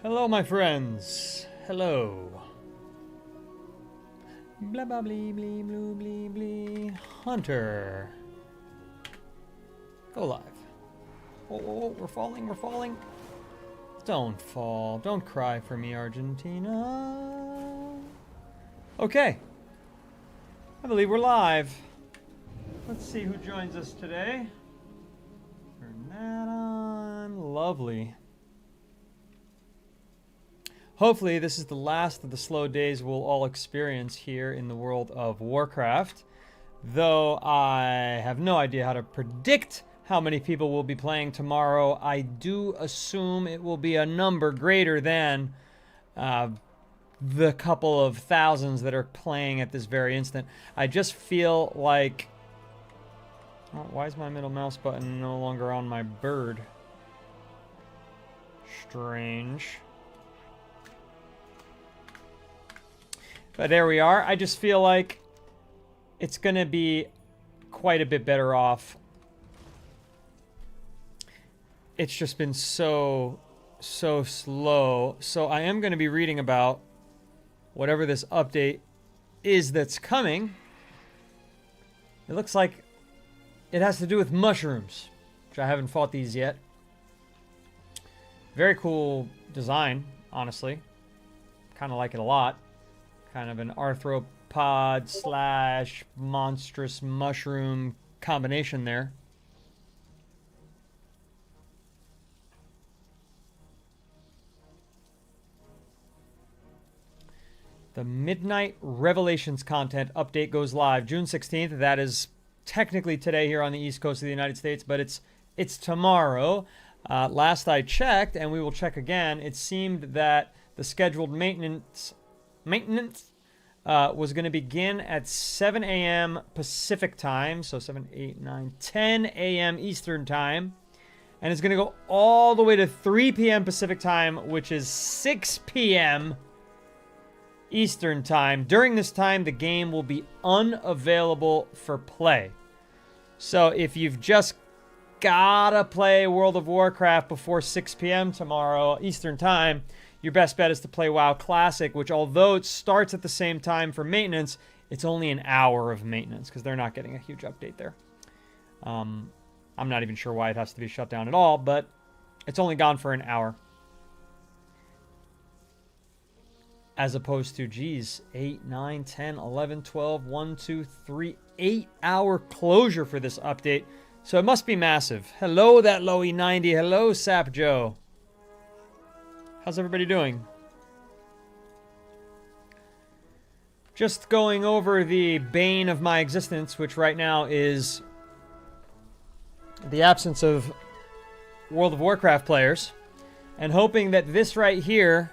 Hello, my friends. Hello. Blah blah blee blee blue blee blee. Hunter. Go live. Oh, we're falling, we're falling. Don't fall. Don't cry for me, Argentina. Okay. I believe we're live. Let's see who joins us today. Turn that on. Lovely. Hopefully this is the last of the slow days we'll all experience here in the World of Warcraft. Though I have no idea how to predict how many people will be playing tomorrow, I do assume it will be a number greater than the couple of thousands that are playing at this very instant. I just feel like... Oh, why is my middle mouse button no longer on my bird? Strange. But there we are. I just feel like it's going to be quite a bit better off. It's just been so slow. So I am going to be reading about whatever this update is that's coming. It looks like it has to do with mushrooms, which I haven't fought these yet. Very cool design, honestly. Kind of like it a lot. Kind of an arthropod slash monstrous mushroom combination there. The Midnight Revelations content update goes live June 16th. That is technically today here on the East Coast of the United States, but it's tomorrow. Last I checked, and we will check again, it seemed that the scheduled maintenance was going to begin at 7 a.m. Pacific time, so 7, 8, 9, 10 a.m. Eastern time, and it's going to go all the way to 3 p.m. Pacific time, which is 6 p.m. Eastern time. During this time, the game will be unavailable for play. So if you've just gotta play World of Warcraft before 6 p.m. tomorrow Eastern time, your best bet is to play WoW Classic, which although it starts at the same time for maintenance, it's only an hour of maintenance because they're not getting a huge update there. I'm not even sure why it has to be shut down at all, but it's only gone for an hour. As opposed to, geez, 8, 9, 10, 11, 12, 1, 2, 3, 8-hour closure for this update. So it must be massive. Hello, that Lowy90. Hello, Sap Joe. How's everybody doing? Just going over the bane of my existence, which right now is the absence of World of Warcraft players, and hoping that this right here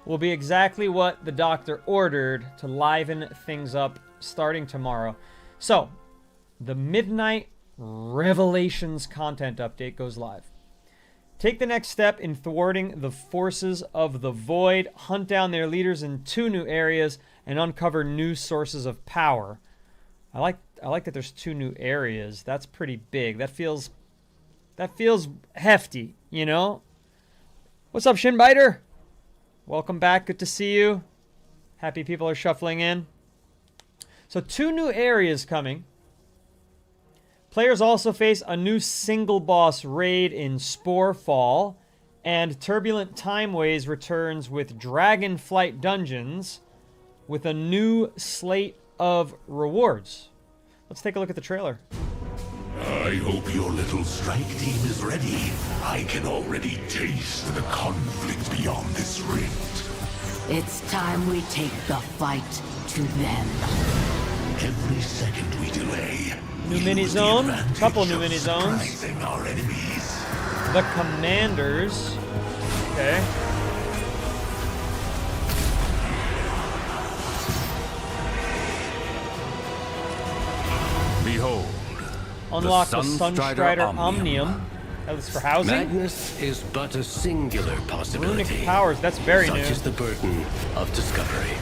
will be exactly what the doctor ordered to liven things up starting tomorrow. So, the Midnight Revelations content update goes live. Take the next step in thwarting the forces of the Void, hunt down their leaders in 2 new areas, and uncover new sources of power. I like that there's 2 new areas. That's pretty big. That feels hefty, you know? What's up, Shinbiter? Welcome back. Good to see you. Happy people are shuffling in. So 2 new areas coming. Players also face a new single boss raid in Sporefall, and Turbulent Timeways returns with Dragonflight Dungeons with a new slate of rewards. Let's take a look at the trailer. I hope your little strike team is ready. I can already taste the conflict beyond this rift. It's time we take the fight to them. Every second we delay, New mini zone, couple new mini zones. Our enemies. The Commanders. Okay. Behold. Unlock the Sunstrider Omnium. That was for housing. Madness is but a singular possibility. Runic powers, that's very new. Such is the burden of discovery.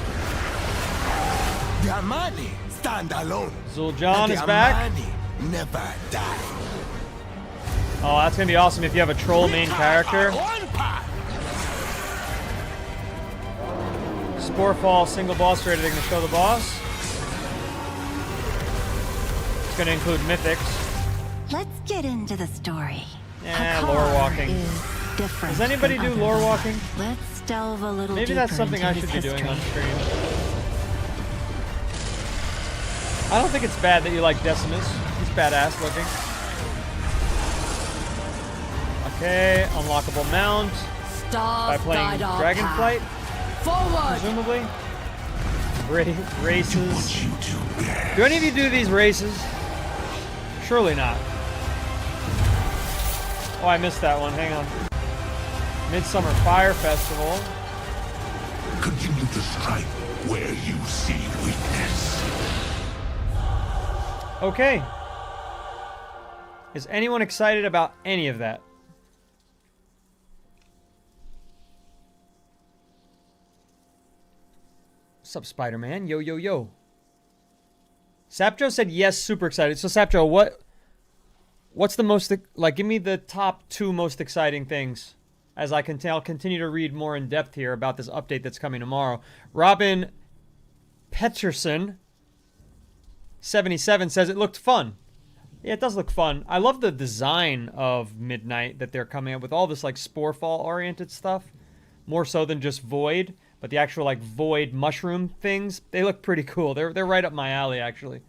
The Amani stand alone. Zul'Jin is back. Amani never die. Oh, that's gonna be awesome if you have a troll main character. One path. Sporefall single boss raid. They're going to show the boss. It's going to include mythics. Let's get into the story. Lore walking. Does anybody do lore walking? Let's delve a little Maybe that's something I should be doing on stream. I don't think it's bad that you like Decimus. He's badass looking. Okay, unlockable mount. By playing Dragonflight. Forward! Presumably. Races. Do any of you do these races? Surely not. Oh, I missed that one. Hang on. Midsummer Fire Festival. Continue to strike where you see weakness. Okay. Is anyone excited about any of that? What's up, Spider-Man? Yo, yo, yo. Sapjo said yes, super excited. So, Sapjo, what's the most, like, give me the top 2 most exciting things as I'll continue to read more in depth here about this update that's coming tomorrow. Robin Peterson 77 says it looked fun. Yeah, it does look fun. I love the design of Midnight that they're coming up with, all this like Sporefall oriented stuff, more so than just Void, but the actual like Void mushroom things, they look pretty cool. They're right up my alley actually.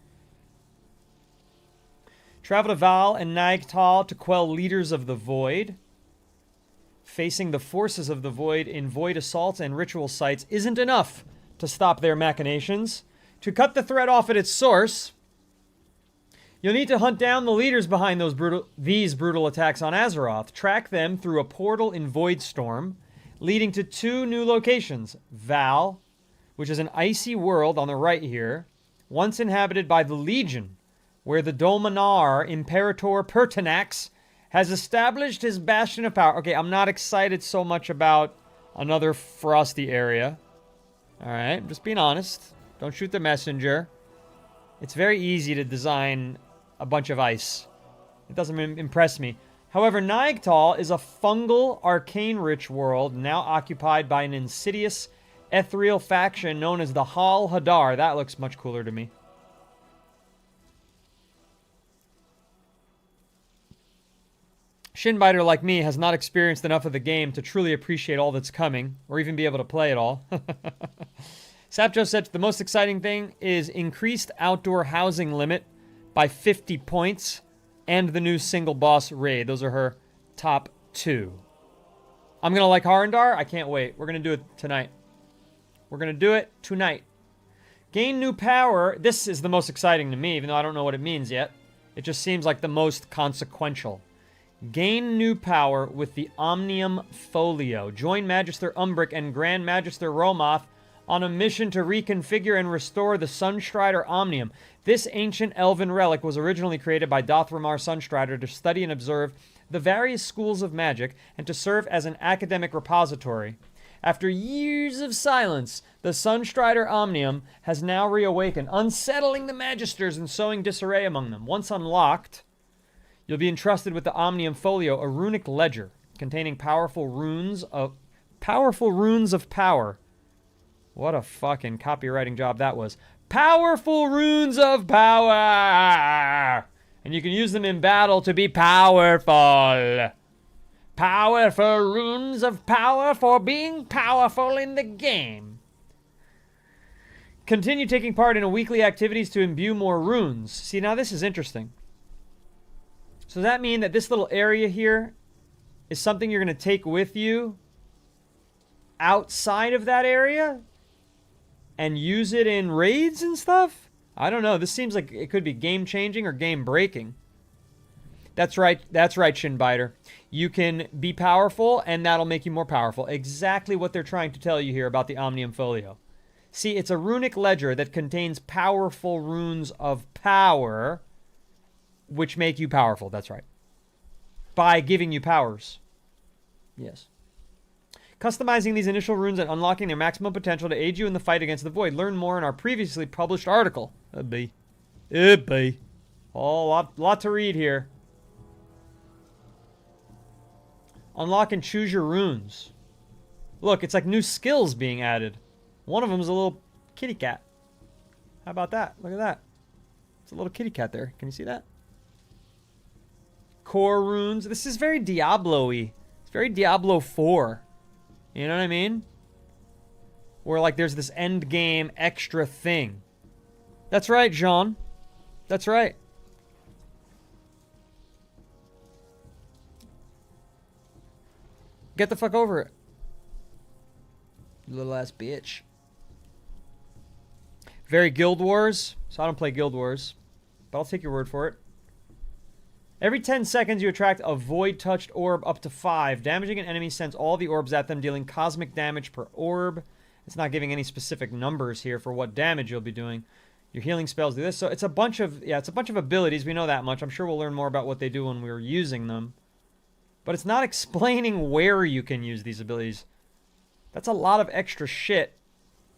Travel to Val and Nagtal to quell leaders of the Void. Facing the forces of the Void in Void assaults and ritual sites isn't enough to stop their machinations. To cut the threat off at its source, you'll need to hunt down the leaders behind these brutal attacks on Azeroth. Track them through a portal in Voidstorm, leading to 2 new locations. Val, which is an icy world on the right here, once inhabited by the Legion, where the Dominar Imperator Pertinax has established his bastion of power. Okay, I'm not excited so much about another frosty area. Alright, I'm just being honest. Don't shoot the messenger. It's very easy to design a bunch of ice. It doesn't impress me. However, Nagtal is a fungal, arcane-rich world now occupied by an insidious, ethereal faction known as the Hal Hadar. That looks much cooler to me. Shinbiter, like me, has not experienced enough of the game to truly appreciate all that's coming, or even be able to play it all. Sapjo said the most exciting thing is increased outdoor housing limit by 50 points and the new single boss raid. Those are her top 2. I'm going to like Harandar. I can't wait. We're going to do it tonight. We're going to do it tonight. Gain new power. This is the most exciting to me, even though I don't know what it means yet. It just seems like the most consequential. Gain new power with the Omnium Folio. Join Magister Umbric and Grand Magister Romoth on a mission to reconfigure and restore the Sunstrider Omnium. This ancient elven relic was originally created by Dothramar Sunstrider to study and observe the various schools of magic and to serve as an academic repository. After years of silence, the Sunstrider Omnium has now reawakened, unsettling the Magisters and sowing disarray among them. Once unlocked, you'll be entrusted with the Omnium Folio, a runic ledger containing powerful runes of power. What a fucking copywriting job that was. Powerful runes of power! And you can use them in battle to be powerful. Powerful runes of power for being powerful in the game. Continue taking part in weekly activities to imbue more runes. See, now this is interesting. So does that mean that this little area here is something you're going to take with you outside of that area? And use it in raids and stuff? I don't know. This seems like it could be game-changing or game-breaking. That's right, Shinbiter. You can be powerful, and that'll make you more powerful. Exactly what they're trying to tell you here about the Omnium Folio. See, it's a runic ledger that contains powerful runes of power, which make you powerful. That's right. By giving you powers. Yes. Customizing these initial runes and unlocking their maximum potential to aid you in the fight against the Void. Learn more in our previously published article. Oh, lot to read here. Unlock and choose your runes. Look, it's like new skills being added. One of them is a little kitty cat. How about that? Look at that. It's a little kitty cat there. Can you see that? Core runes. This is very Diablo-y. It's very Diablo 4. You know what I mean? Where, like, there's this end game extra thing. That's right, Jean. That's right. Get the fuck over it. You little ass bitch. Very Guild Wars. So I don't play Guild Wars. But I'll take your word for it. Every 10 seconds, you attract a void-touched orb up to 5. Damaging an enemy sends all the orbs at them, dealing cosmic damage per orb. It's not giving any specific numbers here for what damage you'll be doing. Your healing spells do this. So it's a bunch of, it's a bunch of abilities. We know that much. I'm sure we'll learn more about what they do when we're using them. But it's not explaining where you can use these abilities. That's a lot of extra shit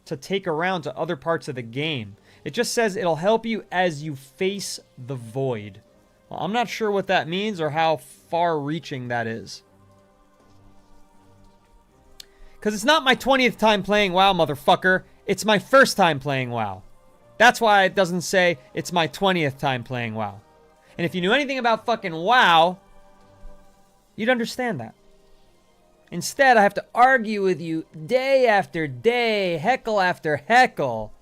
to take around to other parts of the game. It just says it'll help you as you face the void. Well, I'm not sure what that means or how far-reaching that is. Because it's not my 20th time playing WoW, motherfucker. It's my first time playing WoW. That's why it doesn't say it's my 20th time playing WoW. And if you knew anything about fucking WoW, you'd understand that. Instead, I have to argue with you day after day, heckle after heckle.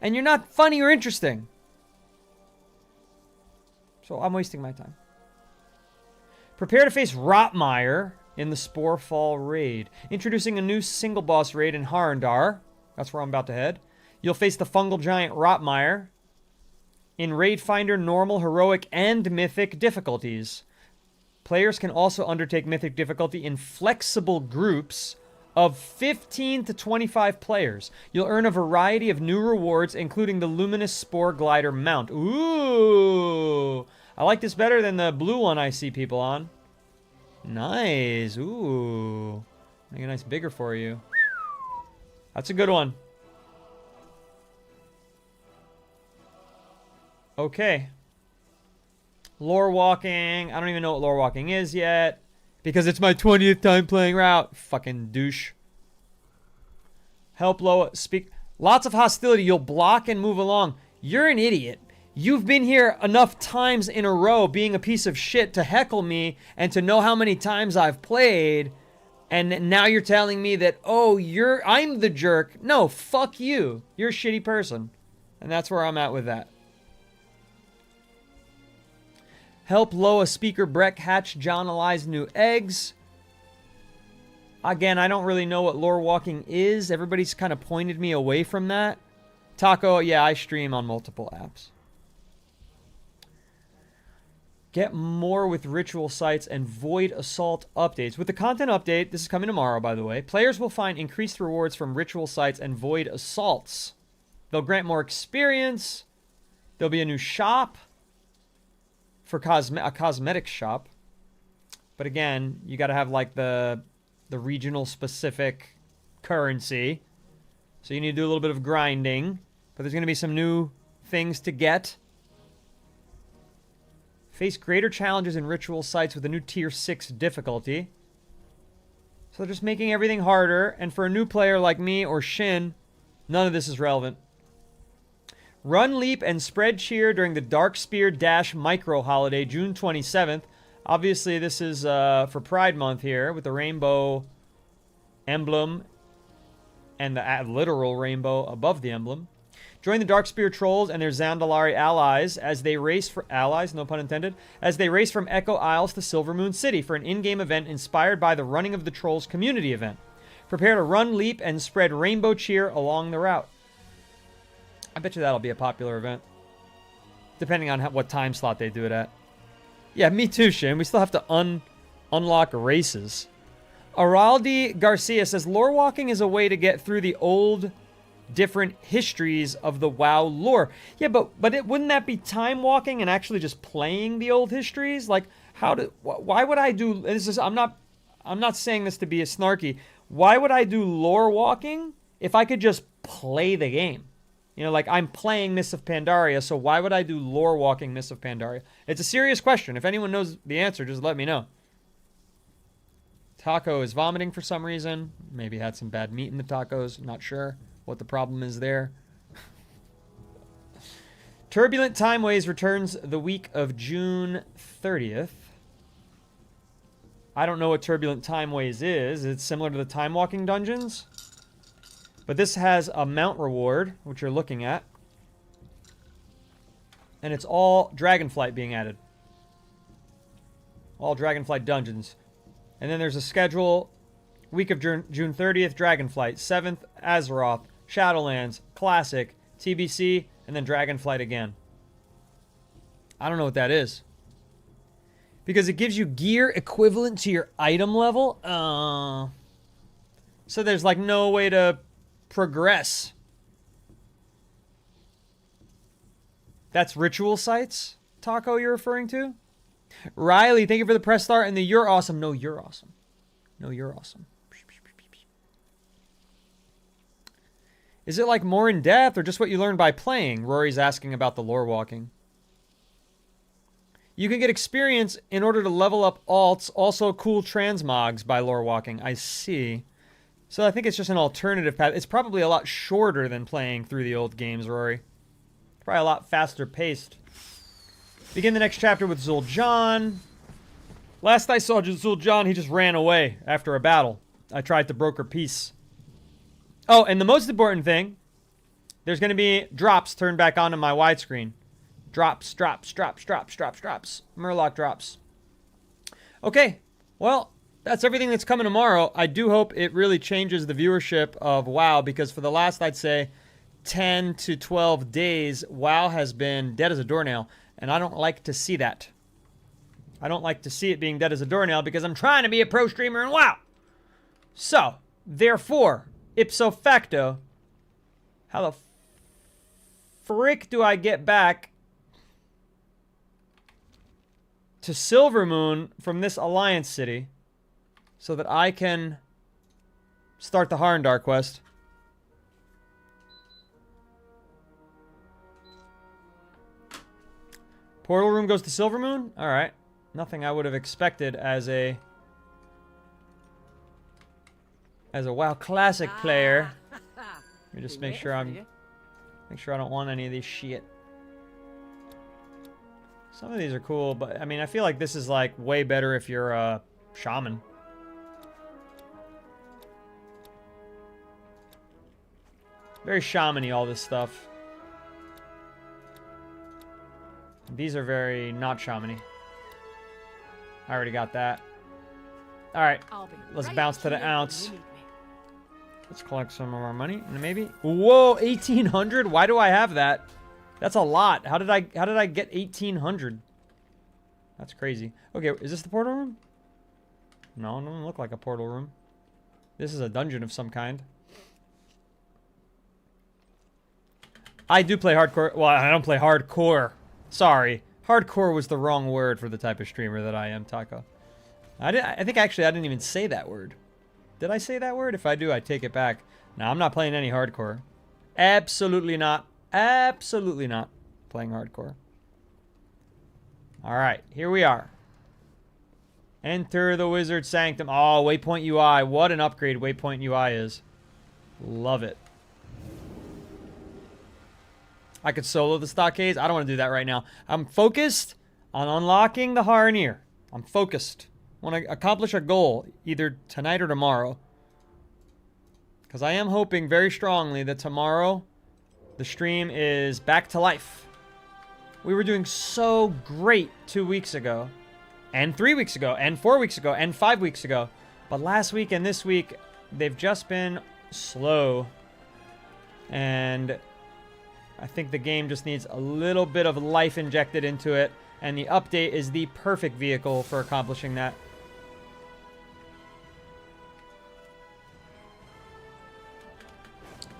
And you're not funny or interesting. So I'm wasting my time. Prepare to face Rotmire in the Sporefall raid. Introducing a new single boss raid in Harandar. That's where I'm about to head. You'll face the fungal giant Rotmire in Raid Finder, normal, heroic, and mythic difficulties. Players can also undertake mythic difficulty in flexible groups of 15 to 25 players. You'll earn a variety of new rewards, including the Luminous Spore Glider mount. Ooh! I like this better than the blue one I see people on. Nice. Ooh. Make a nice bigger for you. That's a good one. Okay. Lore walking. I don't even know what lore walking is yet. Because it's my 20th time playing route. Fucking douche. Help low. Speak. Lots of hostility. You'll block and move along. You're an idiot. You've been here enough times in a row being a piece of shit to heckle me and to know how many times I've played. And now you're telling me that, oh, I'm the jerk. No, fuck you. You're a shitty person. And that's where I'm at with that. Help Loa Speaker Breck hatch John Eli's new eggs. Again, I don't really know what lore walking is. Everybody's kind of pointed me away from that. Taco, yeah, I stream on multiple apps. Get more with ritual sites and Void Assault updates. With the content update, this is coming tomorrow, by the way, players will find increased rewards from ritual sites and Void Assaults. They'll grant more experience. There'll be a new shop. For a cosmetic shop. But again, you got to have like the regional specific currency. So you need to do a little bit of grinding. But there's going to be some new things to get. Face greater challenges in ritual sites with a new tier 6 difficulty. So they're just making everything harder. And for a new player like me or Shin, none of this is relevant. Run, leap, and spread cheer during the Dark Spear Dash Micro Holiday, June 27th. Obviously, this is for Pride Month here with the rainbow emblem and the literal rainbow above the emblem. Join the Dark Spear Trolls and their Zandalari allies as they race for allies, no pun intended, as they race from Echo Isles to Silver Moon City for an in-game event inspired by the Running of the Trolls community event. Prepare to run, leap, and spread rainbow cheer along the route. I bet you that'll be a popular event. Depending on what time slot they do it at. Yeah, me too, Shane. We still have to unlock races. Araldi Garcia says, lore walking is a way to get through the old, different histories of the WoW lore. Yeah, but wouldn't that be time walking and actually just playing the old histories? Like, why would I do... This is, I'm not saying this to be a snarky. Why would I do lore walking if I could just play the game? You know, like, I'm playing Mists of Pandaria, so why would I do lore walking Mists of Pandaria? It's a serious question. If anyone knows the answer, just let me know. Taco is vomiting for some reason. Maybe had some bad meat in the tacos. Not sure. what the problem is there. Turbulent Timeways returns the week of June 30th. I don't know what Turbulent Timeways is. It's similar to the Time Walking Dungeons. But this has a mount reward, which you're looking at. And it's all Dragonflight being added. All Dragonflight dungeons. And then there's a schedule. Week of June 30th, Dragonflight. 7th, Azeroth. Shadowlands. Classic. TBC. And then Dragonflight again. I don't know what that is. Because it gives you gear equivalent to your item level. So there's like no way to progress. That's ritual sites, Taco, you're referring to? Riley, thank you for the press start and the you're awesome. No, you're awesome. No, you're awesome. Is it like more in depth or just what you learned by playing? Rory's asking about the lore walking. You can get experience in order to level up alts, also cool transmogs by lore walking. I see. So I think it's just an alternative path. It's probably a lot shorter than playing through the old games, Rory. Probably a lot faster paced. Begin the next chapter with Zul'Jan. Last I saw Zul'Jan, he just ran away after a battle. I tried to broker peace. Oh, and the most important thing, there's going to be drops turned back on my widescreen. Drops, drops, drops, drops, drops, drops. Murloc drops. Okay, well, that's everything that's coming tomorrow. I do hope it really changes the viewership of WoW, because for the last, I'd say, 10 to 12 days, WoW has been dead as a doornail, and I don't like to see that. I don't like to see it being dead as a doornail because I'm trying to be a pro streamer in WoW. So, therefore, ipso facto, how the frick do I get back to Silvermoon from this Alliance city so that I can start the Harndar quest? Portal room goes to Silvermoon? Alright. Nothing I would have expected as a WoW Classic player. Let me just make sure I don't want any of these shit. Some of these are cool, but I mean, I feel like this is like way better if you're a shaman. Very shaman-y, all this stuff. These are very not shaman-y. I already got that. Alright, let's bounce to the ounce. Let's collect some of our money, maybe. Whoa, 1,800? Why do I have that? That's a lot. How did I get 1,800? That's crazy. Okay, is this the portal room? No, it doesn't look like a portal room. This is a dungeon of some kind. I do play hardcore. Well, I don't play hardcore. Sorry. Hardcore was the wrong word for the type of streamer that I am, Taco. I think actually I didn't even say that word. Did I say that word? If I do, I take it back. No, I'm not playing any hardcore. Absolutely not. Absolutely not playing hardcore. Alright, here we are. Enter the Wizard Sanctum. Oh, Waypoint UI. What an upgrade Waypoint UI is. Love it. I could solo the stockades. I don't want to do that right now. I'm focused on unlocking the Harneer. I'm focused. I want to accomplish a goal either tonight or tomorrow. Because I am hoping very strongly that tomorrow the stream is back to life. We were doing so great 2 weeks ago. And 3 weeks ago. And 4 weeks ago. And 5 weeks ago. But last week and this week, they've just been slow. And I think the game just needs a little bit of life injected into it, and the update is the perfect vehicle for accomplishing that.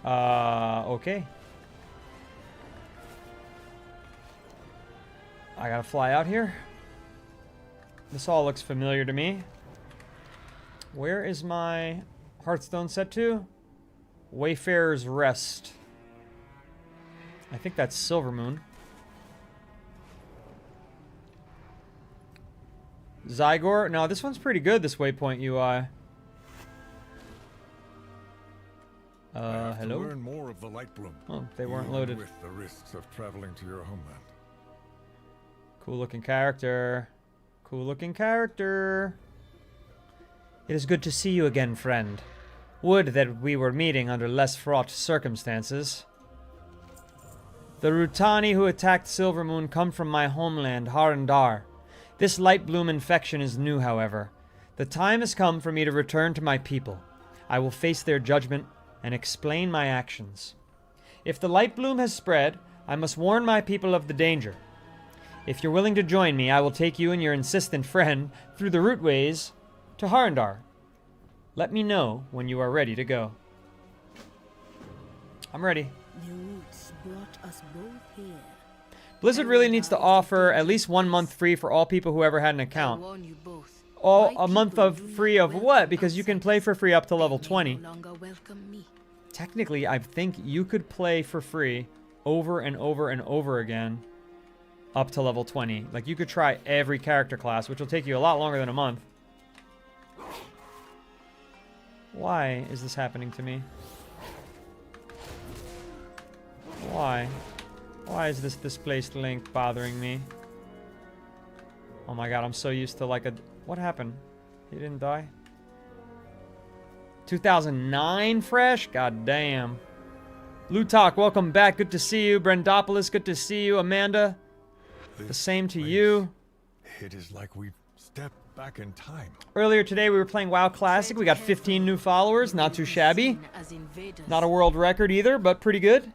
Okay. I gotta fly out here. This all looks familiar to me. Where is my Hearthstone set to? Wayfarer's Rest. I think that's Silvermoon. Zygor? No, this one's pretty good, this Waypoint UI. Hello? To learn more of the Lightbloom. Oh, they weren't even loaded. With the risks of traveling to your homeland. Cool looking character. Cool looking character. It is good to see you again, friend. Would that we were meeting under less fraught circumstances. The Rutani who attacked Silvermoon come from my homeland, Harandar. This Lightbloom infection is new, however. The time has come for me to return to my people. I will face their judgment and explain my actions. If the Lightbloom has spread, I must warn my people of the danger. If you're willing to join me, I will take you and your insistent friend through the routeways to Harandar. Let me know when you are ready to go. I'm ready. The roots brought us both here. Blizzard really needs to offer at least 1 month free for all people who ever had an account. A month of free of what? Because you can play for free up to level 20. Technically, I think you could play for free over and over and over again up to level 20. Like, you could try every character class, which will take you a lot longer than a month. Why is this happening to me? Why? Why is this displaced link bothering me? Oh my god, I'm so used to like a... What happened? He didn't die? 2009 fresh? God damn. Lutak, welcome back. Good to see you. Brendopolis, good to see you. Amanda, the same to you. It is like we've stepped back in time. Earlier today we were playing WoW Classic. We got 15 new followers. Not too shabby. Not a world record either, but pretty good.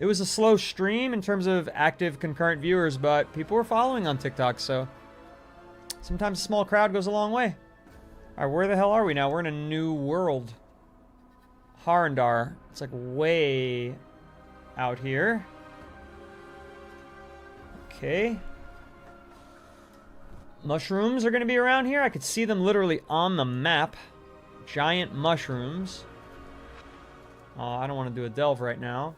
It was a slow stream in terms of active concurrent viewers, but people were following on TikTok, so sometimes a small crowd goes a long way. Alright, where the hell are we now? We're in a new world. Harandar. It's like way out here. Okay. Mushrooms are going to be around here. I could see them literally on the map. Giant mushrooms. I don't want to do a delve right now.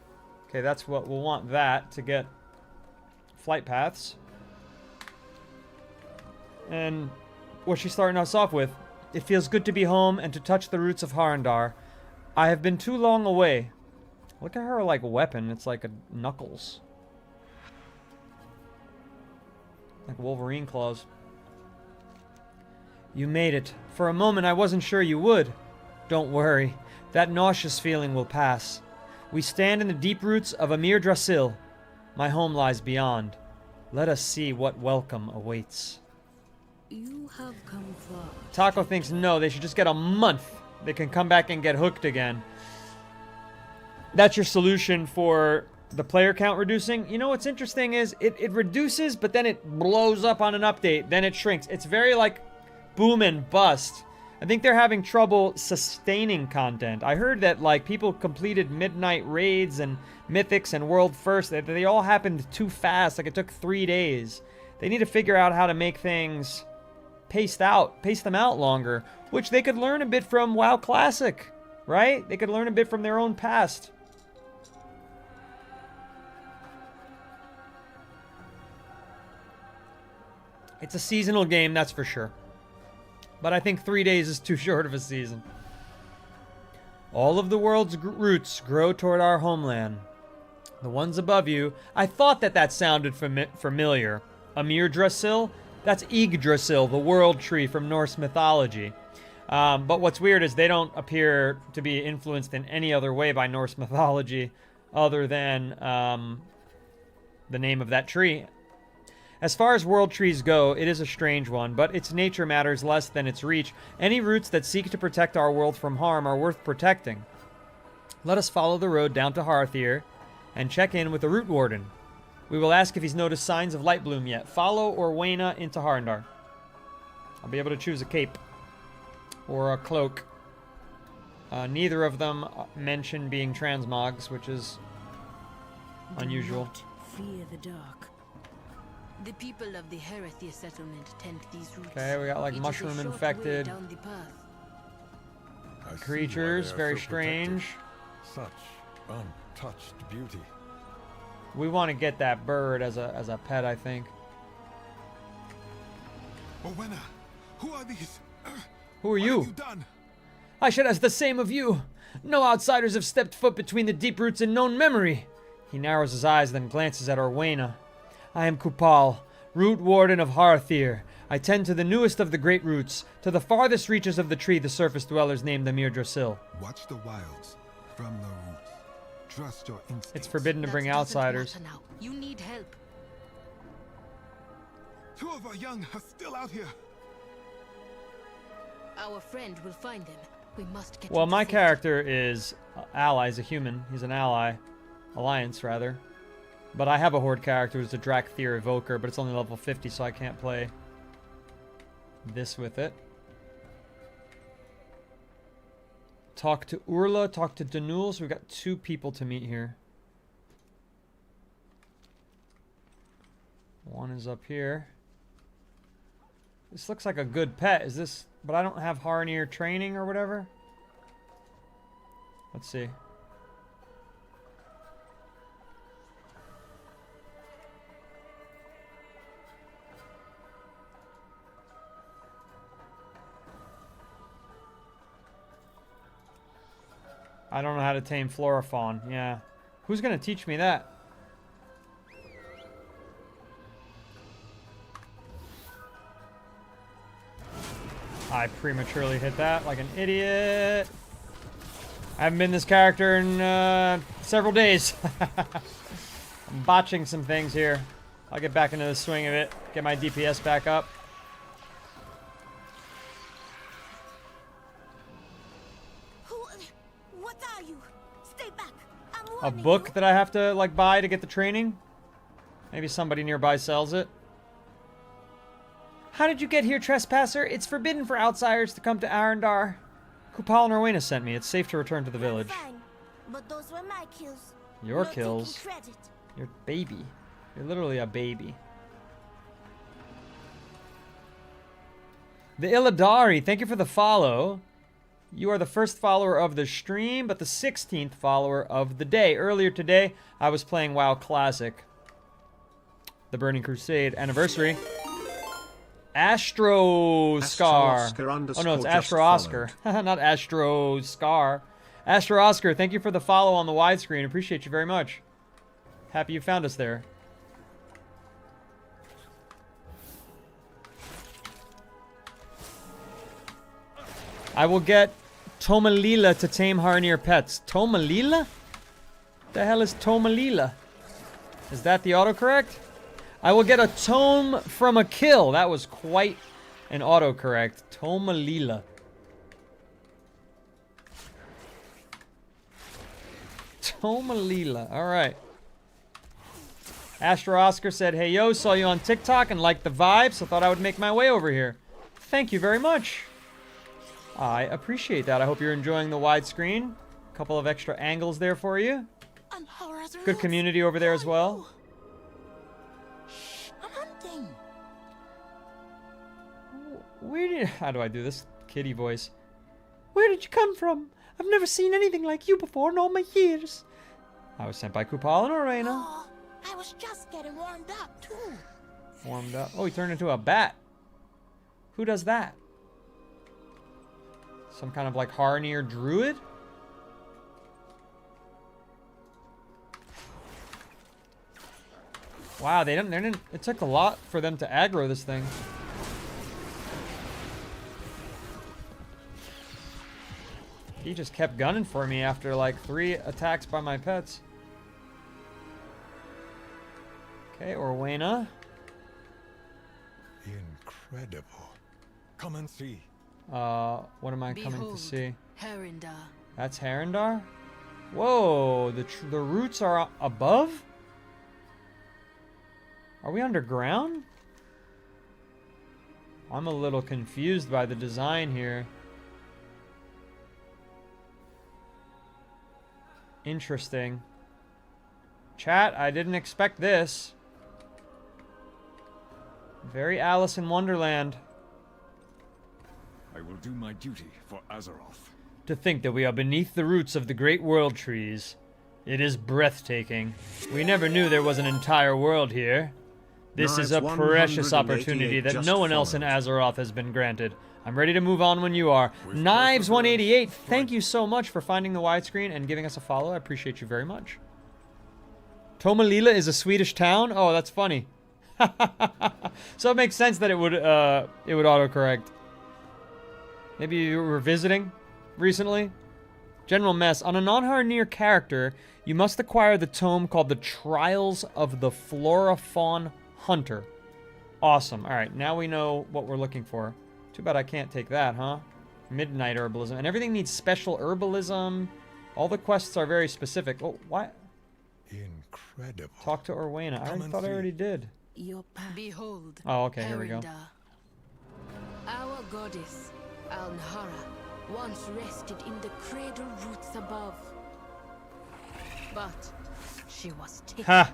Okay, that's what we'll want that to get flight paths. And what's she starting us off with? It feels good to be home and to touch the roots of Harandar. I have been too long away. Look at her, like, weapon. It's like a knuckles. Like Wolverine claws. You made it. For a moment, I wasn't sure you would. Don't worry. That nauseous feeling will pass. We stand in the deep roots of Amir Drasil. My home lies beyond. Let us see what welcome awaits. You have come far. Taco thinks no, they should just get a month. They can come back and get hooked again. That's your solution for the player count reducing. You know what's interesting is it reduces, but then it blows up on an update. Then it shrinks. It's very like boom and bust. I think they're having trouble sustaining content. I heard that like people completed midnight raids and mythics and world first. They all happened too fast. Like it took 3 days. They need to figure out how to make things pace them out longer, which they could learn a bit from WoW Classic, right? They could learn a bit from their own past. It's a seasonal game, that's for sure. But I think 3 days is too short of a season. All of the world's roots grow toward our homeland. The ones above you, I thought that sounded familiar. Amir Drasil? That's Yggdrasil, the world tree from Norse mythology. But what's weird is they don't appear to be influenced in any other way by Norse mythology other than the name of that tree. As far as world trees go, it is a strange one, but its nature matters less than its reach. Any roots that seek to protect our world from harm are worth protecting. Let us follow the road down to Hearthir and check in with the root warden. We will ask if he's noticed signs of Lightbloom yet. Follow Orwena into Harandar. I'll be able to choose a cape or a cloak. Neither of them mention being transmogs, which is unusual. Do not fear the dark. The people of the Heretia settlement tend these roots. Okay, we got like mushroom infected creatures, very strange. Such untouched beauty. We want to get that bird as a pet, I think. Orwena, who are these? Who are What you? have you done? I should ask the same of you. No outsiders have stepped foot between the deep roots in known memory. He narrows his eyes, then glances at Orwena. I am Kupal, root warden of Harthir. I tend to the newest of the great roots. To the farthest reaches of the tree, the surface dwellers name the Mirdrasil. Watch the wilds from the roots. Trust your instincts. It's forbidden to That bring doesn't outsiders. matter now. You need help. 2 of our young are still out here. Our friend will find them. We must get Well, him to my safety. character is ally. He's a human. He's an ally. Alliance, rather. But I have a Horde character who's a Drakthir Evoker, but it's only level 50, so I can't play this with it. Talk to Urla, talk to Danul, so we've got 2 people to meet here. One is up here. This looks like a good pet. Is this... But I don't have Harnir training or whatever. Let's see. I don't know how to tame Florifawn. Yeah. Who's going to teach me that? I prematurely hit that like an idiot. I haven't been this character in several days. I'm botching some things here. I'll get back into the swing of it. Get my DPS back up. What are you? Stay back. I'm A warning book you. that I have to like buy to get the training? Maybe somebody nearby sells it. How did you get here, trespasser? It's forbidden for outsiders to come to Arendar. Kupal and Orwena sent me. It's safe to return to the village. Fine, but those were my kills. Your Not kills? taking credit. You're a baby. You're literally a baby. The Illidari, thank you for the follow. You are the first follower of the stream, but the 16th follower of the day. Earlier today, I was playing WoW Classic. The Burning Crusade anniversary. Astro Scar. Oh no, it's Astro Oscar. Not Astro Scar. Astro Oscar, thank you for the follow on the widescreen. Appreciate you very much. Happy you found us there. I will get Tomalila to tame Harnir pets. Tomalila? The hell is Tomalila? Is that the autocorrect? I will get a tome from a kill. That was quite an autocorrect. Tomalila. Tomalila. Alright. Astro Oscar said, hey yo, saw you on TikTok and liked the vibe, so thought I would make my way over here. Thank you very much. I appreciate that. I hope you're enjoying the widescreen. A couple of extra angles there for you. Good community over there as well. I'm hunting. Where did... How do I do this? Kitty voice. Where did you come from? I've never seen anything like you before in all my years. I was sent by Kupal and Orwena. Oh, I was just getting warmed up too. Warmed up. Oh, he turned into a bat. Who does that? Some kind of like Harnir druid? Wow, they didn't. It took a lot for them to aggro this thing. He just kept gunning for me after like 3 attacks by my pets. Okay, Orwena. Incredible. Come and see. What am I coming to Behold, see? Herindar. That's Herindar? Whoa, the roots are above? Are we underground? I'm a little confused by the design here. Interesting. Chat, I didn't expect this. Very Alice in Wonderland. I will do my duty for Azeroth. To think that we are beneath the roots of the great world trees. It is breathtaking. We never knew there was an entire world here. This is a precious opportunity that no one else in Azeroth has been granted. I'm ready to move on when you are. With Knives 188, perseverance, thank you so much for finding the widescreen and giving us a follow. I appreciate you very much. Tomelilla is a Swedish town? Oh, that's funny. So it makes sense that it would autocorrect. Maybe you were visiting recently? General Mess. On a non-Harneer character, you must acquire the tome called the Trials of the Flora-Fawn Hunter. Awesome. Alright, now we know what we're looking for. Too bad I can't take that, huh? Midnight herbalism. And everything needs special herbalism. All the quests are very specific. Oh, what? Incredible. Talk to Orwena. I already thought I already did. Your path. Behold. Oh, okay, here we go. Herenda. Our goddess, Alnhara, once rested in the cradle roots above. But she was taken. Ha!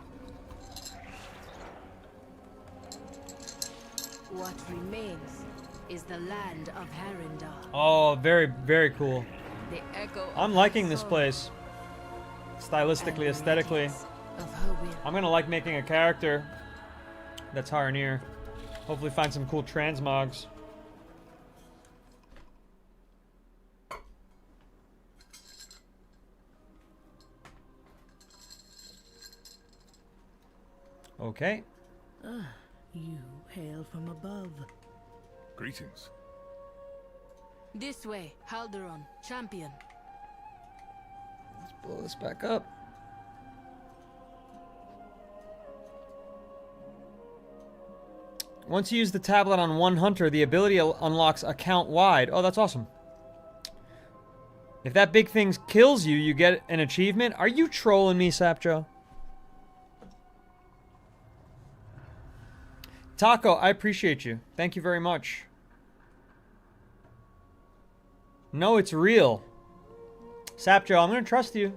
What remains is the land of Herenda. Oh, very, very cool. The echo of I'm her liking this soul place. Stylistically, and the aesthetically. radiance of her will. I'm gonna like making a character that's Harneer. Hopefully find some cool transmogs. Okay. You hail from above. Greetings. This way, Halderon, champion. Let's blow this back up. Once you use the tablet on one hunter, the ability unlocks account wide. Oh, that's awesome. If that big thing kills you, you get an achievement. Are you trolling me, Sapjo? Taco, I appreciate you. Thank you very much. No, it's real. Sapjo, I'm gonna trust you.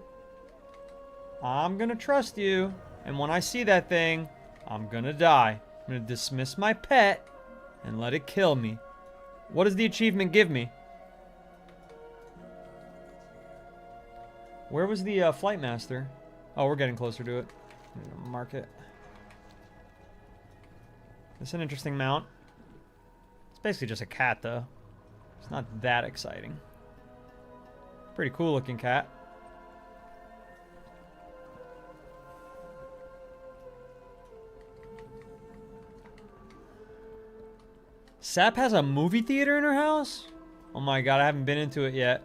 I'm gonna trust you. And when I see that thing, I'm gonna die. I'm gonna dismiss my pet and let it kill me. What does the achievement give me? Where was the flight master? Oh, we're getting closer to it. I'm gonna mark it. It's an interesting mount. It's basically just a cat, though. It's not that exciting. Pretty cool looking cat. Sap has a movie theater in her house? Oh my god, I haven't been into it yet.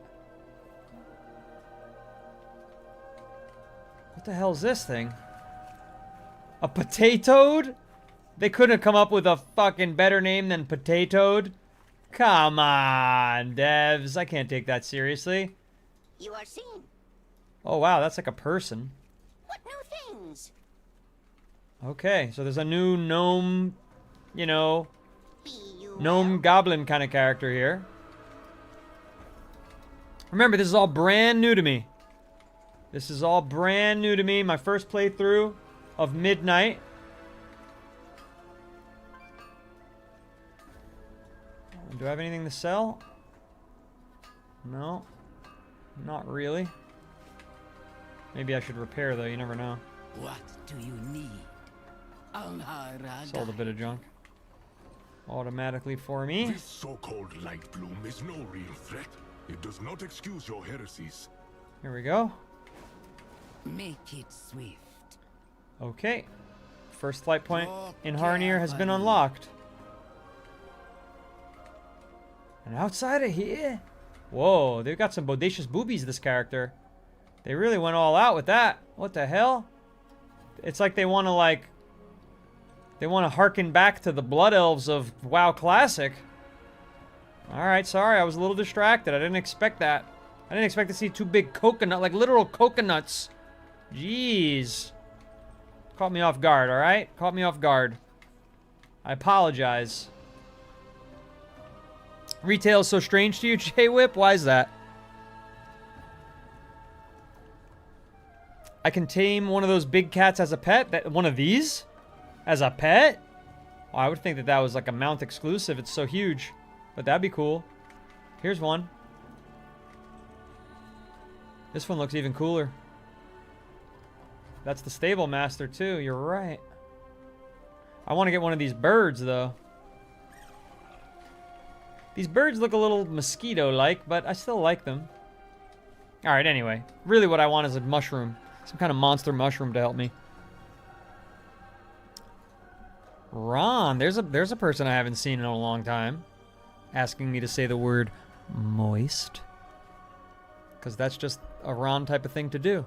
What the hell is this thing? A potatoed? They couldn't have come up with a fucking better name than potatoed. Come on, devs. I can't take that seriously. You are seen. Oh wow, that's like a person. What new things? Okay, so there's a new gnome, you know, Be you gnome goblin kind of character here. Remember, this is all brand new to me. This is all brand new to me. My first playthrough of Midnight. Do I have anything to sell? No. Not really. Maybe I should repair, though. You never know. What do you need? Alnhara. Sold a bit of junk. Automatically for me. This so-called light bloom is no real threat. It does not excuse your heresies. Here we go. Make it swift. Okay. First flight point in Harneer has been unlocked. And outside of here... Whoa, they've got some bodacious boobies, this character. They really went all out with that. What the hell? It's like they want to, like... They want to harken back to the Blood Elves of WoW Classic. Alright, sorry, I was a little distracted. I didn't expect that. I didn't expect to see two big coconut, like literal coconuts. Jeez. Caught me off guard, alright? Caught me off guard. I apologize. Retail is so strange to you, J-Whip? Why is that? I can tame one of those big cats as a pet? One of these? As a pet? Oh, I would think that that was like a mount exclusive. It's so huge. But that'd be cool. Here's one. This one looks even cooler. That's the stable master too. You're right. I want to get one of these birds though. These birds look a little mosquito-like, but I still like them. Alright, anyway. Really what I want is a mushroom. Some kind of monster mushroom to help me. Ron, there's a person I haven't seen in a long time. Asking me to say the word moist. Because that's just a Ron type of thing to do.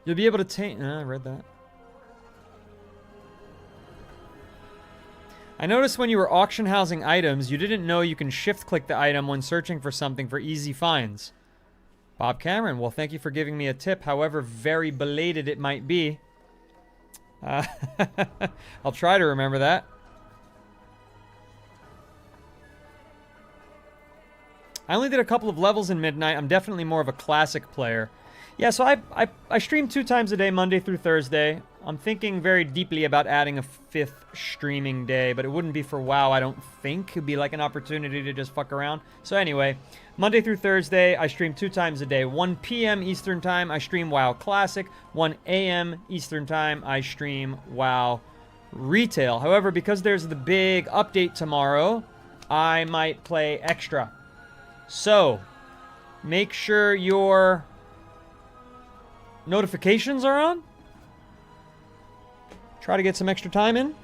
You'll be able to taint... I read that. I noticed when you were auction housing items, you didn't know you can shift-click the item when searching for something for easy finds. Bob Cameron, well, thank you for giving me a tip, however very belated it might be. I'll try to remember that. I only did a couple of levels in Midnight. I'm definitely more of a classic player. Yeah, so I stream 2 times a day, Monday through Thursday. I'm thinking very deeply about adding a 5th streaming day, but it wouldn't be for WoW, I don't think. It'd be like an opportunity to just fuck around. So anyway, Monday through Thursday, I stream 2 times a day. 1 p.m. Eastern Time, I stream WoW Classic. 1 a.m. Eastern Time, I stream WoW Retail. However, because there's the big update tomorrow, I might play extra. So, make sure your notifications are on. Try to get some extra time in.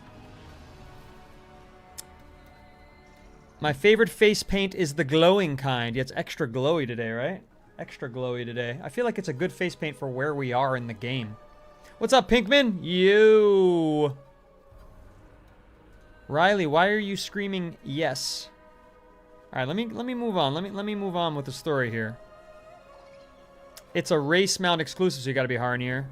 My favorite face paint is the glowing kind. Yeah, it's extra glowy today, right? Extra glowy today. I feel like it's a good face paint for where we are in the game. What's up, Pinkman? You. Riley, why are you screaming yes? All right, let me move on. Let me move on with the story here. It's a race mount exclusive, so you got to be Harnier.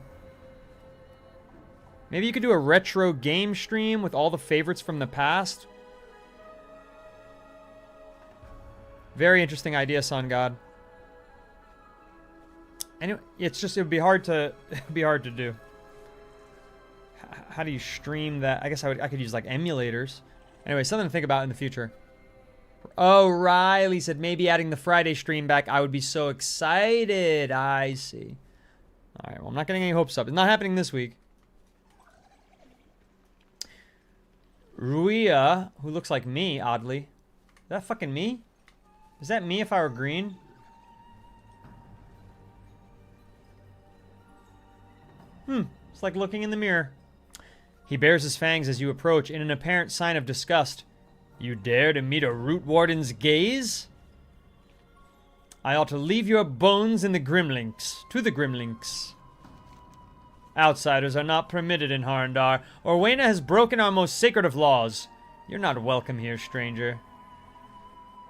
Maybe you could do a retro game stream with all the favorites from the past. Very interesting idea, Sun God. Anyway, it would be hard to do. How do you stream that? I guess I could use like emulators. Anyway, something to think about in the future. Oh, Riley said maybe adding the Friday stream back. I would be so excited. I see. All right, well, I'm not getting any hopes up. It's not happening this week. Ruia, who looks like me, oddly. Is that fucking me? Is that me if I were green? It's like looking in the mirror. He bares his fangs as you approach in an apparent sign of disgust. You dare to meet a root warden's gaze? I ought to leave your bones in the Grimlinks, to the Grimlinks. Outsiders are not permitted in Harndar. Orwena has broken our most sacred of laws. You're not welcome here, stranger.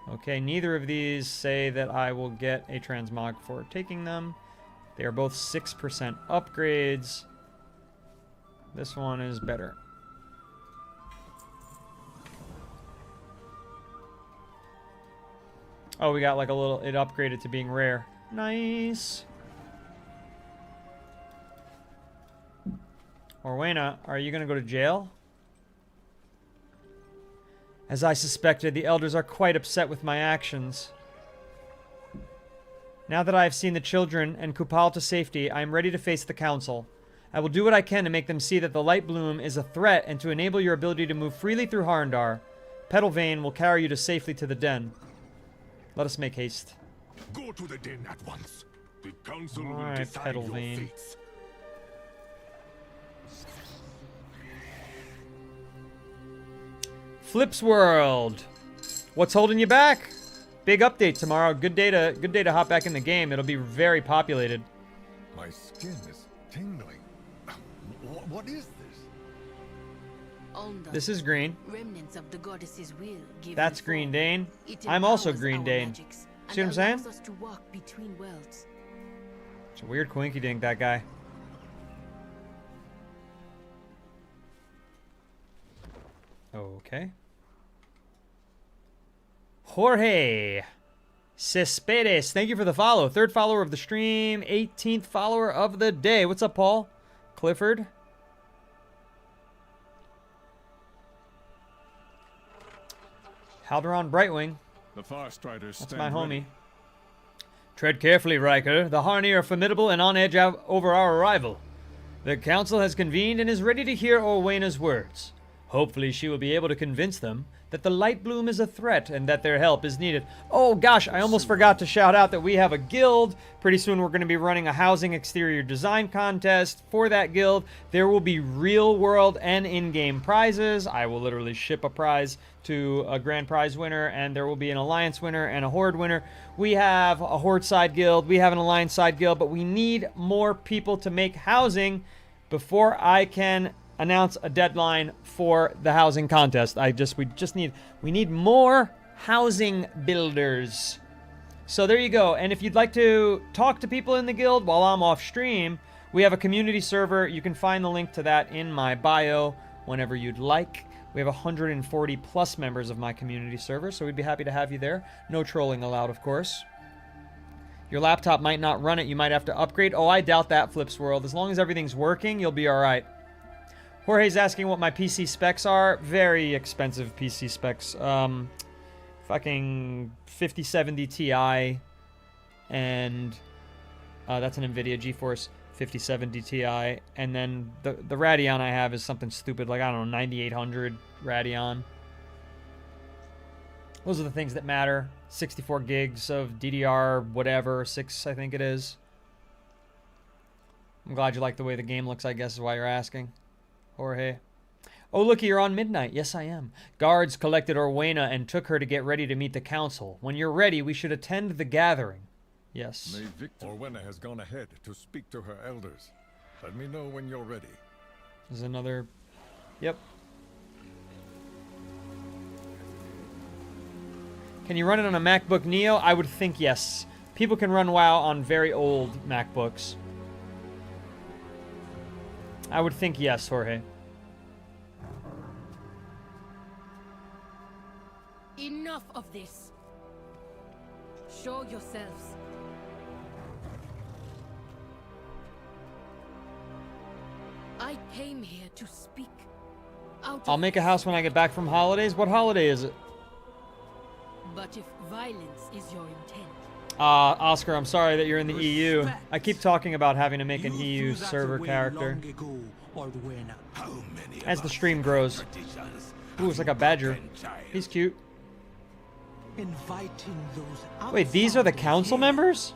Okay, neither of these say that I will get a transmog for taking them. They are both 6% upgrades. This one is better. Oh, we got like a little... It upgraded to being rare. Nice. Orwena, are you going to go to jail? As I suspected, the elders are quite upset with my actions. Now that I have seen the children and Kupal to safety, I am ready to face the council. I will do what I can to make them see that the Light Bloom is a threat and to enable your ability to move freely through Harndar. Petalvane will carry you to safely to the den. Let us make haste. Go to the den at once. The council will Alright, decide your Petalvane. fates. Flips World. What's holding you back? Big update tomorrow. Good day to hop back in the game. It'll be very populated. My skin is tingling. What is this? On the This is green. remnants of the goddess's will given That's Green forth. Dane. It I'm also empowers Green our Dane. magics and See what I'm saying? allows us to walk between worlds. It's a weird coinky dink, that guy. Okay. Jorge Cespedes, thank you for the follow. 3rd follower of the stream, 18th follower of the day. What's up, Paul? Clifford. Halderon Brightwing. The Farstriders That's stand my homie. ready. Tread carefully, Riker. The Harni are formidable and on edge over our arrival. The council has convened and is ready to hear Orwena's words. Hopefully she will be able to convince them that the light bloom is a threat and that their help is needed. Oh gosh, I almost forgot to shout out that we have a guild. Pretty soon we're going to be running a housing exterior design contest for that guild. There will be real world and in-game prizes. I will literally ship a prize to a grand prize winner, and there will be an alliance winner and a horde winner. We have a horde side guild, we have an alliance side guild, but we need more people to make housing before I can announce a deadline for the housing contest. We need more housing builders. So there you go. And if you'd like to talk to people in the guild while I'm off stream, we have a community server. You can find the link to that in my bio whenever you'd like. We have 140 plus members of my community server, so we'd be happy to have you there. No trolling allowed, of course. Your laptop might not run it. You might have to upgrade. Oh, I doubt that, Flips World. As long as everything's working, you'll be all right. Jorge's asking what my PC specs are. Very expensive PC specs. Fucking 5070 Ti. And that's an NVIDIA GeForce 5070 Ti. And then the Radeon I have is something stupid, like, I don't know, 9800 Radeon. Those are the things that matter. 64 gigs of DDR whatever, 6 I think it is. I'm glad you like the way the game looks, I guess is why you're asking. Jorge. Oh, looky, you're on Midnight. Yes, I am. Guards collected Orwena and took her to get ready to meet the council. When you're ready, we should attend the gathering. Yes. May Victor Orwena has gone ahead to speak to her elders. Let me know when you're ready. There's another... Yep. Can you run it on a MacBook Neo? I would think yes. People can run WoW on very old MacBooks. I would think yes, Jorge. Enough of this. Show yourselves. I came here to speak. I'll make a house when I get back from holidays. What holiday is it? But if violence is your intent, Oscar, I'm sorry that you're in the EU. I keep talking about having to make an EU server character. As the stream grows. Ooh, it's like a badger. He's cute. Wait, these are the council members?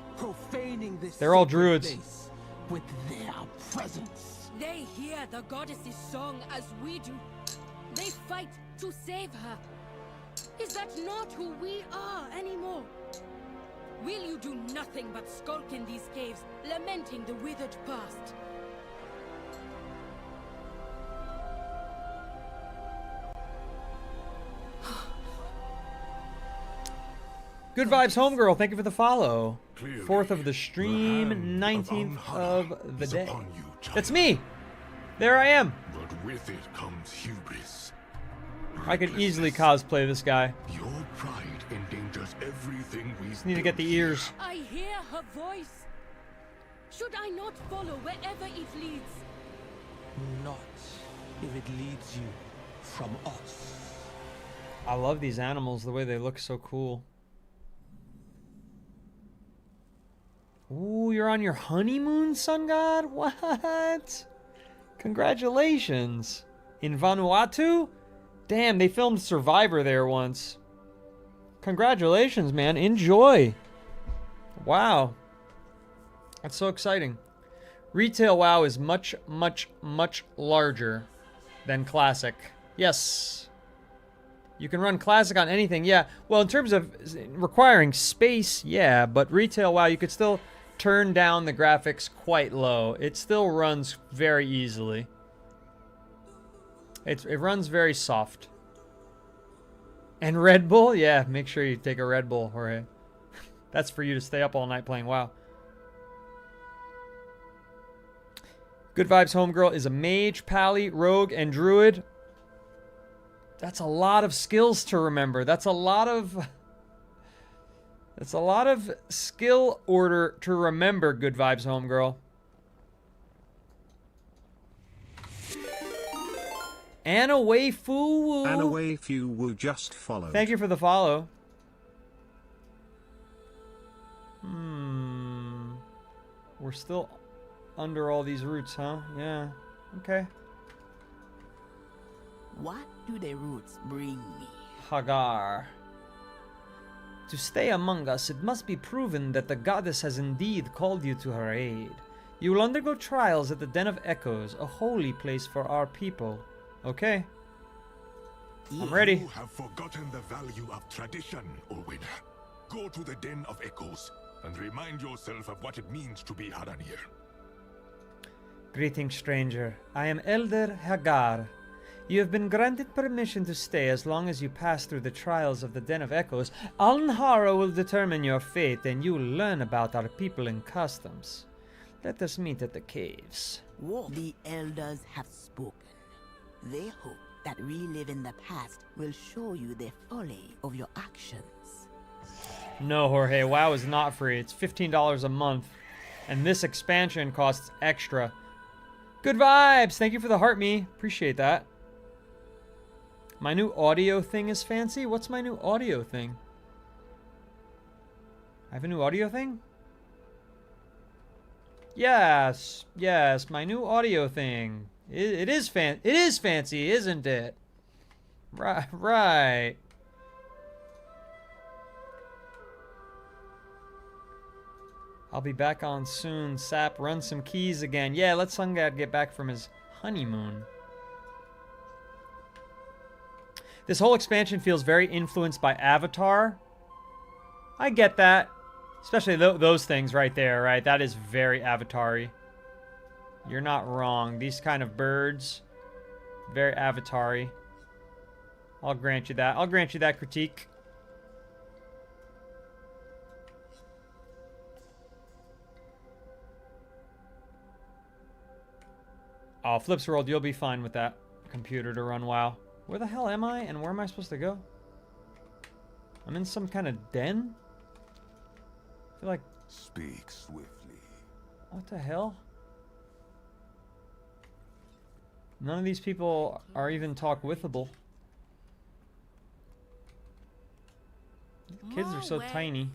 They're all druids. With their presence. they hear the goddess's song as we do. They fight to save her. Is that not who we are anymore? Will you do nothing but skulk in these caves, lamenting the withered past? Good vibes, homegirl. Thank you for the follow. 4th of the stream, 19th of the day. That's me. There I am. But with it comes hubris. I could easily cosplay this guy. Your pride endangers everything we Just need to get the ears. I hear her voice. Should I not follow wherever it leads? Not if it leads you from us. I love these animals, the way they look so cool. Ooh, you're on your honeymoon, Sun God? What? Congratulations. In Vanuatu? Damn, they filmed Survivor there once. Congratulations, man. Enjoy. Wow. That's so exciting. Retail WoW is much, much, much larger than Classic. Yes. You can run Classic on anything, yeah. Well, in terms of requiring space, yeah. But Retail WoW, you could still turn down the graphics quite low. It still runs very easily. It runs very soft. And Red Bull? Yeah, make sure you take a Red Bull, Jorge. That's for you to stay up all night playing WoW. Good Vibes Homegirl is a mage, pally, rogue, and druid. That's a lot of skills to remember. That's a lot of skill order to remember, Good Vibes Homegirl. Anna Waifu. Anna Waifu just followed. Thank you for the follow. We're still under all these roots, huh? Yeah. Okay. What do the roots bring me? Hagar. To stay among us, it must be proven that the goddess has indeed called you to her aid. You will undergo trials at the Den of Echoes, a holy place for our people. Okay. I'm ready. You have forgotten the value of tradition, Olwyn. Go to the Den of Echoes and remind yourself of what it means to be Haranir. Greetings, stranger. I am Elder Hagar. You have been granted permission to stay as long as you pass through the trials of the Den of Echoes. Alnhara will determine your fate, and you will learn about our people and customs. Let us meet at the caves. The elders have spoken. They hope that reliving the past will show you the folly of your actions. No, Jorge, WoW is not free. It's $15 a month. And this expansion costs extra. Good vibes! Thank you for the heart me. Appreciate that. My new audio thing is fancy? What's my new audio thing? I have a new audio thing? Yes, yes, my new audio thing. It is fancy, isn't it? Right. I'll be back on soon. Sap, run some keys again. Yeah, let Sungad get back from his honeymoon. This whole expansion feels very influenced by Avatar. I get that. Especially those things right there, right? That is very Avatar-y. You're not wrong. These kind of birds, very Avatar-y. I'll grant you that. I'll grant you that critique. Oh, Flips World, you'll be fine with that computer to run WoW. Where the hell am I, and where am I supposed to go? I'm in some kind of den? I feel like... Speak swiftly. What the hell? None of these people are even talk-withable. The kids are so tiny.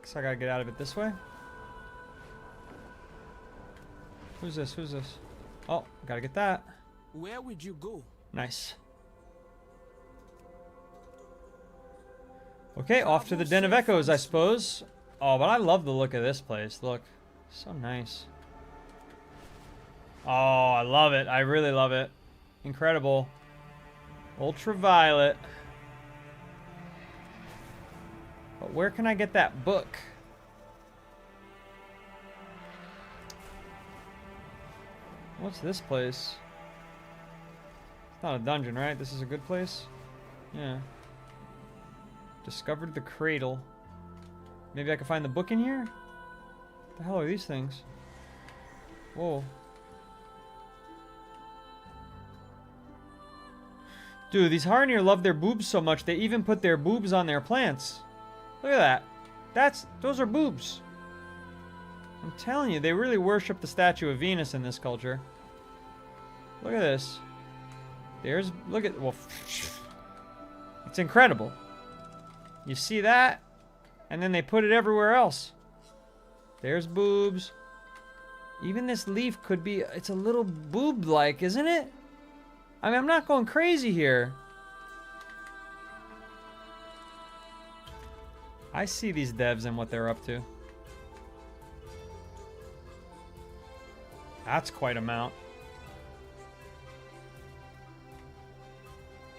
Guess I gotta get out of it this way. Who's this? Who's this? Oh, gotta get that. Where would you go? Nice. Okay, off to the Den of Echoes, I suppose. Oh, but I love the look of this place. Look, so nice. Oh, I love it. I really love it. Incredible. Ultraviolet. But where can I get that book? What's this place? It's not a dungeon, right? This is a good place? Yeah. Discovered the cradle. Maybe I can find the book in here? What the hell are these things? Whoa. Dude, these Haranir love their boobs so much, they even put their boobs on their plants. Look at that. Those are boobs. I'm telling you, they really worship the statue of Venus in this culture. Look at this. Well, it's incredible. You see that? And then they put it everywhere else. There's boobs. Even this leaf could be, it's a little boob-like, isn't it? I mean, I'm not going crazy here. I see these devs and what they're up to. That's quite a mount.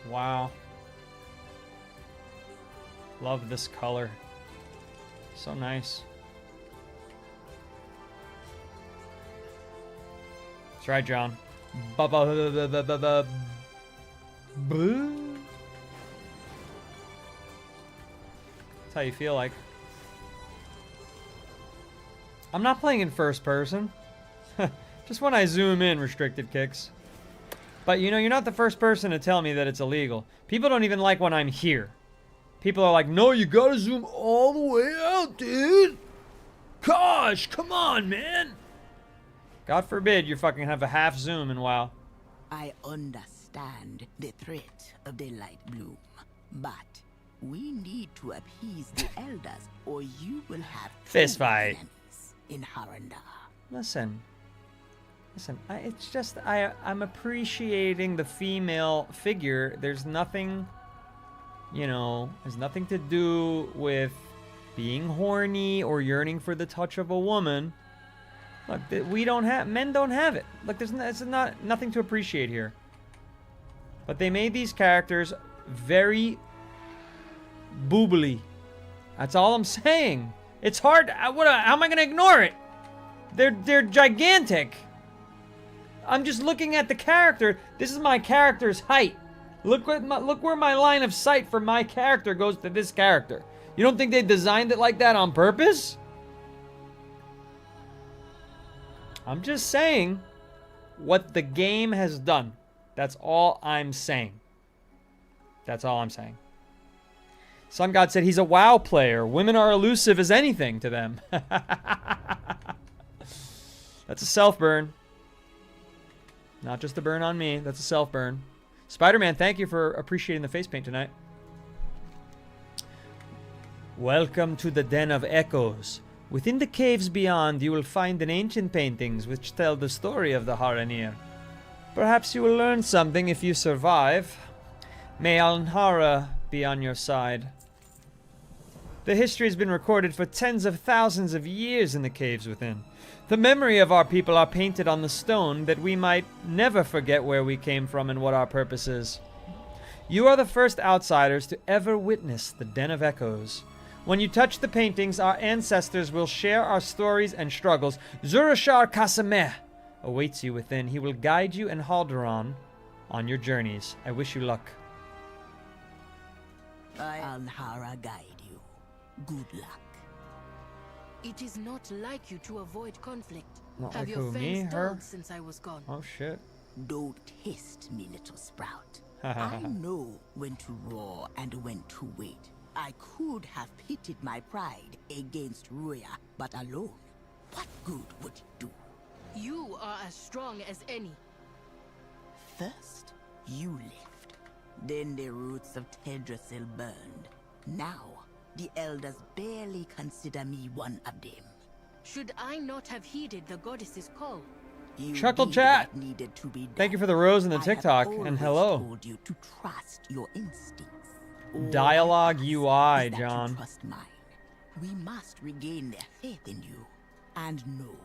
Wow. Love this color. So nice. That's right, John. That's how you feel like. I'm not playing in first person. Just when I zoom in, restricted kicks. But you know, you're not the first person to tell me that it's illegal. People don't even like when I'm here. People are like, no, you gotta zoom all the way out, dude. Gosh, come on, man. God forbid you fucking have a half zoom in WoW. I understand the threat of the light bloom, but we need to appease the elders, or you will have fist fight in Haranda. Listen. It's just, I'm appreciating the female figure. There's nothing, you know, has nothing to do with being horny or yearning for the touch of a woman. Look, men don't have it. Look, it's nothing to appreciate here. But they made these characters very boobly. That's all I'm saying. It's hard. How am I going to ignore it? They're gigantic. I'm just looking at the character. This is my character's height. Look where my line of sight for my character goes to this character. You don't think they designed it like that on purpose? I'm just saying what the game has done. That's all I'm saying. That's all I'm saying. Sun God said he's a WoW player. Women are elusive as anything to them. That's a self-burn. Not just a burn on me. That's a self-burn. Spider-Man, thank you for appreciating the face paint tonight. Welcome to the Den of Echoes. Within the caves beyond, you will find an ancient paintings which tell the story of the Haranir. Perhaps you will learn something if you survive. May Alnhara be on your side. The history has been recorded for tens of thousands of years in the caves within. The memory of our people are painted on the stone that we might never forget where we came from and what our purpose is. You are the first outsiders to ever witness the Den of Echoes. When you touch the paintings, our ancestors will share our stories and struggles. Zurashar Kasameh awaits you within. He will guide you and Halderon on your journeys. I wish you luck. Alnhara guide you. Good luck. It is not like you to avoid conflict. Not Have like your who, me? fangs Her? dulled since I was gone? Oh shit. Don't test me, little sprout. I know when to roar and when to wait. I could have pitted my pride against Ruya, but alone, what good would it do? You are as strong as any. First, you left. Then the roots of Tedrasil burned. Now, the elders barely consider me one of them. Should I not have heeded the goddess's call? You Chuckle did chat. what needed to be done. Thank you for the rose and the I have TikTok. And always hello. told you to trust your instincts. All Dialogue I ask UI, is that John. you trust mine. We must regain their faith in you and know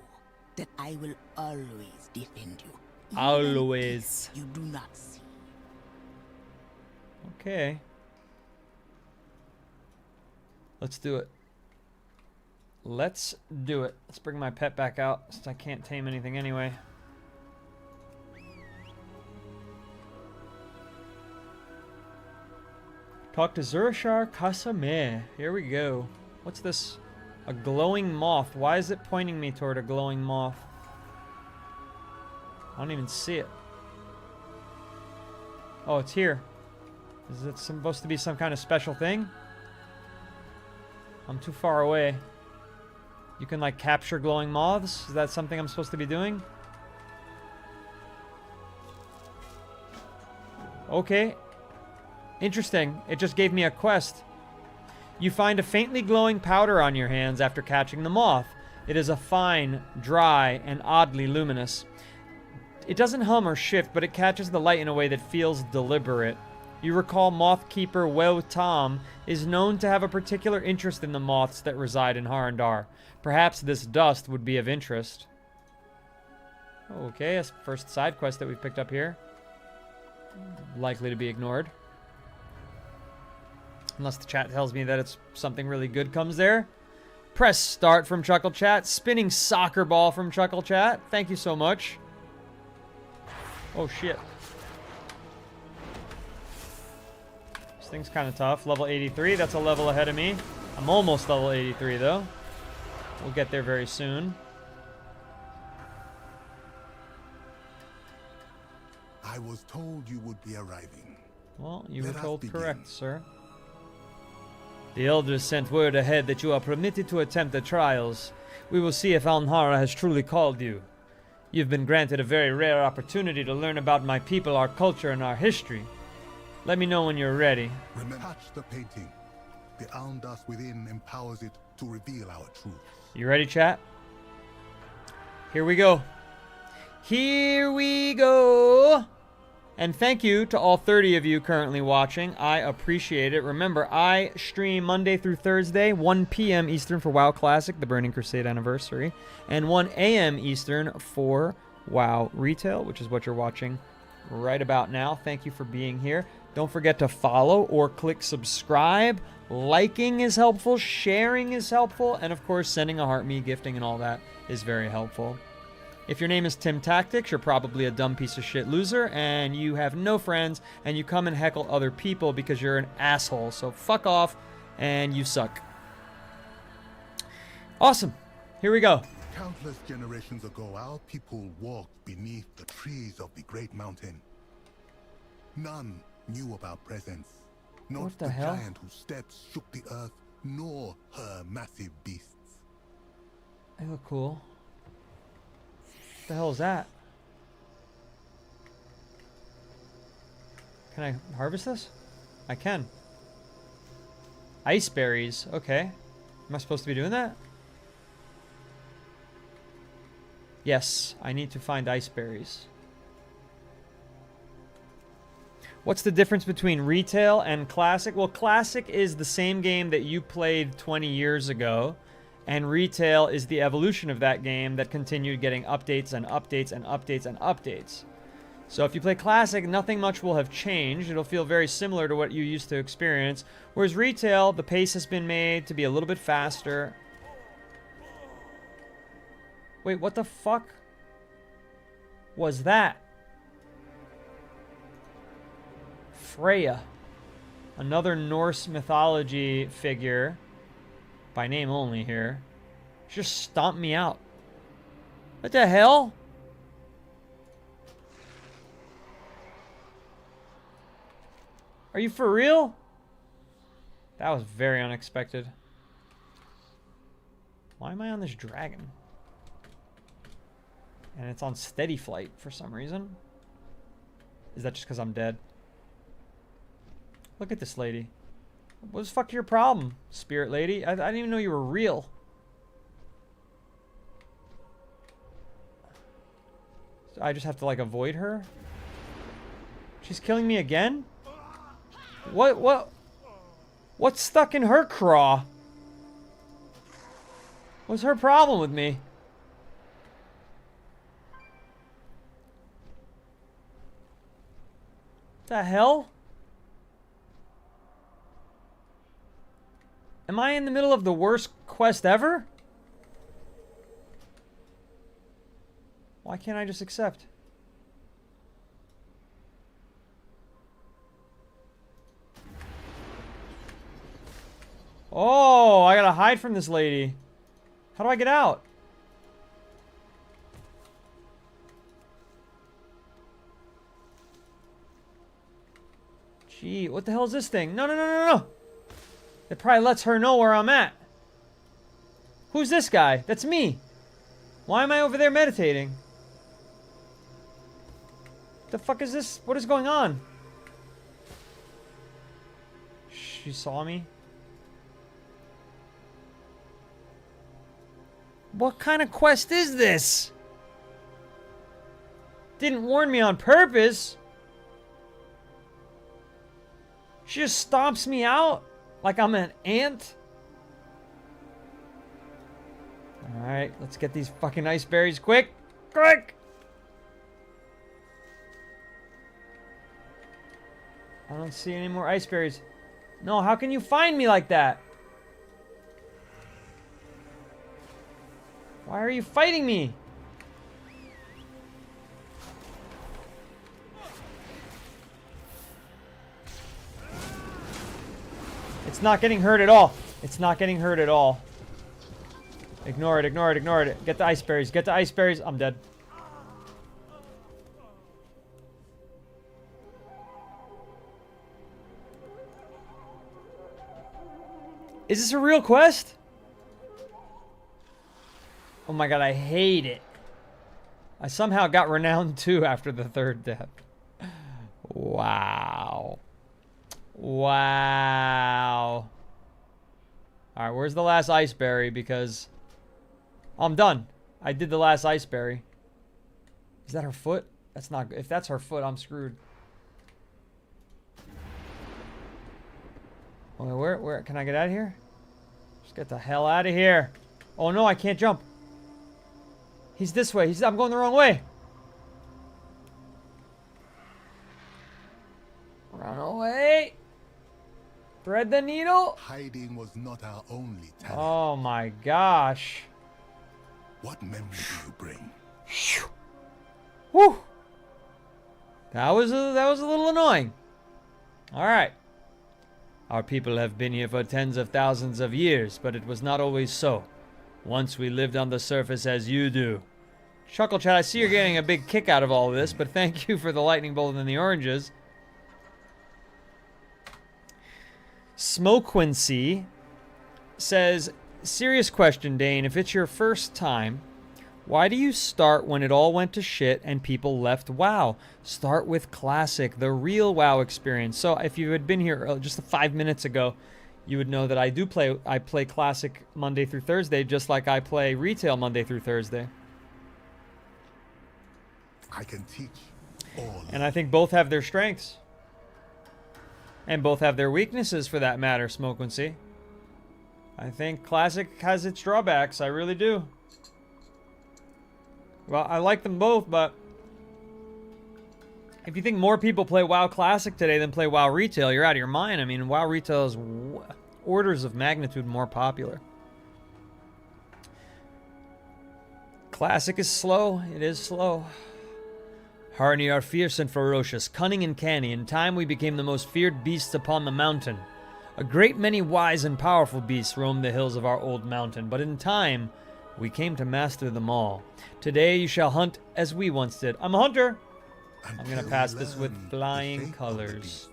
that I will always defend you. even Always. if you do not see. Okay. Let's do it. Let's do it. Let's bring my pet back out since I can't tame anything anyway. Talk to Zurashar Kasame. Here we go. What's this? A glowing moth. Why is it pointing me toward a glowing moth? I don't even see it. Oh, it's here. Is it supposed to be some kind of special thing? I'm too far away. You can like capture glowing moths? Is that something I'm supposed to be doing? Okay. Interesting. It just gave me a quest. You find a faintly glowing powder on your hands after catching the moth. It is a fine, dry, and oddly luminous. It doesn't hum or shift, but it catches the light in a way that feels deliberate. You recall moth keeper Wo Tom is known to have a particular interest in the moths that reside in Harandar. Perhaps this dust would be of interest. Okay, that's the first side quest that we've picked up here. Likely to be ignored. Unless the chat tells me that it's something really good comes there. Press start from Chuckle Chat. Spinning soccer ball from Chuckle Chat. Thank you so much. Oh shit. This thing's kind of tough. Level 83. That's a level ahead of me. I'm almost level 83 though. We'll get there very soon. I was told you would be arriving. Well, you were Let us told begin. correct, sir. The elders sent word ahead that you are permitted to attempt the trials. We will see if Alnhara has truly called you. You've been granted a very rare opportunity to learn about my people, our culture, and our history. Let me know when you're ready. Remember, touch the painting. The Aln dust within empowers it to reveal our truth. You ready, chat? Here we go. Here we go. And thank you to all 30 of you currently watching. I appreciate it. Remember, I stream Monday through Thursday, 1 p.m. Eastern for WoW Classic, the Burning Crusade Anniversary, and 1 a.m. Eastern for WoW Retail, which is what you're watching right about now. Thank you for being here. Don't forget to follow or click subscribe. Liking is helpful, sharing is helpful, and of course sending a heart me, gifting and all that is very helpful. If your name is Tim Tactics, you're probably a dumb piece of shit loser and you have no friends and you come and heckle other people because you're an asshole. So fuck off and you suck. Awesome. Here we go. Countless generations ago, our people walked beneath the trees of the great mountain. None knew of our presence. Not What the the hell? giant whose steps shook the earth, nor her massive beasts. They look cool. What the hell is that? Can I harvest this? I can. Ice berries. Okay. Am I supposed to be doing that? Yes, I need to find ice berries. What's the difference between retail and classic? Well, classic is the same game that you played 20 years ago, and retail is the evolution of that game that continued getting updates and updates and updates and updates. So if you play classic, nothing much will have changed. It'll feel very similar to what you used to experience. Whereas retail, the pace has been made to be a little bit faster. Wait, what the fuck was that? Freya. Another Norse mythology figure. By name only here. She just stomped me out. What the hell? Are you for real? That was very unexpected. Why am I on this dragon? And it's on steady flight for some reason. Is that just because I'm dead? Look at this lady. What the fuck your problem, spirit lady? I didn't even know you were real. So I just have to like avoid her? She's killing me again? What's stuck in her craw? What's her problem with me? The hell? Am I in the middle of the worst quest ever? Why can't I just accept? Oh, I gotta hide from this lady. How do I get out? Gee, what the hell is this thing? No, no, no, no, no. It probably lets her know where I'm at. Who's this guy? That's me. Why am I over there meditating? The fuck is this? What is going on? She saw me. What kind of quest is this? Didn't warn me on purpose. She just stomps me out like I'm an ant. Alright, let's get these fucking ice berries quick. Quick! I don't see any more ice berries. No, how can you find me like that? Why are you fighting me? It's not getting hurt at all. It's not getting hurt at all. Ignore it, ignore it, ignore it. Get the ice berries, get the ice berries. I'm dead. Is this a real quest? Oh my god, I hate it. I somehow got renowned too after the third death. Wow. Wow. Alright, where's the last ice berry? Because I'm done. I did the last ice berry. Is that her foot? That's not good. If that's her foot, I'm screwed. Okay, where can I get out of here? Just get the hell out of here. Oh no, I can't jump. He's this way. I'm going the wrong way. Run away. Thread the needle. Hiding was not our only talent. Oh my gosh. What memory do you bring? Whew. That was a little annoying. All right. Our people have been here for tens of thousands of years, but it was not always so. Once we lived on the surface as you do. Chuckle Chat, I see you're getting a big kick out of all of this, but thank you for the lightning bolt and the oranges. Smoquincy says, serious question, Dane. If it's your first time, why do you start when it all went to shit and people left WoW? Start with Classic, the real WoW experience. So if you had been here just 5 minutes ago, you would know that I play Classic Monday through Thursday, just like I play Retail Monday through Thursday. I can teach all. And I think both have their strengths. And both have their weaknesses, for that matter, Smoquincy. I think Classic has its drawbacks. I really do. Well, I like them both, but if you think more people play WoW Classic today than play WoW Retail, you're out of your mind. I mean, WoW Retail is orders of magnitude more popular. Classic is slow. It is slow. Harney are fierce and ferocious, cunning and canny. In time we became the most feared beasts upon the mountain. A great many wise and powerful beasts roamed the hills of our old mountain, but in time we came to master them all. Today you shall hunt as we once did. I'm a hunter! I'm gonna pass this with flying colors.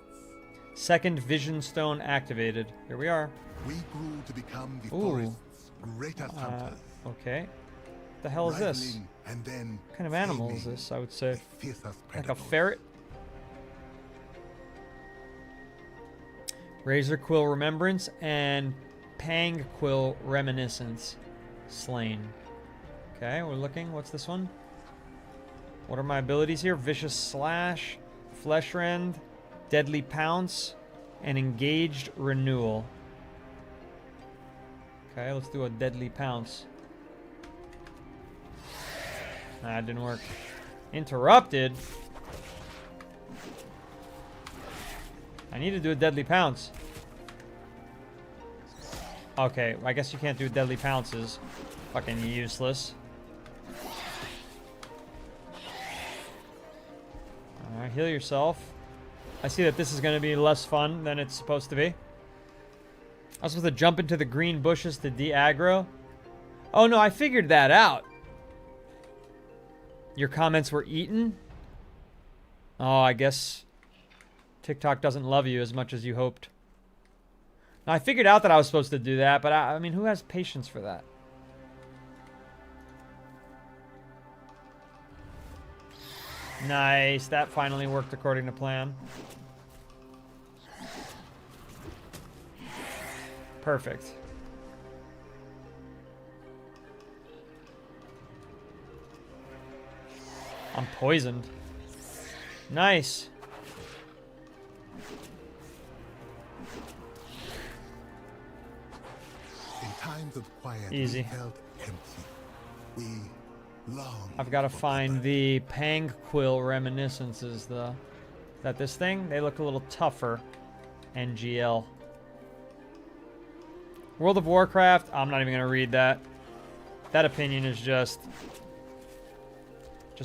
Second vision stone activated. Here we are. We grew to become the forest's greatest hunters. Okay. The hell is this? And then What kind of animal is this, I would say? Like a predators. ferret? Razor Quill Remembrance and Pang Quill Reminiscence. Slain. Okay, we're looking. What's this one? What are my abilities here? Vicious Slash, Flesh Rend, Deadly Pounce, and Engaged Renewal. Okay, let's do a Deadly Pounce. Nah, it didn't work. Interrupted? I need to do a Deadly Pounce. Okay, I guess you can't do Deadly Pounces. Fucking useless. Alright, heal yourself. I see that this is going to be less fun than it's supposed to be. I was supposed to jump into the green bushes to de-aggro. Oh no, I figured that out. Your comments were eaten? Oh, I guess TikTok doesn't love you as much as you hoped. Now, I figured out that I was supposed to do that, but I mean, who has patience for that? Nice. That finally worked according to plan. Perfect. I'm poisoned. Nice. In times of quiet, Easy. we felt empty. We longed. I've got to for find purpose. the Pang Quill Reminiscences, though. Is that this thing? They look a little tougher. NGL. World of Warcraft. I'm not even going to read that. That opinion is just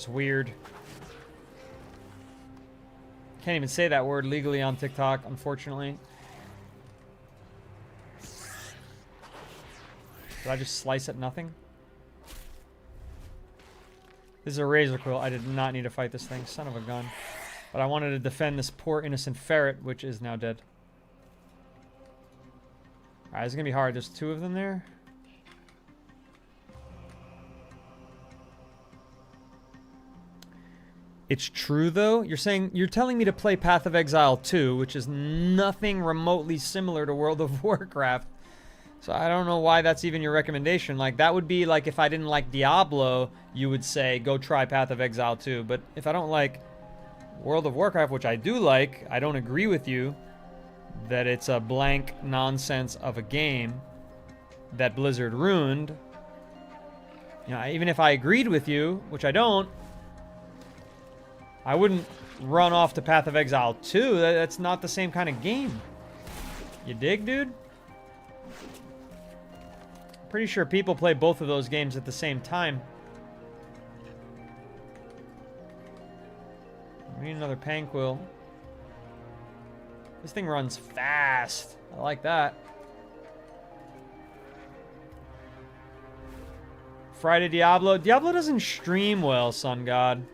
weird. Can't even say that word legally on TikTok, unfortunately. Did I just slice at nothing? This is a razor quill. I did not need to fight this thing. Son of a gun. But I wanted to defend this poor innocent ferret, which is now dead. Alright, this is going to be hard. There's two of them there. It's true, though. You're telling me to play Path of Exile 2, which is nothing remotely similar to World of Warcraft. So I don't know why that's even your recommendation. Like, that would be like if I didn't like Diablo, you would say, go try Path of Exile 2. But if I don't like World of Warcraft, which I do like, I don't agree with you that it's a blank nonsense of a game that Blizzard ruined. You know, even if I agreed with you, which I don't, I wouldn't run off to Path of Exile 2. That's not the same kind of game. You dig, dude? Pretty sure people play both of those games at the same time. We need another Panquill. This thing runs fast. I like that. Friday Diablo. Diablo doesn't stream well, Sun God.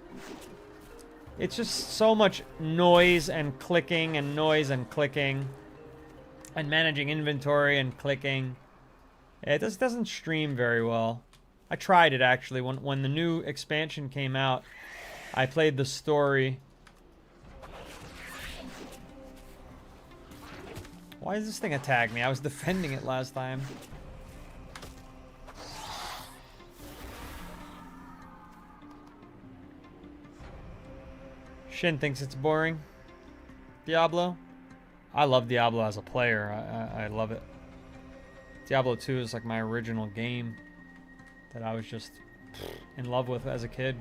It's just so much noise and clicking and noise and clicking. And managing inventory and clicking. It just doesn't stream very well. I tried it, actually. When the new expansion came out, I played the story. Why does this thing attack me? I was defending it last time. Shin thinks it's boring. Diablo? I love Diablo as a player. I love it. Diablo 2 is like my original game that I was just in love with as a kid.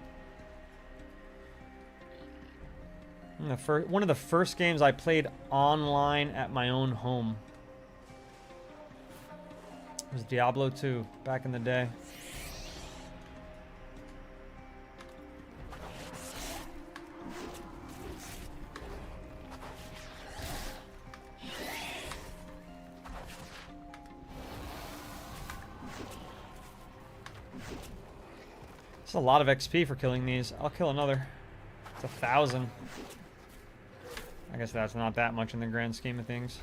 One of the first games I played online at my own home was Diablo 2 back in the day. It's a lot of XP for killing these. I'll kill another. It's 1,000. I guess that's not that much in the grand scheme of things.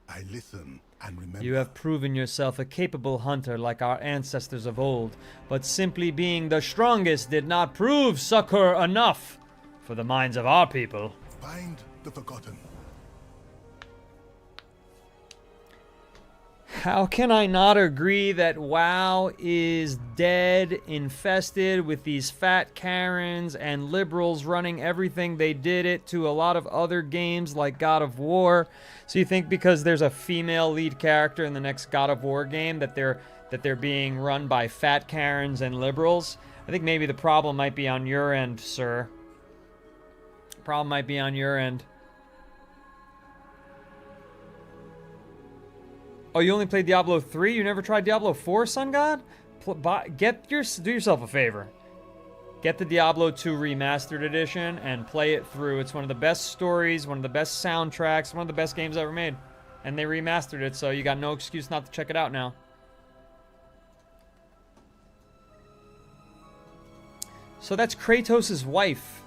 I listen and remember. You have proven yourself a capable hunter like our ancestors of old, but simply being the strongest did not prove succor enough for the minds of our people. Find the forgotten. How can I not agree that WoW is dead, infested with these fat Karens and liberals running everything? They did it to a lot of other games like God of War. So you think because there's a female lead character in the next God of War game that they're being run by fat Karens and liberals? I think maybe the problem might be on your end, sir. The problem might be on your end. Oh, you only played Diablo 3? You never tried Diablo 4, Sun God? Do yourself a favor. Get the Diablo 2 Remastered Edition and play it through. It's one of the best stories, one of the best soundtracks, one of the best games ever made. And they remastered it, so you got no excuse not to check it out now. So that's Kratos' wife.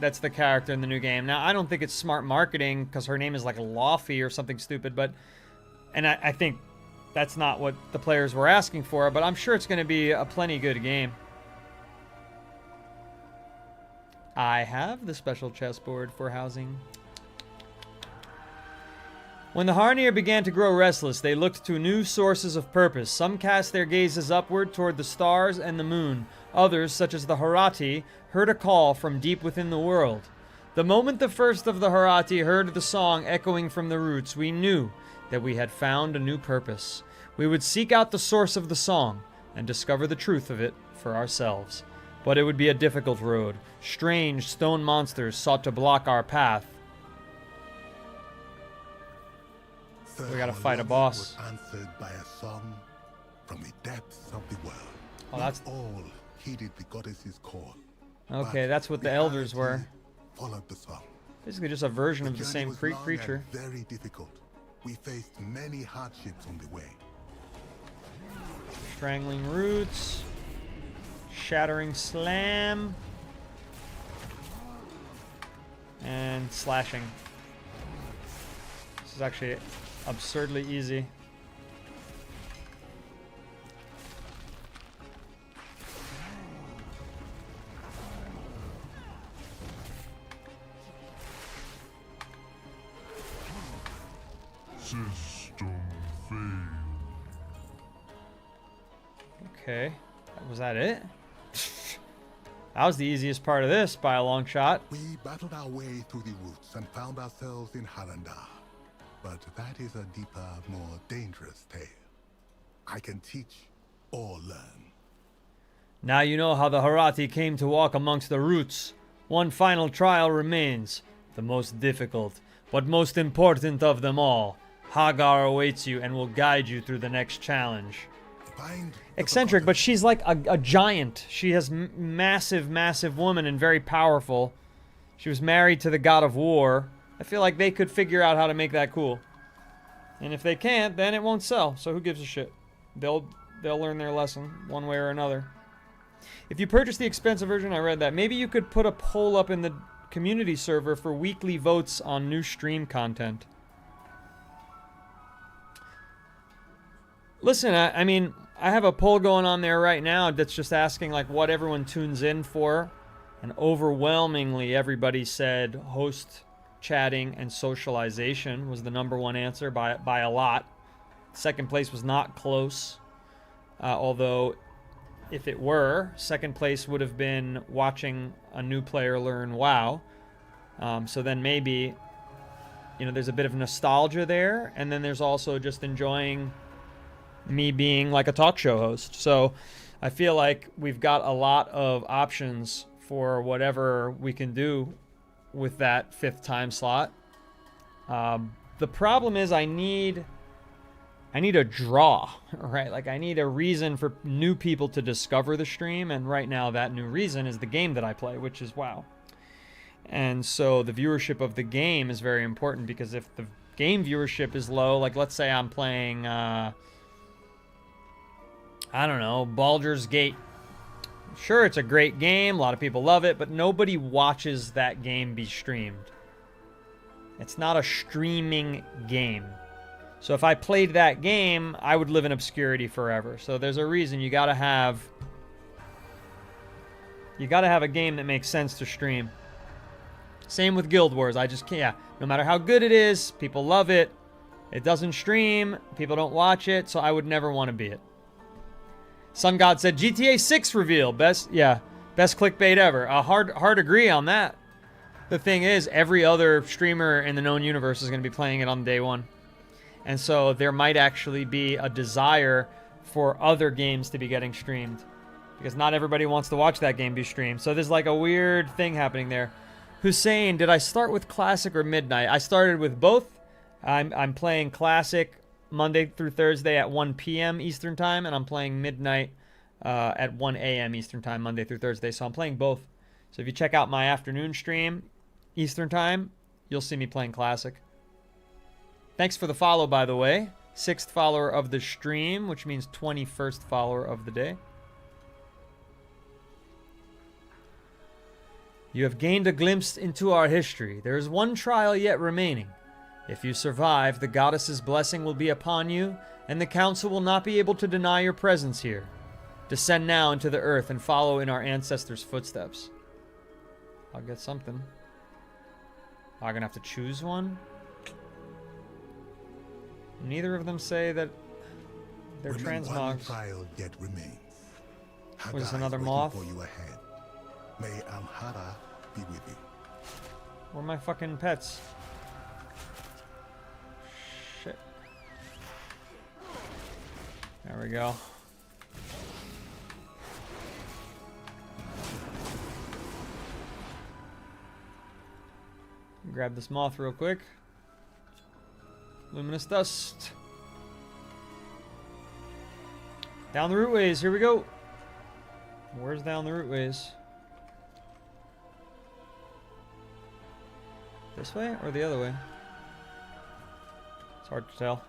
That's the character in the new game. Now, I don't think it's smart marketing because her name is like Laufey or something stupid, but... And I think that's not what the players were asking for, but I'm sure it's going to be a plenty good game. I have the special chessboard for housing. When the Harnier began to grow restless, they looked to new sources of purpose. Some cast their gazes upward toward the stars and the moon. Others, such as the Harati, heard a call from deep within the world. The moment the first of the Harati heard the song echoing from the roots, we knew that we had found a new purpose. We would seek out the source of the song and discover the truth of it for ourselves. But it would be a difficult road. Strange stone monsters sought to block our path. We gotta fight a boss. Was answered by a song from the depths of the world. Oh, that's... Not all heeded the goddess's call. Okay, that's what the elders were. Followed the song. Basically just a version of the same creature. Very difficult. We faced many hardships on the way. Strangling roots. Shattering slam. And slashing. This is actually absurdly easy. System failed. Okay. Was that it? That was the easiest part of this by a long shot. We battled our way through the roots and found ourselves in Hallandar. But that is a deeper, more dangerous tale. I can teach or learn. Now you know how the Harati came to walk amongst the roots. One final trial remains, the most difficult, but most important of them all. Hagar awaits you and will guide you through the next challenge. Eccentric, but she's like a giant. She has massive, massive woman and very powerful. She was married to the god of war. I feel like they could figure out how to make that cool. And if they can't, then it won't sell. So who gives a shit? They'll learn their lesson one way or another. If you purchase the expensive version, I read that, maybe you could put a poll up in the community server for weekly votes on new stream content. Listen, I mean, I have a poll going on there right now that's just asking like what everyone tunes in for. And overwhelmingly everybody said host, chatting, and socialization was the #1 answer by a lot. Second place was not close. Although if it were, second place would have been watching a new player learn WoW. So then maybe, you know, there's a bit of nostalgia there. And then there's also just enjoying me being like a talk show host. So I feel like we've got a lot of options for whatever we can do with that 5th time slot. The problem is I need a draw, right? Like I need a reason for new people to discover the stream, and right now that new reason is the game that I play, which is WoW. And so the viewership of the game is very important, because if the game viewership is low, like let's say I'm playing I don't know, Baldur's Gate. Sure, it's a great game, a lot of people love it, but nobody watches that game be streamed. It's not a streaming game. So if I played that game, I would live in obscurity forever. So there's a reason you gotta have a game that makes sense to stream. Same with Guild Wars. I just can't, yeah, no matter how good it is, people love it. It doesn't stream, people don't watch it, so I would never want to be it. Sun God said GTA 6 reveal. Best clickbait ever. Hard agree on that. The thing is, every other streamer in the known universe is going to be playing it on day one. And so there might actually be a desire for other games to be getting streamed, because not everybody wants to watch that game be streamed. So there's like a weird thing happening there. Hussein, did I start with Classic or Midnight? I started with both. I'm playing Classic Monday through Thursday at 1 p.m. Eastern Time, and I'm playing Midnight at 1 a.m. Eastern Time, Monday through Thursday. So I'm playing both. So if you check out my afternoon stream, Eastern Time, you'll see me playing Classic. Thanks for the follow, by the way. 6th follower of the stream, which means 21st follower of the day. You have gained a glimpse into our history. There is one trial yet remaining. If you survive, the goddess's blessing will be upon you, and the council will not be able to deny your presence here. Descend now into the earth and follow in our ancestors' footsteps. I'll get something. I'm gonna have to choose one. Neither of them say that they're transmogs. Trial yet remains. Was this another waiting moth? for you ahead. May Amhara be with you. Where are my fucking pets? Shit. There we go. Grab this moth real quick. Luminous dust. Down the rootways, here we go. Where's down the rootways? This way or the other way? It's hard to tell.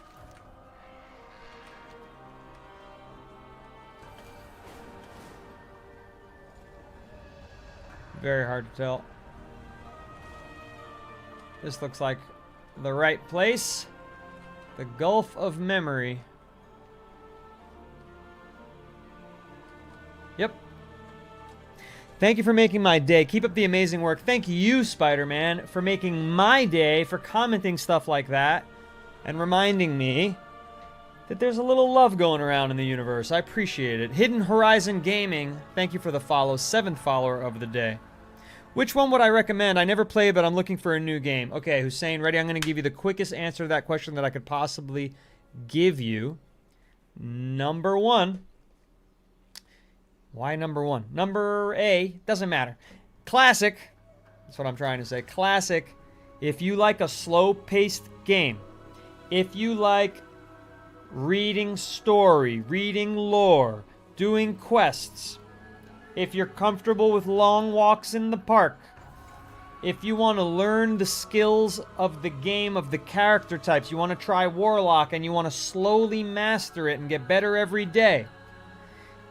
Very hard to tell. This looks like the right place. The Gulf of Memory. Yep. Thank you for making my day. Keep up the amazing work. Thank you, Spider-Man, for making my day, for commenting stuff like that. and reminding me that there's a little love going around in the universe. I appreciate it. Hidden Horizon Gaming, thank you for the follow. 7th follower of the day. Which one would I recommend? I never played, but I'm looking for a new game. Okay, Hussein, ready? I'm going to give you the quickest answer to that question that I could possibly give you. Number 1. Why number 1? Number A, doesn't matter. Classic, that's what I'm trying to say. Classic, if you like a slow-paced game, if you like reading story, reading lore, doing quests, if you're comfortable with long walks in the park, if you want to learn the skills of the game, of the character types, you want to try Warlock and you want to slowly master it and get better every day,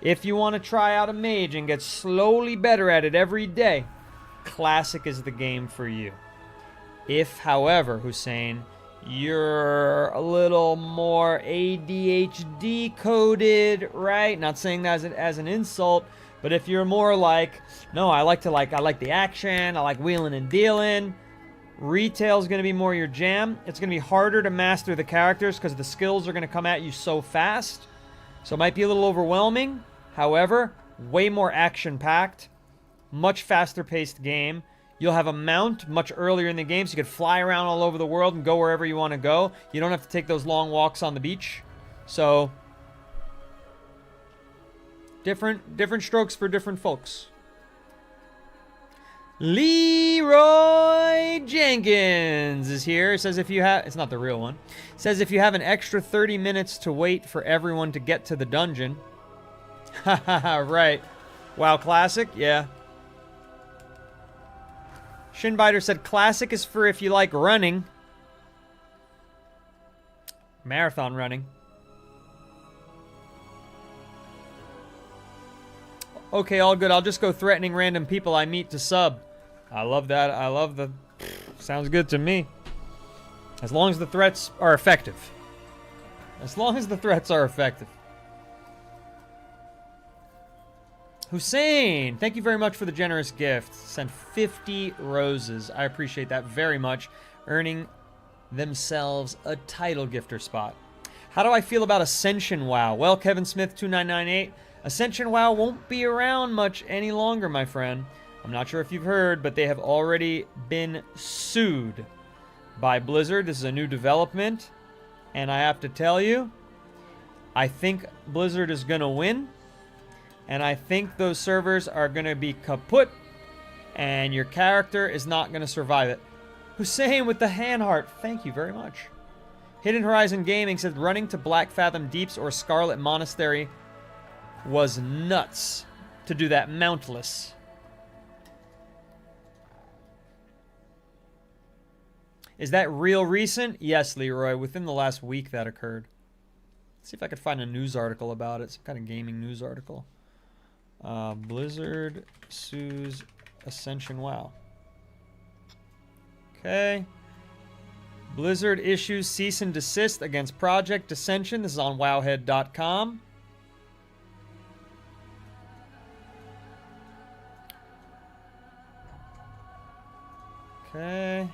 if you want to try out a mage and get slowly better at it every day, Classic is the game for you. If, however, Hussein, you're a little more ADHD coded, right? Not saying that as an insult, but if you're more like, no, I like the action, I like wheeling and dealing, retail's going to be more your jam. It's going to be harder to master the characters because the skills are going to come at you so fast. So it might be a little overwhelming. However, way more action-packed, much faster-paced game. You'll have a mount much earlier in the game, so you can fly around all over the world and go wherever you want to go. You don't have to take those long walks on the beach. So, different strokes for different folks. Leroy Jenkins is here. Says if you have, it's not the real one. Says if you have an extra 30 minutes to wait for everyone to get to the dungeon. Haha, right. WoW Classic, yeah. Shinbiter said Classic is for if you like running. Marathon running. Okay, all good. I'll just go threatening random people I meet to sub. I love that. I love the... Sounds good to me. As long as the threats are effective. As long as the threats are effective. Hussein, thank you very much for the generous gift. Sent 50 roses. I appreciate that very much. Earning themselves a title gifter spot. How do I feel about Ascension WoW? Well, Kevin Smith 2998. Ascension WoW won't be around much any longer, my friend. I'm not sure if you've heard, but they have already been sued by Blizzard. This is a new development, and I have to tell you, I think Blizzard is going to win, and I think those servers are going to be kaput, and your character is not going to survive it. Hussein with the hand heart, thank you very much. Hidden Horizon Gaming said running to Black Fathom Deeps or Scarlet Monastery was nuts to do that mountless. Is that real recent? Yes, Leroy. Within the last week that occurred. Let's see if I could find a news article about it. Some kind of gaming news article. Blizzard sues Ascension WoW. Okay. Blizzard issues cease and desist against Project Ascension. This is on wowhead.com. Okay.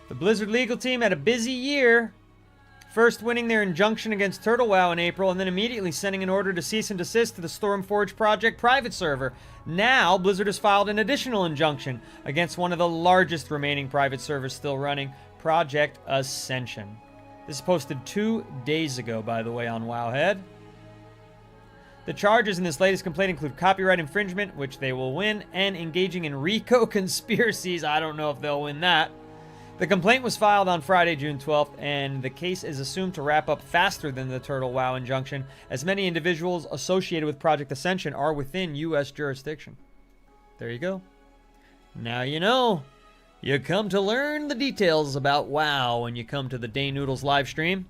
The Blizzard legal team had a busy year. First winning their injunction against Turtle WoW in April, and then immediately sending an order to cease and desist to the Stormforge Project private server. Now, Blizzard has filed an additional injunction against one of the largest remaining private servers still running, Project Ascension. This is posted 2 days ago, by the way, on Wowhead. The charges in this latest complaint include copyright infringement, which they will win, and engaging in RICO conspiracies. I don't know if they'll win that. The complaint was filed on Friday, June 12th, and the case is assumed to wrap up faster than the Turtle WoW injunction, as many individuals associated with Project Ascension are within U.S. jurisdiction. There you go. Now you know. You come to learn the details about WoW when you come to the Day Noodles live stream.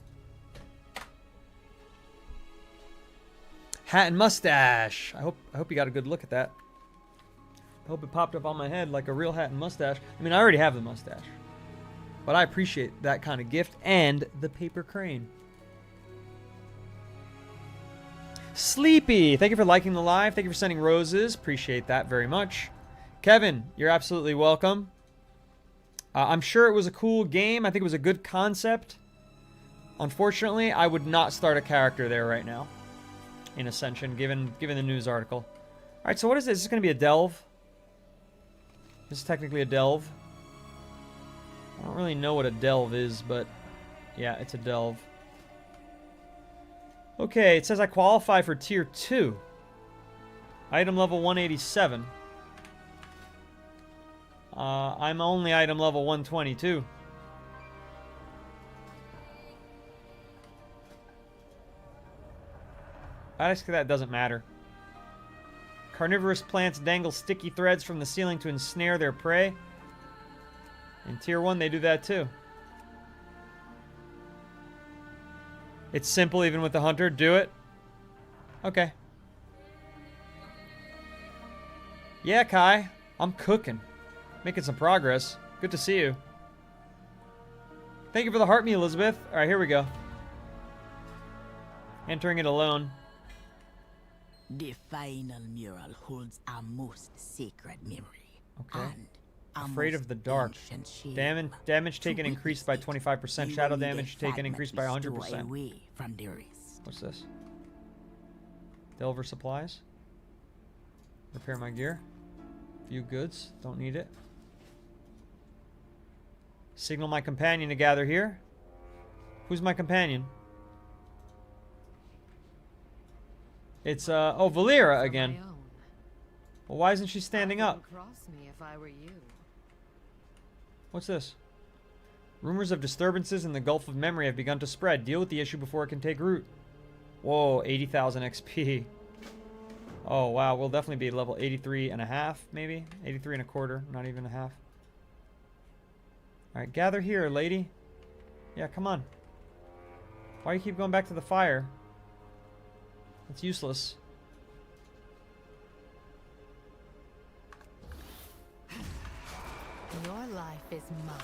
Hat and mustache. I hope you got a good look at that. I hope it popped up on my head like a real hat and mustache. I mean, I already have the mustache. But I appreciate that kind of gift and the paper crane. Sleepy, thank you for liking the live. Thank you for sending roses. Appreciate that very much. Kevin, you're absolutely welcome. I'm sure it was a cool game. I think it was a good concept. Unfortunately, I would not start a character there right now in Ascension, given the news article. All right, so what is this? Is this going to be a delve? This is technically a delve. I don't really know what a delve is, but yeah, it's a delve. Okay, it says I qualify for tier 2. Item level 187. I'm only item level 122. Basically, that doesn't matter. Carnivorous plants dangle sticky threads from the ceiling to ensnare their prey. In tier 1, they do that too. It's simple even with the hunter. Do it. Okay. Yeah, Kai. I'm cooking. Making some progress. Good to see you. Thank you for the heart me, Elizabeth. Alright, here we go. Entering it alone. The final mural holds a most sacred memory. Okay. And Afraid of the dark. Damage taken increased by 25%. Shadow damage taken increased by 100%. What's this? Delver supplies. Repair my gear. View goods. Don't need it. Signal my companion to gather here. Who's my companion? It's, oh, Valera again. Well, why isn't she standing up? What's this? Rumors of disturbances in the Gulf of Memory have begun to spread. Deal with the issue before it can take root. Whoa, 80,000 XP. Oh, wow, we'll definitely be level 83 and a half, maybe? 83 and a quarter, not even a half. Alright, gather here, lady. Yeah, come on. Why do you keep going back to the fire? It's useless. Your life is mine.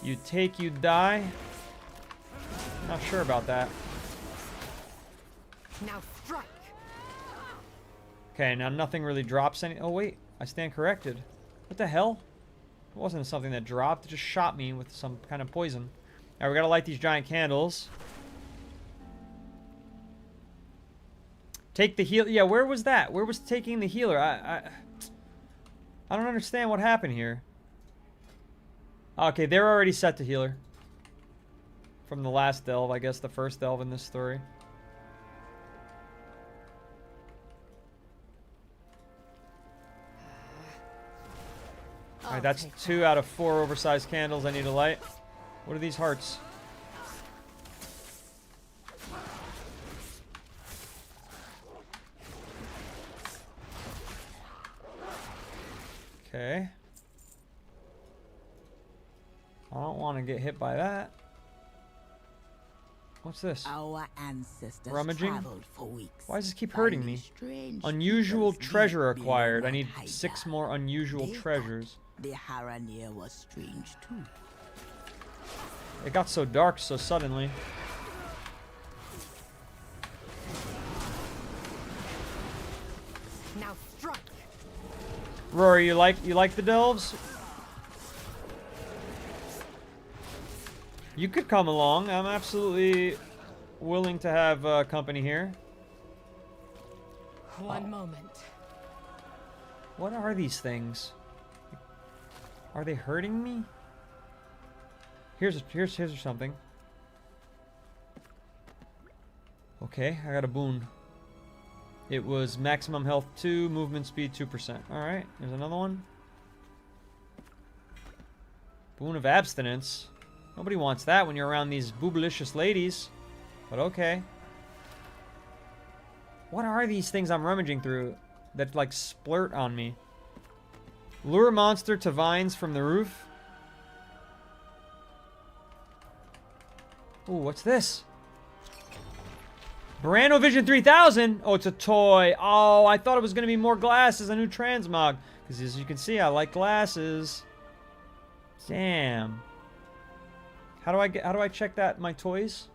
You take, you die? Not sure about that. Now strike. Okay, now nothing really drops any. Oh, wait. I stand corrected. What the hell? It wasn't something that dropped. It just shot me with some kind of poison. Alright, we gotta light these giant candles. Take the heal. Yeah, where was that? Where was taking the healer? I don't understand what happened here. Okay, they're already set to healer. From the last delve, I guess the first delve in this story. Alright, that's 2 out of 4 oversized candles I need to light. What are these hearts? Okay. I don't want to get hit by that. What's this? Our ancestors Rummaging? traveled for weeks. Why does this keep hurting me? Unusual treasure acquired. I need 6 more unusual treasures. The Haranir was strange too. It got so dark so suddenly. Now strike. Rory, you like the delves? You could come along. I'm absolutely willing to have company here. One moment. What are these things? Are they hurting me? Here's something. Okay, I got a boon. It was maximum health 2, movement speed 2%. Alright, there's another one. Boon of abstinence. Nobody wants that when you're around these boobalicious ladies. But okay. What are these things I'm rummaging through that like splurt on me? Lure monster to vines from the roof. Ooh, what's this? Brando Vision 3000. Oh, it's a toy. Oh, I thought it was going to be more glasses, a new transmog. Because as you can see, I like glasses. Damn. How do I check that my toys?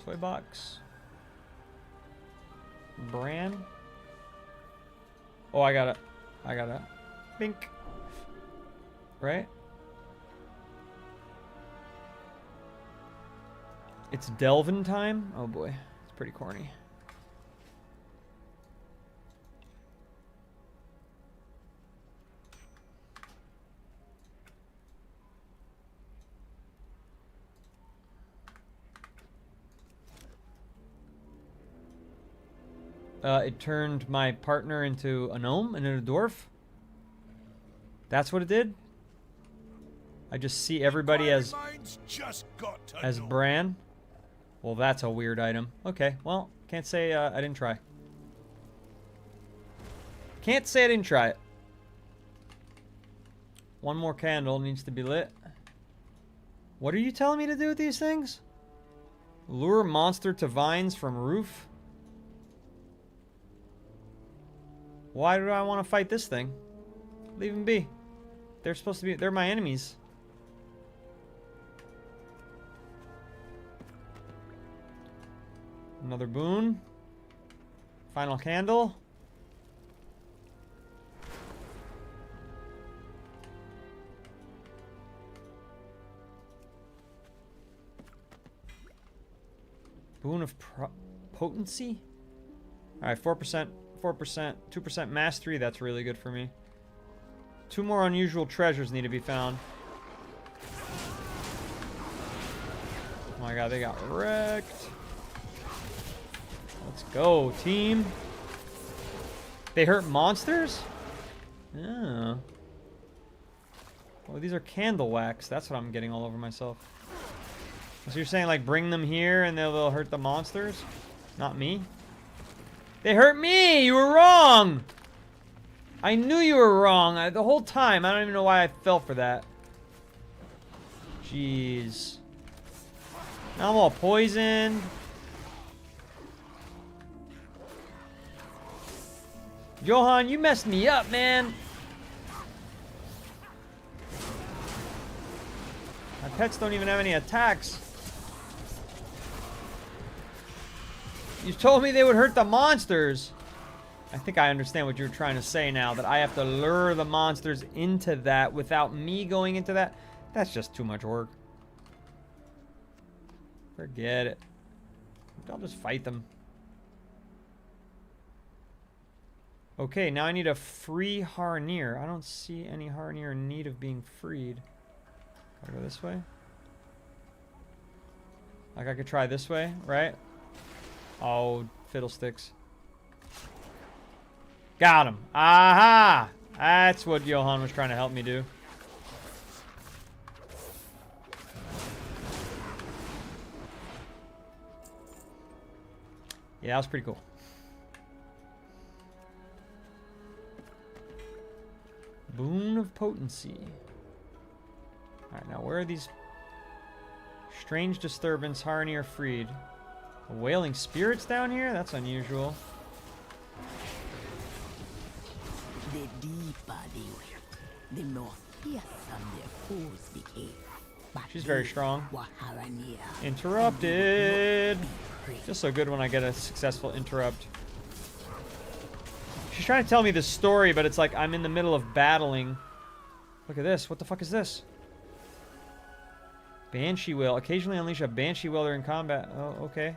Toy box. Bran. Oh, I got it. Bink. Right? It's Delvin time? Oh boy. It's pretty corny. It turned my partner into a gnome and then a dwarf. That's what it did? I just see everybody as Bran. Well, that's a weird item. Okay, well, can't say I didn't try. Can't say I didn't try it. One more candle needs to be lit. What are you telling me to do with these things? Lure monster to vines from roof? Why do I want to fight this thing? Leave them be. They're supposed to be, they're my enemies. Another boon. Final candle. Boon of potency? Alright, 4%, 4%, 2% mastery. That's really good for me. 2 more unusual treasures need to be found. Oh my god, they got wrecked. Let's go, team. They hurt monsters? Yeah. Oh, these are candle wax. That's what I'm getting all over myself. So you're saying, like, bring them here and they'll hurt the monsters? Not me? They hurt me! You were wrong! I knew you were wrong the whole time. I don't even know why I fell for that. Jeez. Now I'm all poisoned. Johan, you messed me up, man. My pets don't even have any attacks. You told me they would hurt the monsters. I think I understand what you're trying to say now, that I have to lure the monsters into that without me going into that. That's just too much work. Forget it. I'll just fight them. Okay, now I need a free Harneer. I don't see any Harneer in need of being freed. Gotta go this way. Like I could try this way, right? Oh, fiddlesticks. Got him. Aha! That's what Johan was trying to help me do. Yeah, that was pretty cool. Boon of potency. Alright, now where are these? Strange disturbance, Harneer freed. Wailing spirits down here? That's unusual. The deeper they went, the more fearsome their foes became. But she's very strong. Harneer. Interrupted. Feels so good when I get a successful interrupt. She's trying to tell me this story, but it's like I'm in the middle of battling. Look at this. What the fuck is this? Banshee Will. Occasionally unleash a Banshee Will during combat. Oh, okay.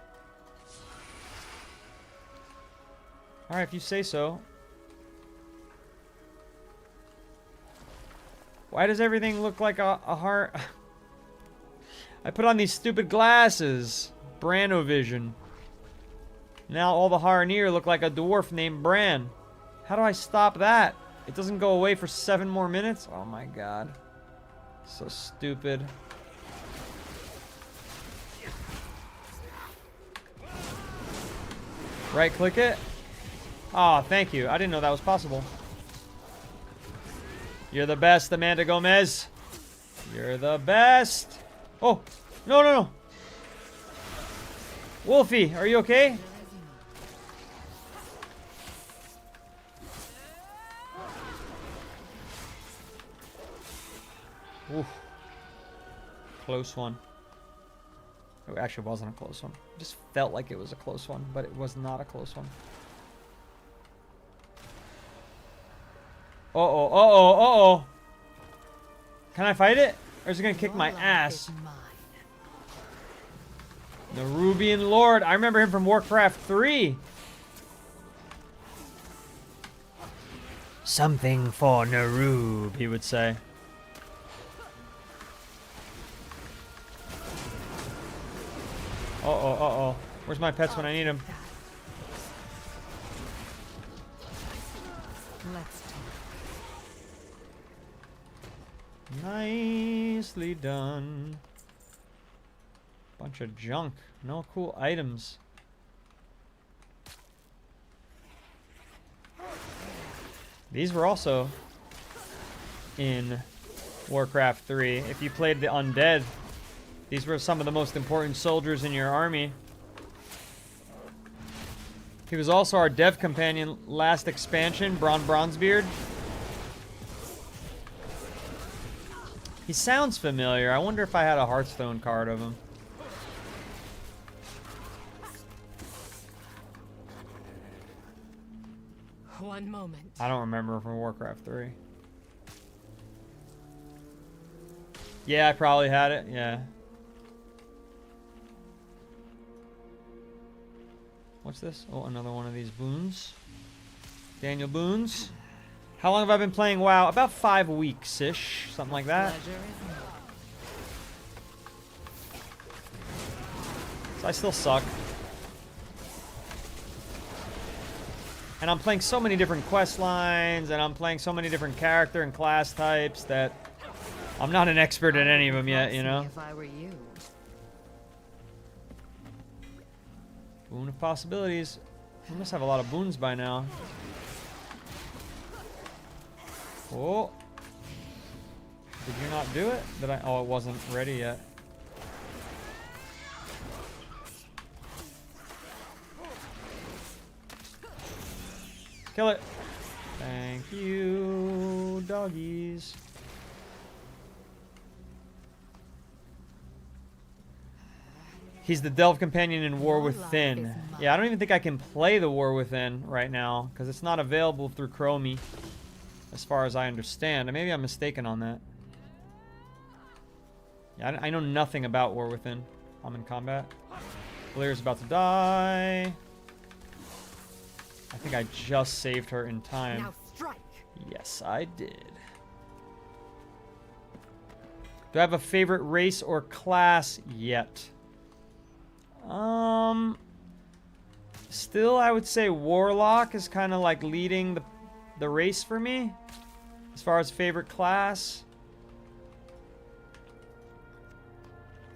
Alright, if you say so. Why does everything look like a heart? I put on these stupid glasses. Branovision. Now all the Harneer look like a dwarf named Bran. How do I stop that? It doesn't go away for 7 more minutes? Oh my god. So stupid. Right click it. Oh, thank you. I didn't know that was possible. You're the best, Amanda Gomez. You're the best. Oh, no, no, no. Wolfie, are you okay? Oof. Close one. It actually wasn't a close one. It just felt like it was a close one, but it was not a close one. Uh-oh, uh-oh, uh-oh. Can I fight it? Or is it gonna kick my ass? Nerubian Lord. I remember him from Warcraft 3. Something for Nerub, he would say. Uh-oh, uh-oh. Where's my pets when I need them? Let's talk. Nicely done. Bunch of junk. No cool items. These were also in Warcraft 3. If you played the undead, these were some of the most important soldiers in your army. He was also our dev companion last expansion, Bronzebeard. He sounds familiar. I wonder if I had a Hearthstone card of him. One moment. I don't remember from Warcraft 3. Yeah, I probably had it. Yeah. What's this? Oh, another one of these boons. Daniel Boons. How long have I been playing WoW? About 5 weeks-ish. Something like that. So I still suck. And I'm playing so many different quest lines, and I'm playing so many different character and class types that I'm not an expert at any of them yet, you know? If I were you. Boon of possibilities. We must have a lot of boons by now. Oh. Did you not do it? Did I? Oh, it wasn't ready yet. Kill it. Thank you, doggies. He's the Delve Companion in War Within. Yeah, I don't even think I can play the War Within right now because it's not available through Chromie, as far as I understand. And maybe I'm mistaken on that. Yeah, I know nothing about War Within. I'm in combat. Valyr's about to die. I think I just saved her in time. Now strike. Yes, I did. Do I have a favorite race or class yet? Still, I would say Warlock is kind of like leading the race for me as far as favorite class.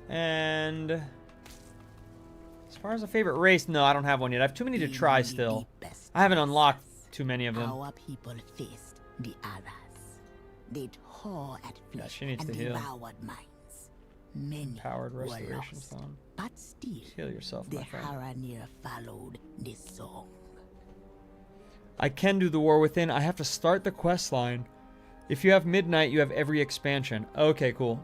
And as far as a favorite race, no, I don't have one yet. I have too many to try still. I haven't unlocked too many of them. Our people faced the others. They tore at flesh she needs and to heal. devoured minds. Many Powered were restoration lost, stone. but still, Heal yourself, the my friend. Haranir followed the song. I can do the War Within. I have to start the quest line. If you have Midnight, you have every expansion. Okay, cool.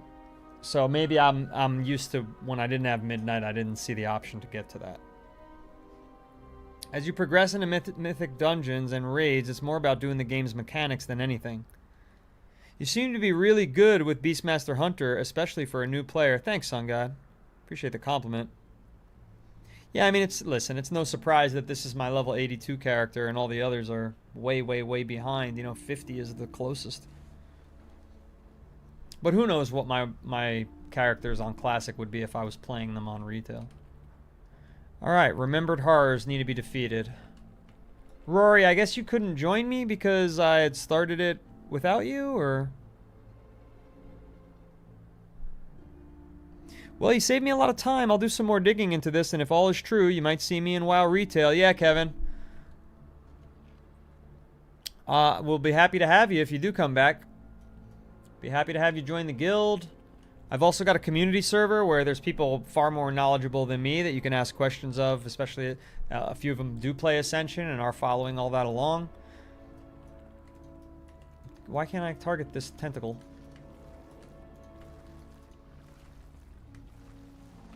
So maybe I'm used to when I didn't have Midnight, I didn't see the option to get to that. As you progress into mythic dungeons and raids, it's more about doing the game's mechanics than anything. You seem to be really good with Beastmaster Hunter, especially for a new player. Thanks, Sun God. Appreciate the compliment. Yeah, I mean, listen, it's no surprise that this is my level 82 character and all the others are way, way, way behind. You know, 50 is the closest. But who knows what my characters on Classic would be if I was playing them on Retail. Alright, Remembered Horrors need to be defeated. Rory, I guess you couldn't join me because I had started it without you, or? Well, you saved me a lot of time. I'll do some more digging into this, and if all is true, you might see me in WoW Retail. Yeah, Kevin. We'll be happy to have you if you do come back. Be happy to have you join the guild. I've also got a community server where there's people far more knowledgeable than me that you can ask questions of, especially a few of them do play Ascension and are following all that along. Why can't I target this tentacle?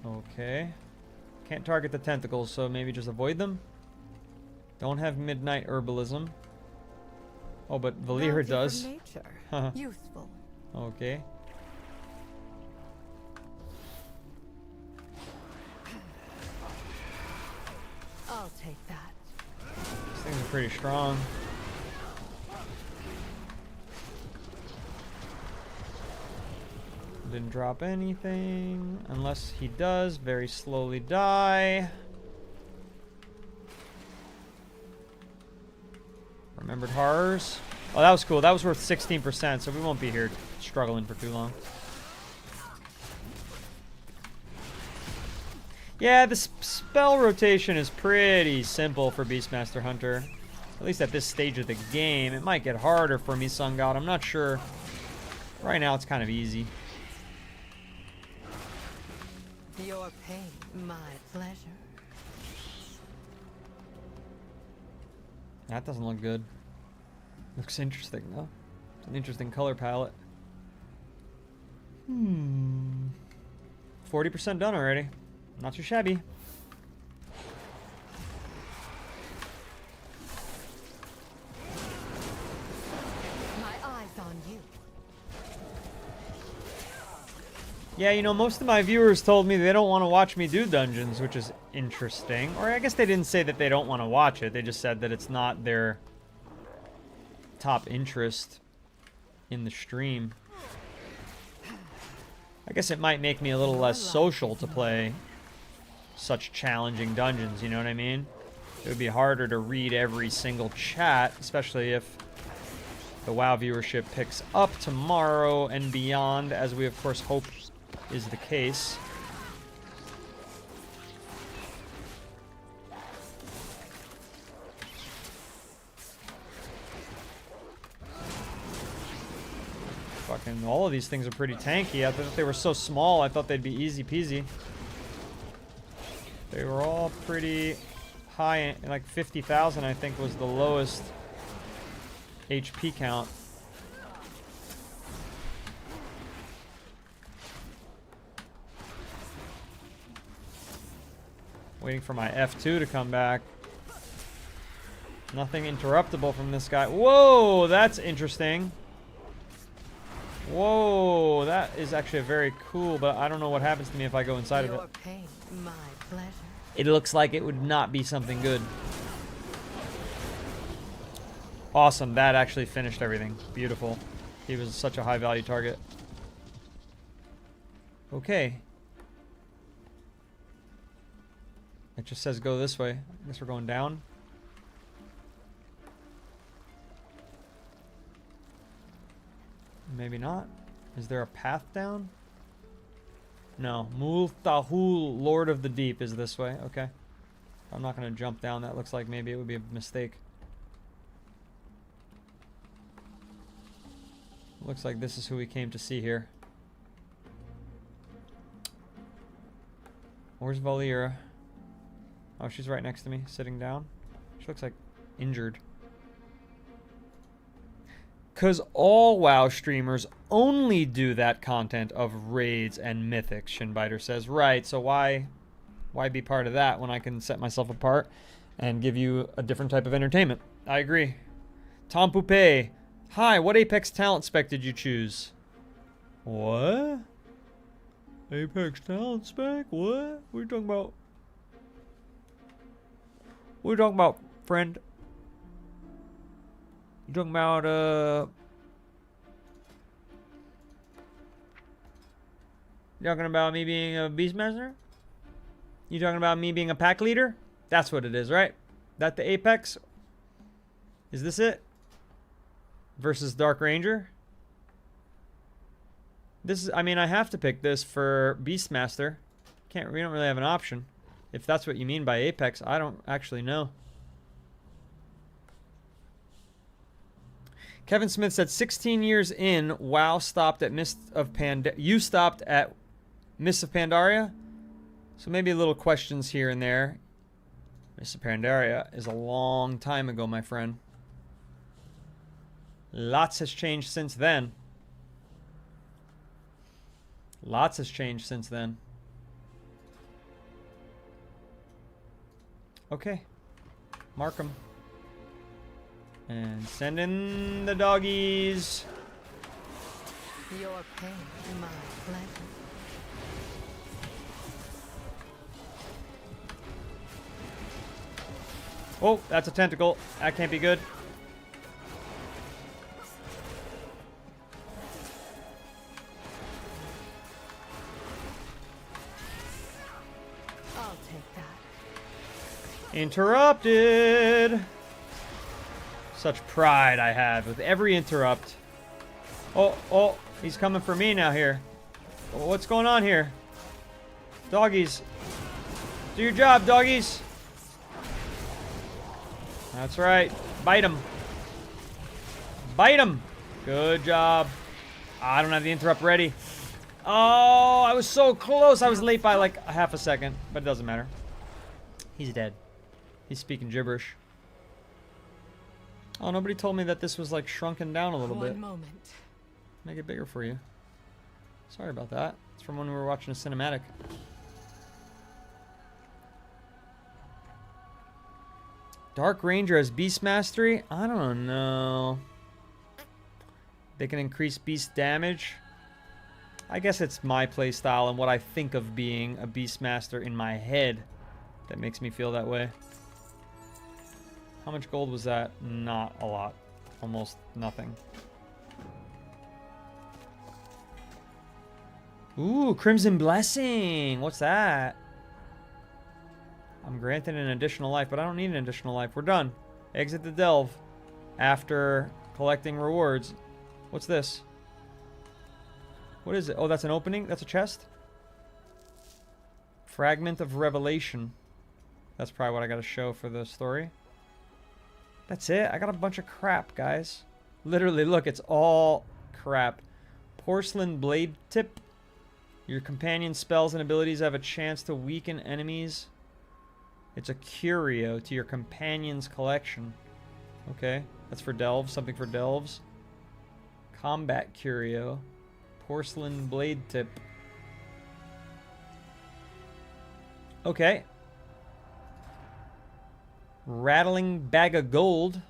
Okay. Can't target the tentacles, so maybe just avoid them. Don't have Midnight Herbalism. Oh, but Valir does. Nature. Useful. Okay. I'll take that. These things are pretty strong. Didn't drop anything. Unless he does very slowly die. Remembered horrors. Oh, that was cool. That was worth 16%, so we won't be here struggling for too long. Yeah, the spell rotation is pretty simple for Beastmaster Hunter. At least at this stage of the game. It might get harder for me, Sun God. I'm not sure. Right now, it's kind of easy. Your pain, my pleasure. That doesn't look good. Looks interesting, though. It's an interesting color palette. 40% done already. Not too shabby. My eyes on you. Yeah, you know, most of my viewers told me they don't want to watch me do dungeons, which is interesting. Or I guess they didn't say that they don't want to watch it. They just said that it's not their top interest in the stream. I guess it might make me a little less social to play such challenging dungeons, you know what I mean? It would be harder to read every single chat, especially if the WoW viewership picks up tomorrow and beyond, as we of course hope is the case. Fucking all of these things are pretty tanky. I thought they were so small, I thought they'd be easy peasy. They were all pretty high, like 50,000 I think was the lowest HP count. Waiting for my F2 to come back. Nothing interruptible from this guy. Whoa, that's interesting. Whoa, that is actually very cool, but I don't know what happens to me if I go inside of it. Pain, my pleasure. It looks like it would not be something good. Awesome, that actually finished everything. Beautiful. He was such a high value target. Okay. It just says go this way. I guess we're going down. Maybe not. Is there a path down? No. Multhahul, Lord of the Deep, is this way. Okay. I'm not going to jump down. That looks like maybe it would be a mistake. Looks like this is who we came to see here. Where's Valira? Oh, she's right next to me, sitting down. She looks like injured. Because all WoW streamers only do that content of raids and mythics, Shinbiter says. Right, so why be part of that when I can set myself apart and give you a different type of entertainment? I agree. Tom Poupée. Hi, what Apex talent spec did you choose? What? Apex talent spec? What? What are you talking about? What are you talking about, friend? You talking about, you talking about me being a Beastmaster? You talking about me being a pack leader? That's what it is, right? That the Apex? Is this it? Versus Dark Ranger? This is, I mean, I have to pick this for Beastmaster. We don't really have an option. If that's what you mean by Apex, I don't actually know. Kevin Smith said 16 years in, WoW stopped at Mist of Pandaria. You stopped at Mist of Pandaria? So maybe little questions here and there. Mist of Pandaria is a long time ago, my friend. Lots has changed since then. Lots has changed since then. Okay. Mark 'em. And send in the doggies. Your pain, my pleasure. Oh, that's a tentacle. That can't be good. I'll take that. Interrupted. Such pride I have with every interrupt. Oh, he's coming for me now here. What's going on here? Doggies. Do your job, doggies. That's right. Bite him. Bite him. Good job. I don't have the interrupt ready. Oh, I was so close. I was late by like a half a second, but it doesn't matter. He's dead. He's speaking gibberish. Oh, nobody told me that this was like shrunken down a little bit. One moment. Make it bigger for you. Sorry about that. It's from when we were watching a cinematic. Dark Ranger as Beast Mastery? I don't know. They can increase beast damage. I guess it's my playstyle and what I think of being a Beastmaster in my head that makes me feel that way. How much gold was that? Not a lot. Almost nothing. Ooh, Crimson Blessing. What's that? I'm granted an additional life, but I don't need an additional life. We're done. Exit the delve after collecting rewards. What's this? What is it? Oh, that's an opening? That's a chest? Fragment of Revelation. That's probably what I got to show for the story. That's it. I got a bunch of crap, guys. Literally, look, it's all crap. Porcelain Blade Tip. Your companion spells and abilities have a chance to weaken enemies. It's a curio to your companion's collection. Okay, that's for delves. Something for delves. Combat curio. Porcelain Blade Tip. Okay. Rattling Bag of Gold.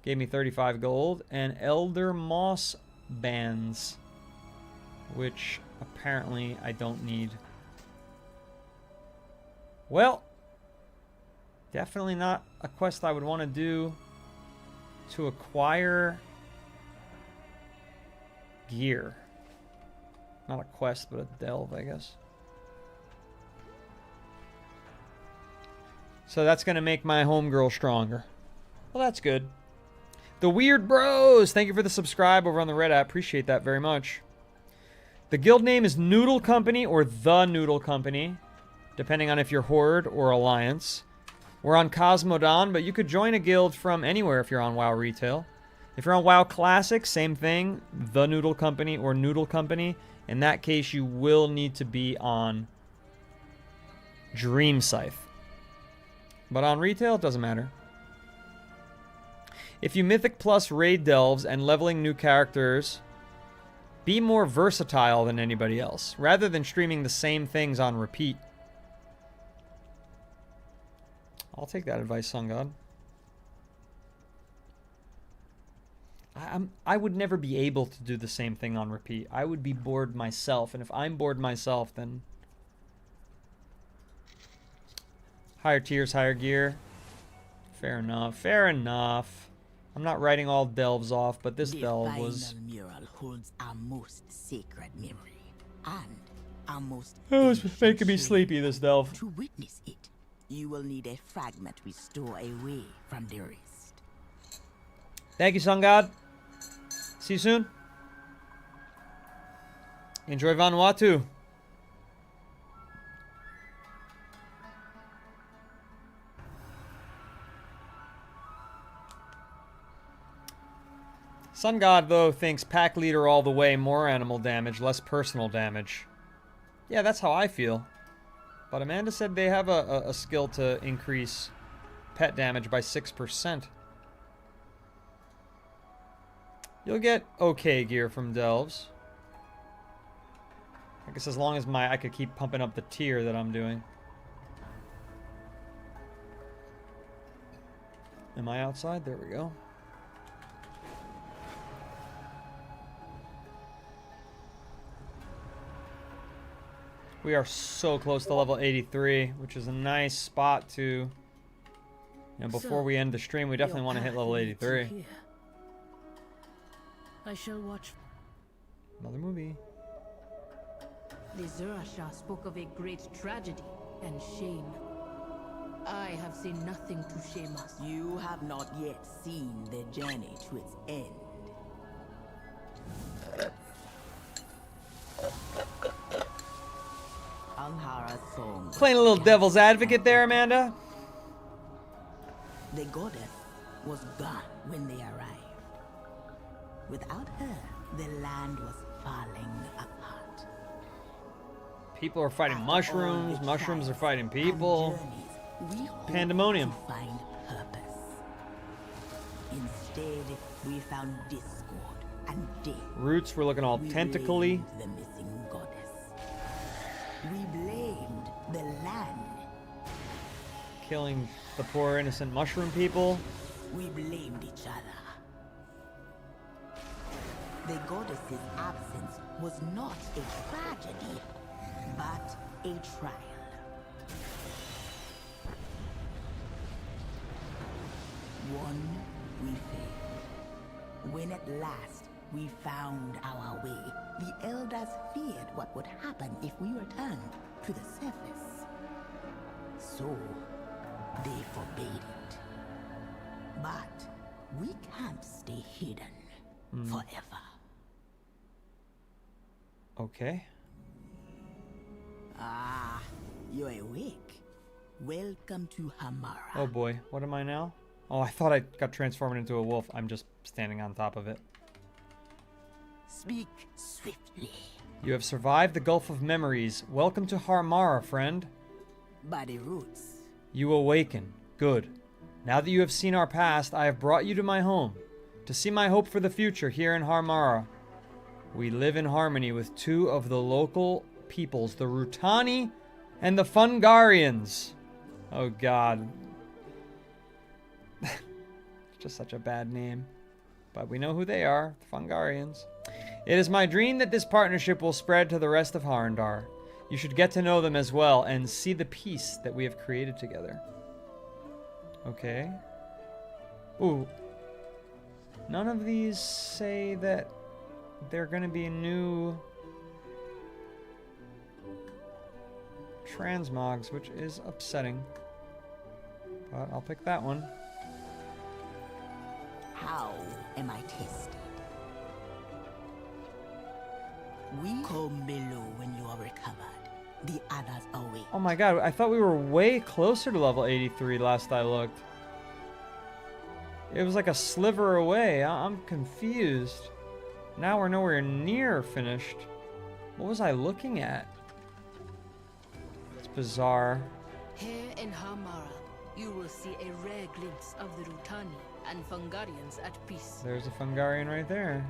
Gave me 35 gold. And Elder Moss Bands. Which apparently I don't need. Well. Definitely not a quest I would want to do to acquire gear. Not a quest, but a delve, I guess. So that's going to make my homegirl stronger. Well, that's good. The Weird Bros! Thank you for the subscribe over on the Red app. Appreciate that very much. The guild name is Noodle Company or The Noodle Company, depending on if you're Horde or Alliance. We're on Cosmodon, but you could join a guild from anywhere if you're on WoW Retail. If you're on WoW Classic, same thing. The Noodle Company or Noodle Company. In that case, you will need to be on Dream Scythe. But on Retail, it doesn't matter. If you Mythic Plus raid delves and leveling new characters, be more versatile than anybody else, rather than streaming the same things on repeat. I'll take that advice, Sun God. I would never be able to do the same thing on repeat. I would be bored myself, and if I'm bored myself, then higher tiers, higher gear. Fair enough. Fair enough. I'm not writing all delves off, but this delve was. The final mural holds our most sacred memory and our most. It was making me sleepy. This delve. To witness it, you will need a fragment we store away from the rest. Thank you, Sun God. See you soon. Enjoy Vanuatu. Sun God, though, thinks pack leader all the way, more animal damage, less personal damage. Yeah, that's how I feel. But Amanda said they have a skill to increase pet damage by 6%. You'll get okay gear from delves. I guess as long as I could keep pumping up the tier that I'm doing. Am I outside? There we go. We are so close to level 83, which is a nice spot to, you know, before we end the stream, we definitely want to hit level 83. I shall watch. Another movie. The Zurashah spoke of a great tragedy and shame. I have seen nothing to shame us. You have not yet seen the journey to its end. Alhara's song. Playing a little devil's advocate there, Amanda. The goddess was gone when they arrived. Without her, the land was falling apart. People are fighting mushrooms. Mushrooms are fighting people. We Pandemonium. hoped to find purpose. Instead, we found discord and death. Roots were looking all We tentacly. blamed the missing goddess. We blamed the land. Killing the poor innocent mushroom people. We blamed each other. The goddess's absence was not a tragedy, but a trial. One, we failed. When at last we found our way, the elders feared what would happen if we returned to the surface. So, they forbade it. But we can't stay hidden forever. Okay. Ah, you're awake. Welcome to Hamara. Oh boy, what am I now? Oh, I thought I got transformed into a wolf. I'm just standing on top of it. Speak swiftly. You have survived the Gulf of Memories. Welcome to Harmara, friend. By the roots. You awaken. Good. Now that you have seen our past, I have brought you to my home, to see my hope for the future here in Harmara. We live in harmony with two of the local peoples, the Rutani and the Fungarians. Oh god. Just such a bad name. But we know who they are, the Fungarians. It is my dream that this partnership will spread to the rest of Harndar. You should get to know them as well and see the peace that we have created together. Okay. Ooh. None of these say that they're going to be new transmogs, which is upsetting. But I'll pick that one. How am I tested? We come below when you are recovered. The others await. Oh my god, I thought we were way closer to level 83 last I looked. It was like a sliver away. I'm confused. Now we're nowhere near finished. What was I looking at? It's bizarre. Here in Hamara, you will see a rare glimpse of the Rutani and Fungarians at peace. There's a Fungarian right there.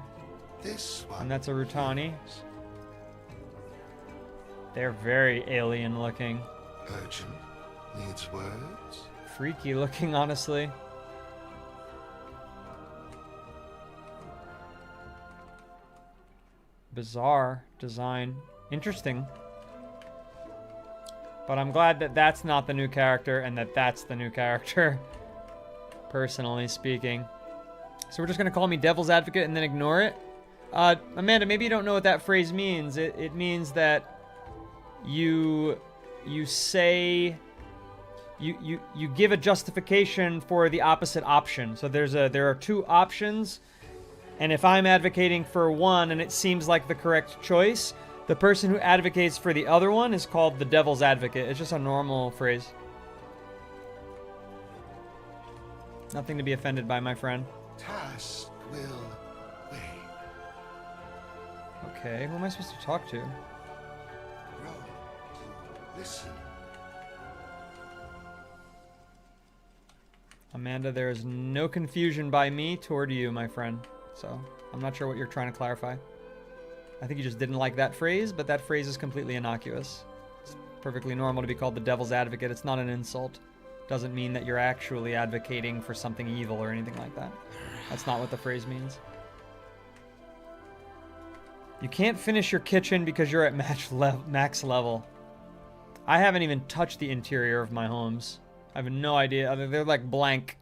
This one. And that's a Rutani. They're very alien looking. Urgent. Needs words. Freaky looking, honestly. Bizarre design. Interesting. But I'm glad that that's not the new character and that that's the new character. Personally speaking. So we're just going to call me Devil's Advocate and then ignore it? Amanda, maybe you don't know what that phrase means. It means that you say... You give a justification for the opposite option. So there are two options, and if I'm advocating for one and it seems like the correct choice, the person who advocates for the other one is called the devil's advocate. It's just a normal phrase. Nothing to be offended by, my friend. Task will wait. Okay, who am I supposed to talk to? Roll. Listen. Amanda, there is no confusion by me toward you, my friend. So, I'm not sure what you're trying to clarify. I think you just didn't like that phrase, but that phrase is completely innocuous. It's perfectly normal to be called the devil's advocate. It's not an insult. Doesn't mean that you're actually advocating for something evil or anything like that. That's not what the phrase means. You can't finish your kitchen because you're at max level. I haven't even touched the interior of my homes. I have no idea. They're like blank.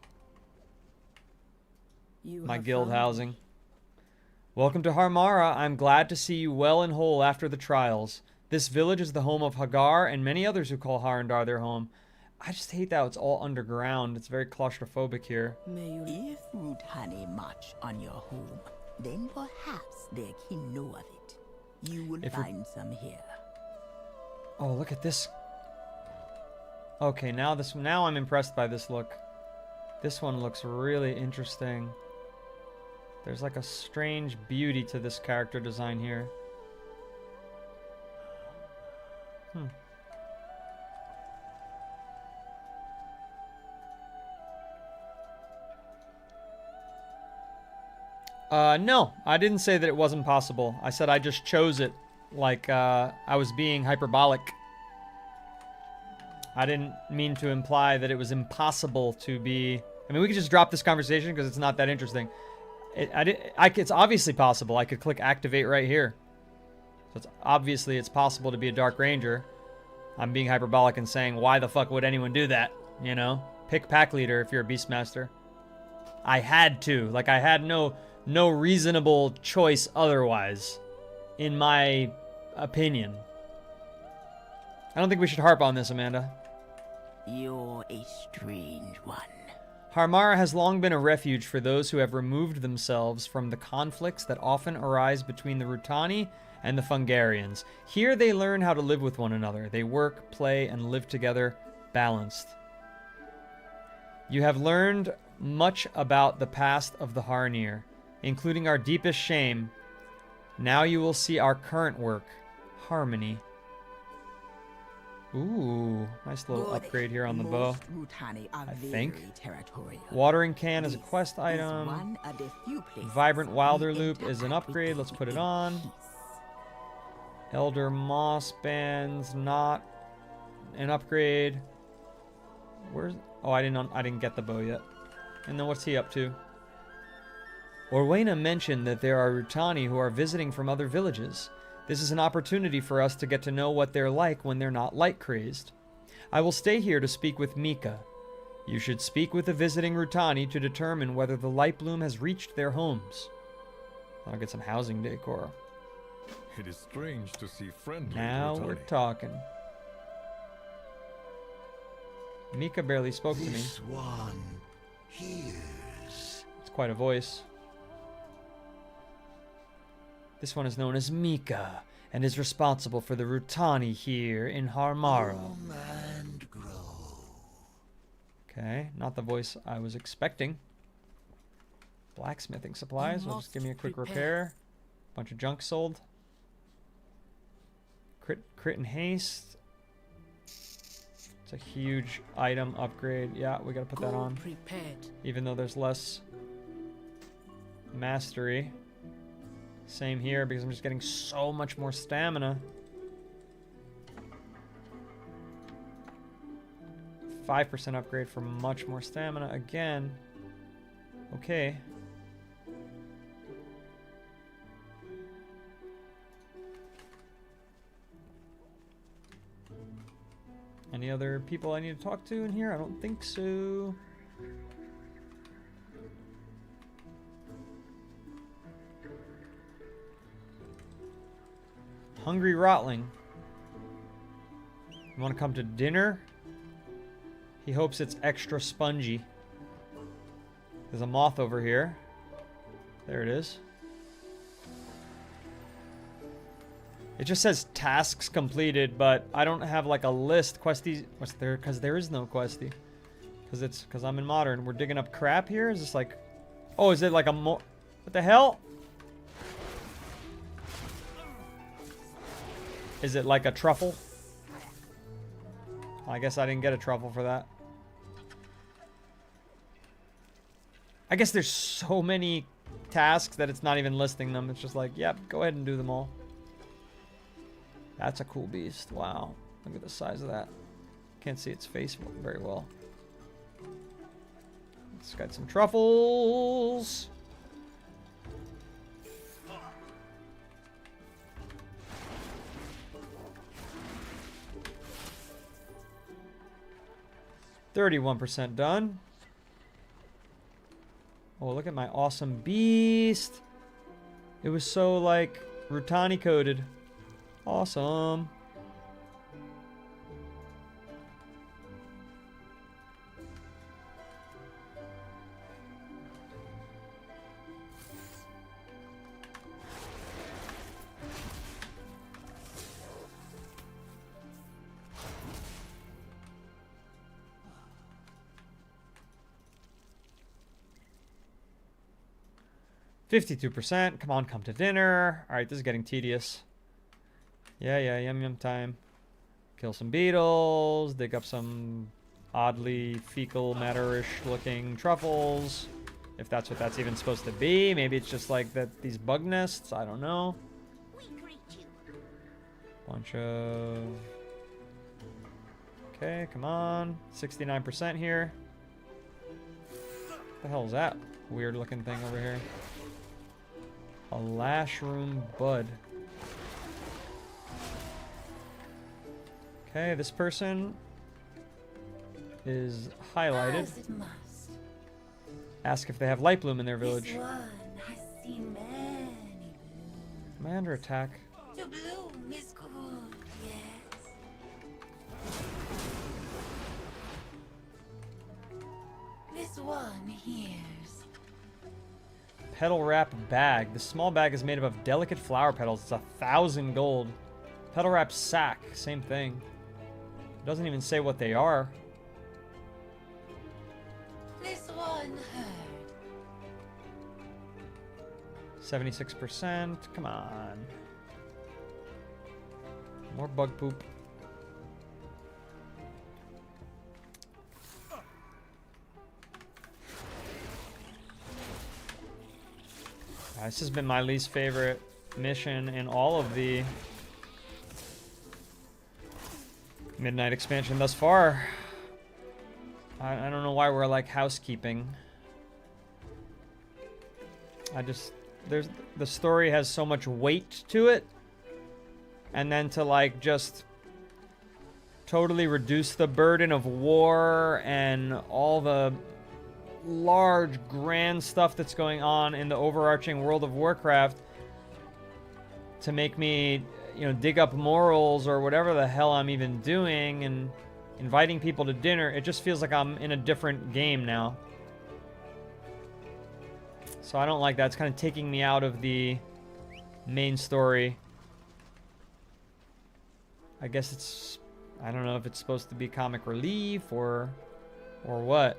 My guild housing. Welcome to Harmara. I'm glad to see you well and whole after the trials. This village is the home of Hagar and many others who call Harandar their home. I just hate that it's all underground. It's very claustrophobic here. If Rutani march on your home, then perhaps there can know of it. You will find some here. Oh, look at this. Okay, now I'm impressed by this look. This one looks really interesting. There's like a strange beauty to this character design here. No, I didn't say that it wasn't possible. I said I just chose it like I was being hyperbolic. I didn't mean to imply that it was impossible to be... I mean, we could just drop this conversation because it's not that interesting. It's obviously possible. I could click activate right here. So it's possible to be a Dark Ranger. I'm being hyperbolic and saying, why the fuck would anyone do that? You know? Pick pack leader if you're a Beastmaster. I had to. Like, I had no reasonable choice otherwise, in my opinion. I don't think we should harp on this, Amanda. You're a strange one. Harmara has long been a refuge for those who have removed themselves from the conflicts that often arise between the Rutani and the Fungarians. Here they learn how to live with one another. They work, play, and live together, balanced. You have learned much about the past of the Harnir, including our deepest shame. Now you will see our current work, Harmony. Ooh, nice little upgrade here on the bow. I think. Watering can is a quest item. Vibrant Wilder Loop is an upgrade. Let's put it on. Elder Moss Bands, not an upgrade. Where's... Oh, I didn't get the bow yet. And then what's he up to? Orwena mentioned that there are Rutani who are visiting from other villages. This is an opportunity for us to get to know what they're like when they're not light-crazed. I will stay here to speak with Mika. You should speak with the visiting Rutani to determine whether the light bloom has reached their homes. I'll get some housing decor. It is strange to see friendly Now Rutani. we're talking. Mika barely spoke to me. This one hears. It's quite a voice. This one is known as Mika, and is responsible for the Rutani here in Harmara. And grow. Okay, not the voice I was expecting. Blacksmithing supplies, will just give me a quick repair. Bunch of junk sold. Crit and haste. It's a huge item upgrade. Yeah, we gotta put that on. Even though there's less mastery. Same here, because I'm just getting so much more stamina. 5% upgrade for much more stamina again. Okay. Any other people I need to talk to in here? I don't think so. Hungry Rotling. You want to come to dinner? He hopes it's extra spongy. There's a moth over here. There it is. It just says tasks completed, but I don't have like a list. Questies, what's there? Because there is no questie. Because I'm in modern. We're digging up crap here. Is this like, oh, is it like a what the hell? Is it like a truffle? I guess I didn't get a truffle for that. I guess there's so many tasks that it's not even listing them. It's just like, yep, go ahead and do them all. That's a cool beast. Wow. Look at the size of that. Can't see its face very well. It's got some truffles. 31% done. Oh, look at my awesome beast. It was so, like, Rutani coded. Awesome. %. Come on, come to dinner. All right, this is getting tedious. Yeah, yum time. Kill some beetles, dig up some oddly fecal matter-ish looking truffles. If that's what that's even supposed to be. Maybe it's just like that these bug nests. I don't know. Bunch of... Okay, come on. 69% here. What the hell is that weird looking thing over here? A lashroom bud. Okay, this person is highlighted. Ask if they have light bloom in their village. Commander attack. To bloom is good, yes. This one hears. Petal wrap bag. The small bag is made up of delicate flower petals. It's 1,000 gold. Petal wrap sack. Same thing. It doesn't even say what they are. This one heard. 76%. Come on. More bug poop. This has been my least favorite mission in all of the Midnight expansion thus far. I don't know why we're like housekeeping. The story has so much weight to it. And then to like just totally reduce the burden of war and all the large grand stuff that's going on in the overarching World of Warcraft to make me, you know, dig up morals or whatever the hell I'm even doing and inviting people to dinner. It just feels like I'm in a different game now. So I don't like that. It's kind of taking me out of the main story. I guess it's, I don't know if it's supposed to be comic relief or what.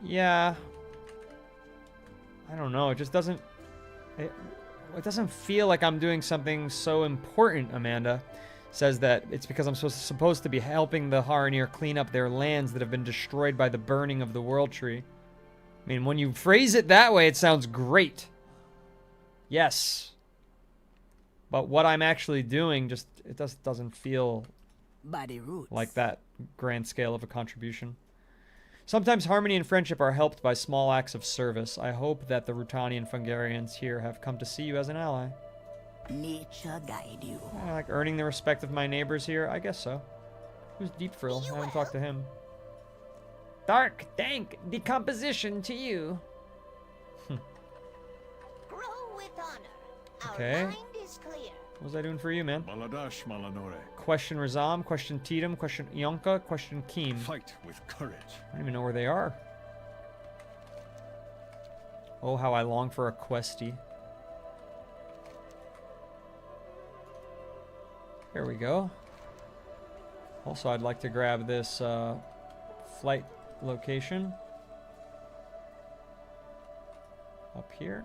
Yeah. I don't know. It just doesn't... It doesn't feel like I'm doing something so important, Amanda. Says that it's because I'm supposed to be helping the Haranir clean up their lands that have been destroyed by the burning of the World Tree. I mean, when you phrase it that way, it sounds great. Yes. But what I'm actually doing just... It just doesn't feel like that grand scale of a contribution. Sometimes harmony and friendship are helped by small acts of service. I hope that the Rutani and Fungarians here have come to see you as an ally. Nature guide you. Like earning the respect of my neighbors here? I guess so. Who's Deep Frill? I haven't talked to him. Dark, dank, decomposition to you. Grow with honor. Okay. Our mind is clear. What was I doing for you, man? Maladash Malanore. Question Razam, question Tatum, question Yonka, question Keem. Fight with courage. I don't even know where they are. Oh, how I long for a questie. There we go. Also, I'd like to grab this flight location. Up here.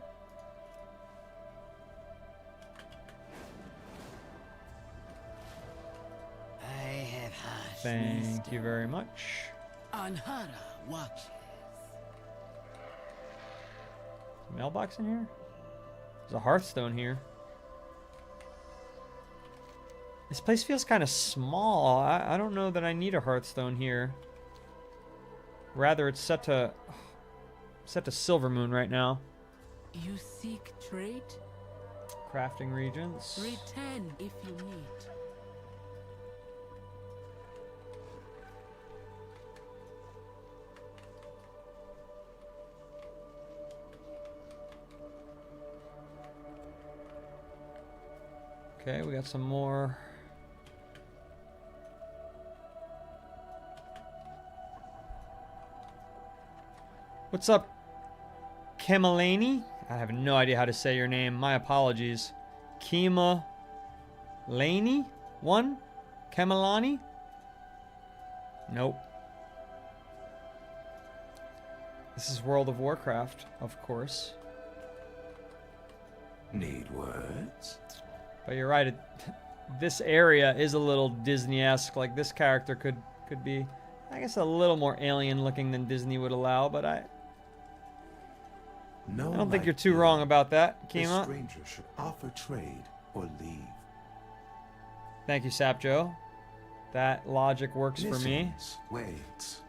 Thank you very much. Anhara watches. Mailbox in here? There's a Hearthstone here. This place feels kind of small. I don't know that I need a Hearthstone here. Rather, it's set to Silvermoon right now. You seek trade? Crafting regions. Return if you need. Okay, we got some more. What's up, Kemalani? I have no idea how to say your name. My apologies. Kima Laney? One? Kemalani? Nope. This is World of Warcraft, of course. Need words? But you're right. This area is a little Disney-esque. Like this character could be, I guess, a little more alien-looking than Disney would allow. But I don't think you're too wrong about that, Kima. A stranger should offer trade or leave. Thank you, Sapjo. That logic works for me. Waits.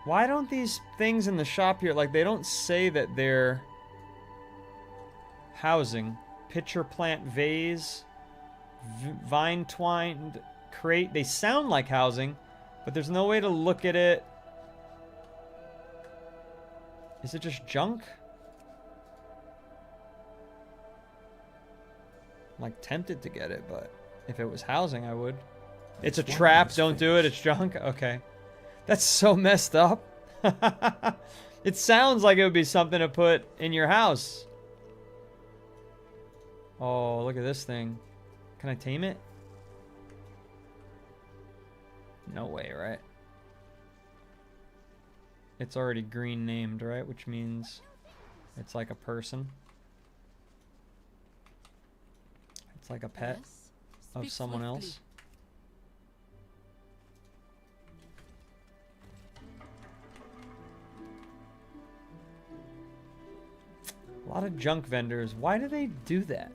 Why don't these things in the shop here, like they don't say that they're housing? Pitcher plant vase, vine twined crate. They sound like housing, but there's no way to look at it. Is it just junk? I'm like tempted to get it, but if it was housing, I would. It's a trap. Don't do it. It's junk. Okay. That's so messed up. It sounds like it would be something to put in your house. Oh, look at this thing. Can I tame it? No way, right? It's already green named, right? Which means it's like a person. It's like a pet of someone else. A lot of junk vendors. Why do they do that?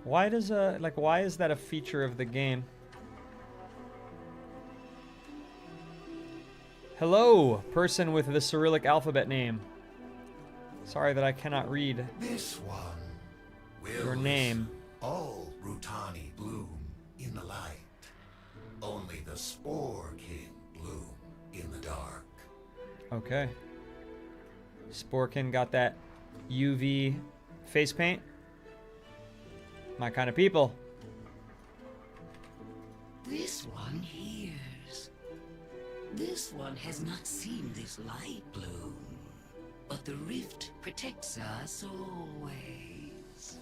Why does why is that a feature of the game? Hello, person with the Cyrillic alphabet name. Sorry that I cannot read This one will your name. All Rutani bloom in the light. Only the spore kin bloom in the dark. Okay. Sporkin got that UV face paint. My kind of people. This one hears. This one has not seen this light bloom. But the rift protects us always.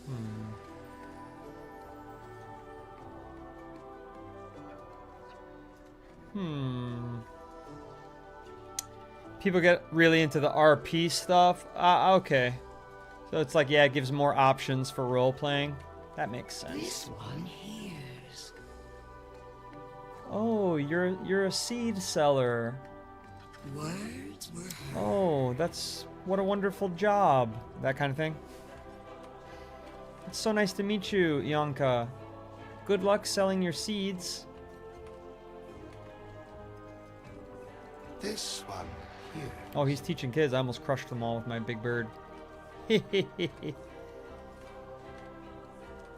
People get really into the RP stuff. Okay. So it's like, yeah, it gives more options for role-playing. That makes sense. This one hears. Oh, you're a seed seller. Words were heard. Oh, that's what a wonderful job. That kind of thing. It's so nice to meet you, Yanka. Good luck selling your seeds. This one here. Oh, he's teaching kids. I almost crushed them all with my big bird.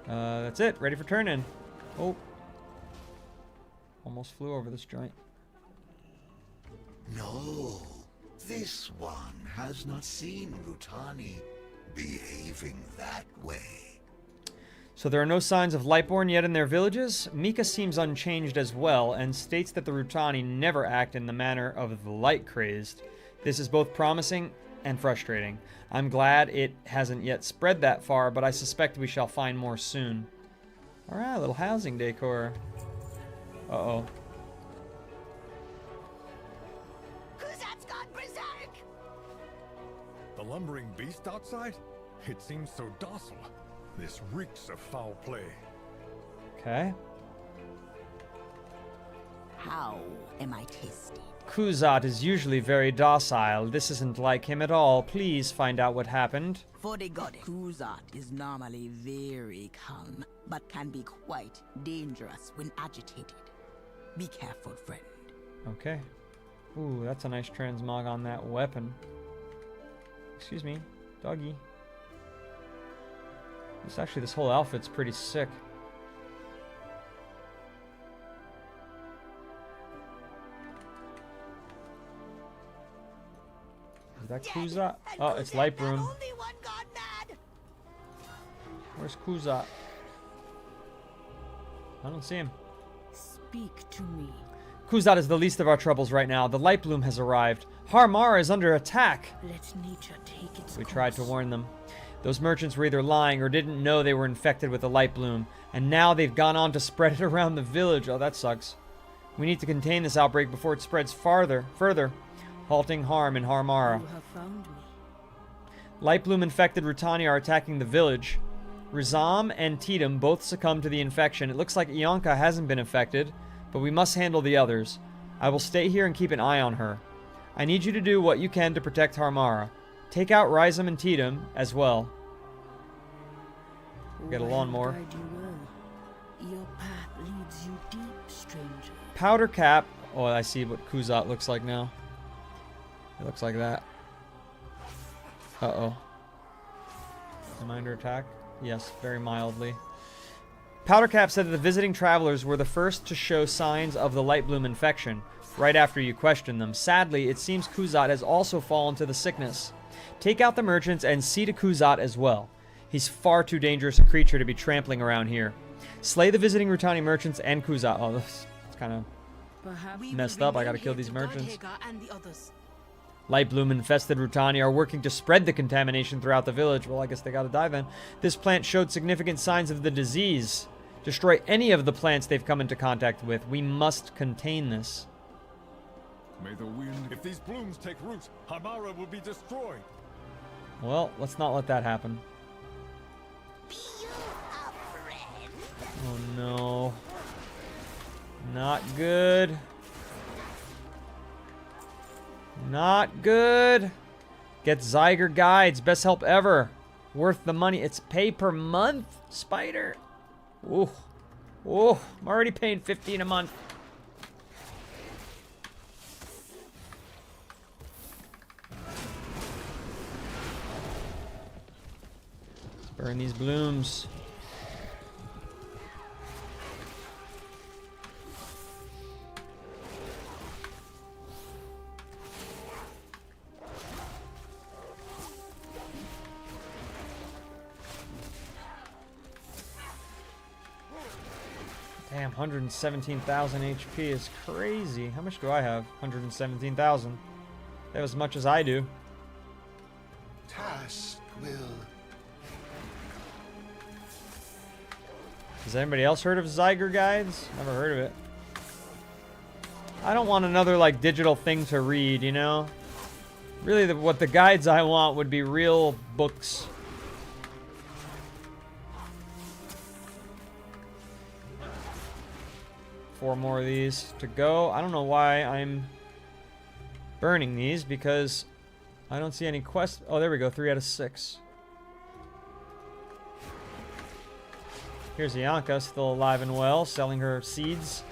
That's it. Ready for turn-in. Oh. Almost flew over this joint. No, this one has not seen Rutani behaving that way. So there are no signs of Lightborn yet in their villages. Mika seems unchanged as well, and states that the Rutani never act in the manner of the light-crazed. This is both promising and frustrating. I'm glad it hasn't yet spread that far, but I suspect we shall find more soon. Alright, a little housing decor. Uh-oh. Kuzat's gone berserk! The lumbering beast outside? It seems so docile. This reeks of foul play. Okay. How am I tested? Kuzat is usually very docile. This isn't like him at all. Please find out what happened. For the goddess, Kuzat is normally very calm, but can be quite dangerous when agitated. Be careful, friend. Okay. Ooh, that's a nice transmog on that weapon. Excuse me, doggy. This whole outfit's pretty sick. that Kuzat? Oh, it's Light Bloom. Where's Kuzat? I don't see him. Speak to me. Kuzat is the least of our troubles right now. The Light Bloom has arrived. Harmara is under attack. Let nature take its We tried to warn them. Those merchants were either lying or didn't know they were infected with the Light Bloom, and now they've gone on to spread it around the village. Oh, that sucks. We need to contain this outbreak before it spreads further, halting harm in Harmara. You have found me. Light Bloom infected Rutani are attacking the village. Rizam and Tidum both succumbed to the infection. It looks like Ianka hasn't been infected, but we must handle the others. I will stay here and keep an eye on her. I need you to do what you can to protect Harmara. Take out Rizam and Tidum as well. Get a lawnmower. Your path leads you deep, stranger. Powder Cap. Oh, I see what Kuzat looks like now. It looks like that. Uh-oh. Am I under attack? Yes, very mildly. Powder Cap said that the visiting travelers were the first to show signs of the Light Bloom infection, right after you questioned them. Sadly, it seems Kuzat has also fallen to the sickness. Take out the merchants and see to Kuzat as well. He's far too dangerous a creature to be trampling around here. Slay the visiting Rutani merchants and Kuzat. Oh, this is kind of messed up. I gotta kill these merchants. Light Bloom infested Rutani are working to spread the contamination throughout the village. Well, I guess they gotta die then. This plant showed significant signs of the disease. Destroy any of the plants they've come into contact with. We must contain this. May the wind... If these blooms take root, Harmara will be destroyed. Well, let's not let that happen. Oh no. Not good. Not good. Get Zyger Guides. Best help ever. Worth the money. It's pay per month, Spider. Ooh. Ooh. I'm already paying $15 a month. Let's burn these blooms. Damn, 117,000 HP is crazy. How much do I have? 117,000. They have as much as I do. Task will... Has anybody else heard of Zyger Guides? Never heard of it. I don't want another, like, digital thing to read, you know? Really, what the guides I want would be real books. Four more of these to go. I don't know why I'm burning these, because I don't see any quests. Oh, there we go. 3 out of 6. Here's Ianka, still alive and well, selling her seeds.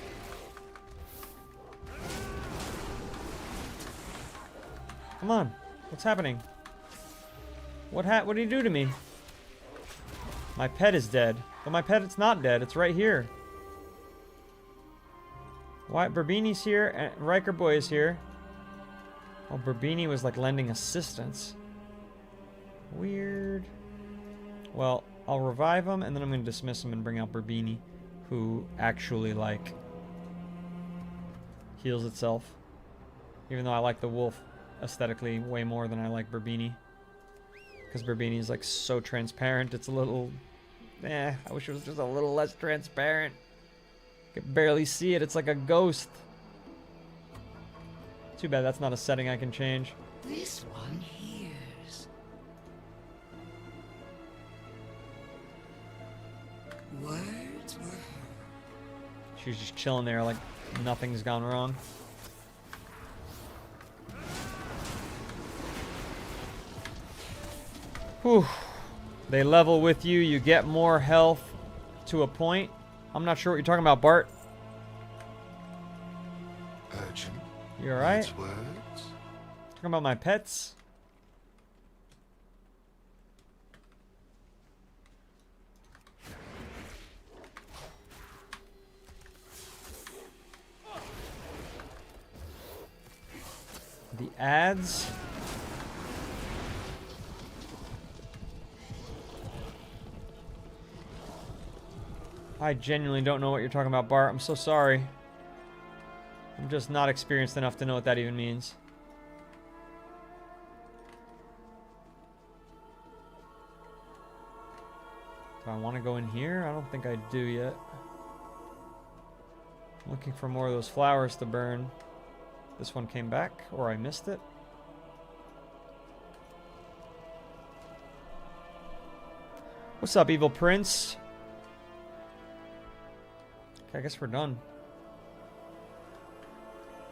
Come on. What's happening? What did he do to me? My pet is dead. But my pet, it's not dead. It's right here. Why? Berbini's here, and Riker Boy is here. Oh, Berbini was like lending assistance. Weird. Well, I'll revive him, and then I'm going to dismiss him and bring out Berbini, who actually, like, heals itself. Even though I like the wolf aesthetically way more than I like Berbini. Because Berbini is, like, so transparent, it's a little... I wish it was just a little less transparent. You can barely see it. It's like a ghost. Too bad that's not a setting I can change. This one hears. Words were heard. She's just chilling there like nothing's gone wrong. Whew. They level with you. You get more health to a point. I'm not sure what you're talking about, Bart. Urgent. You alright? Words. Talking about my pets? The ads? I genuinely don't know what you're talking about, Bart. I'm so sorry. I'm just not experienced enough to know what that even means. Do I want to go in here? I don't think I do yet. I'm looking for more of those flowers to burn. This one came back, or I missed it. What's up, Evil Prince? Okay, I guess we're done.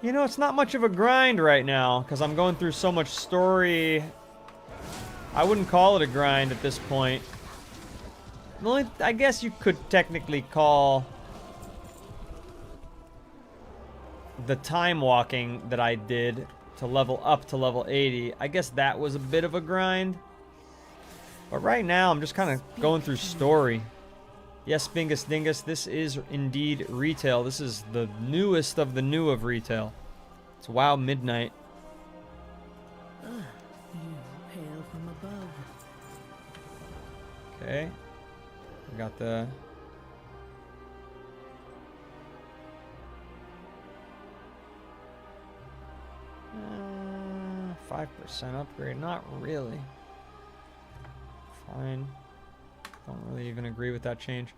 You know, it's not much of a grind right now, because I'm going through so much story. I wouldn't call it a grind at this point. Only, I guess you could technically call the time walking that I did to level up to level 80. I guess that was a bit of a grind. But right now, I'm just kind of going through story. Yes, Bingus Dingus, this is indeed retail. This is the newest of the new of retail. It's WoW Midnight. You hail from above. Okay. We got the... 5% upgrade. Not really. Fine. Don't really even agree with that change.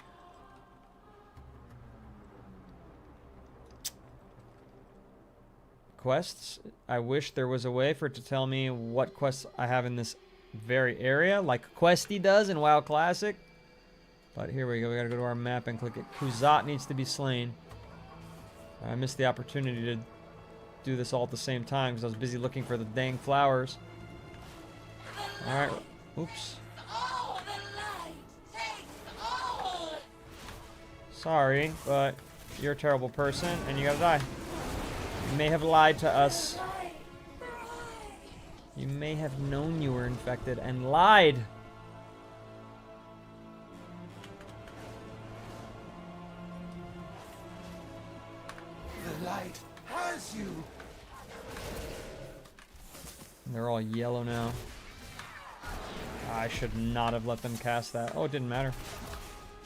Quests. I wish there was a way for it to tell me what quests I have in this very area, like Questy does in WoW Classic. But here we go. We gotta go to our map and click it. Kuzat needs to be slain. I missed the opportunity to do this all at the same time because I was busy looking for the dang flowers. Alright. Oops. Sorry, but you're a terrible person and you gotta die. You may have lied to us. You may have known you were infected and lied. The light has you. They're all yellow now. I should not have let them cast that. Oh, it didn't matter.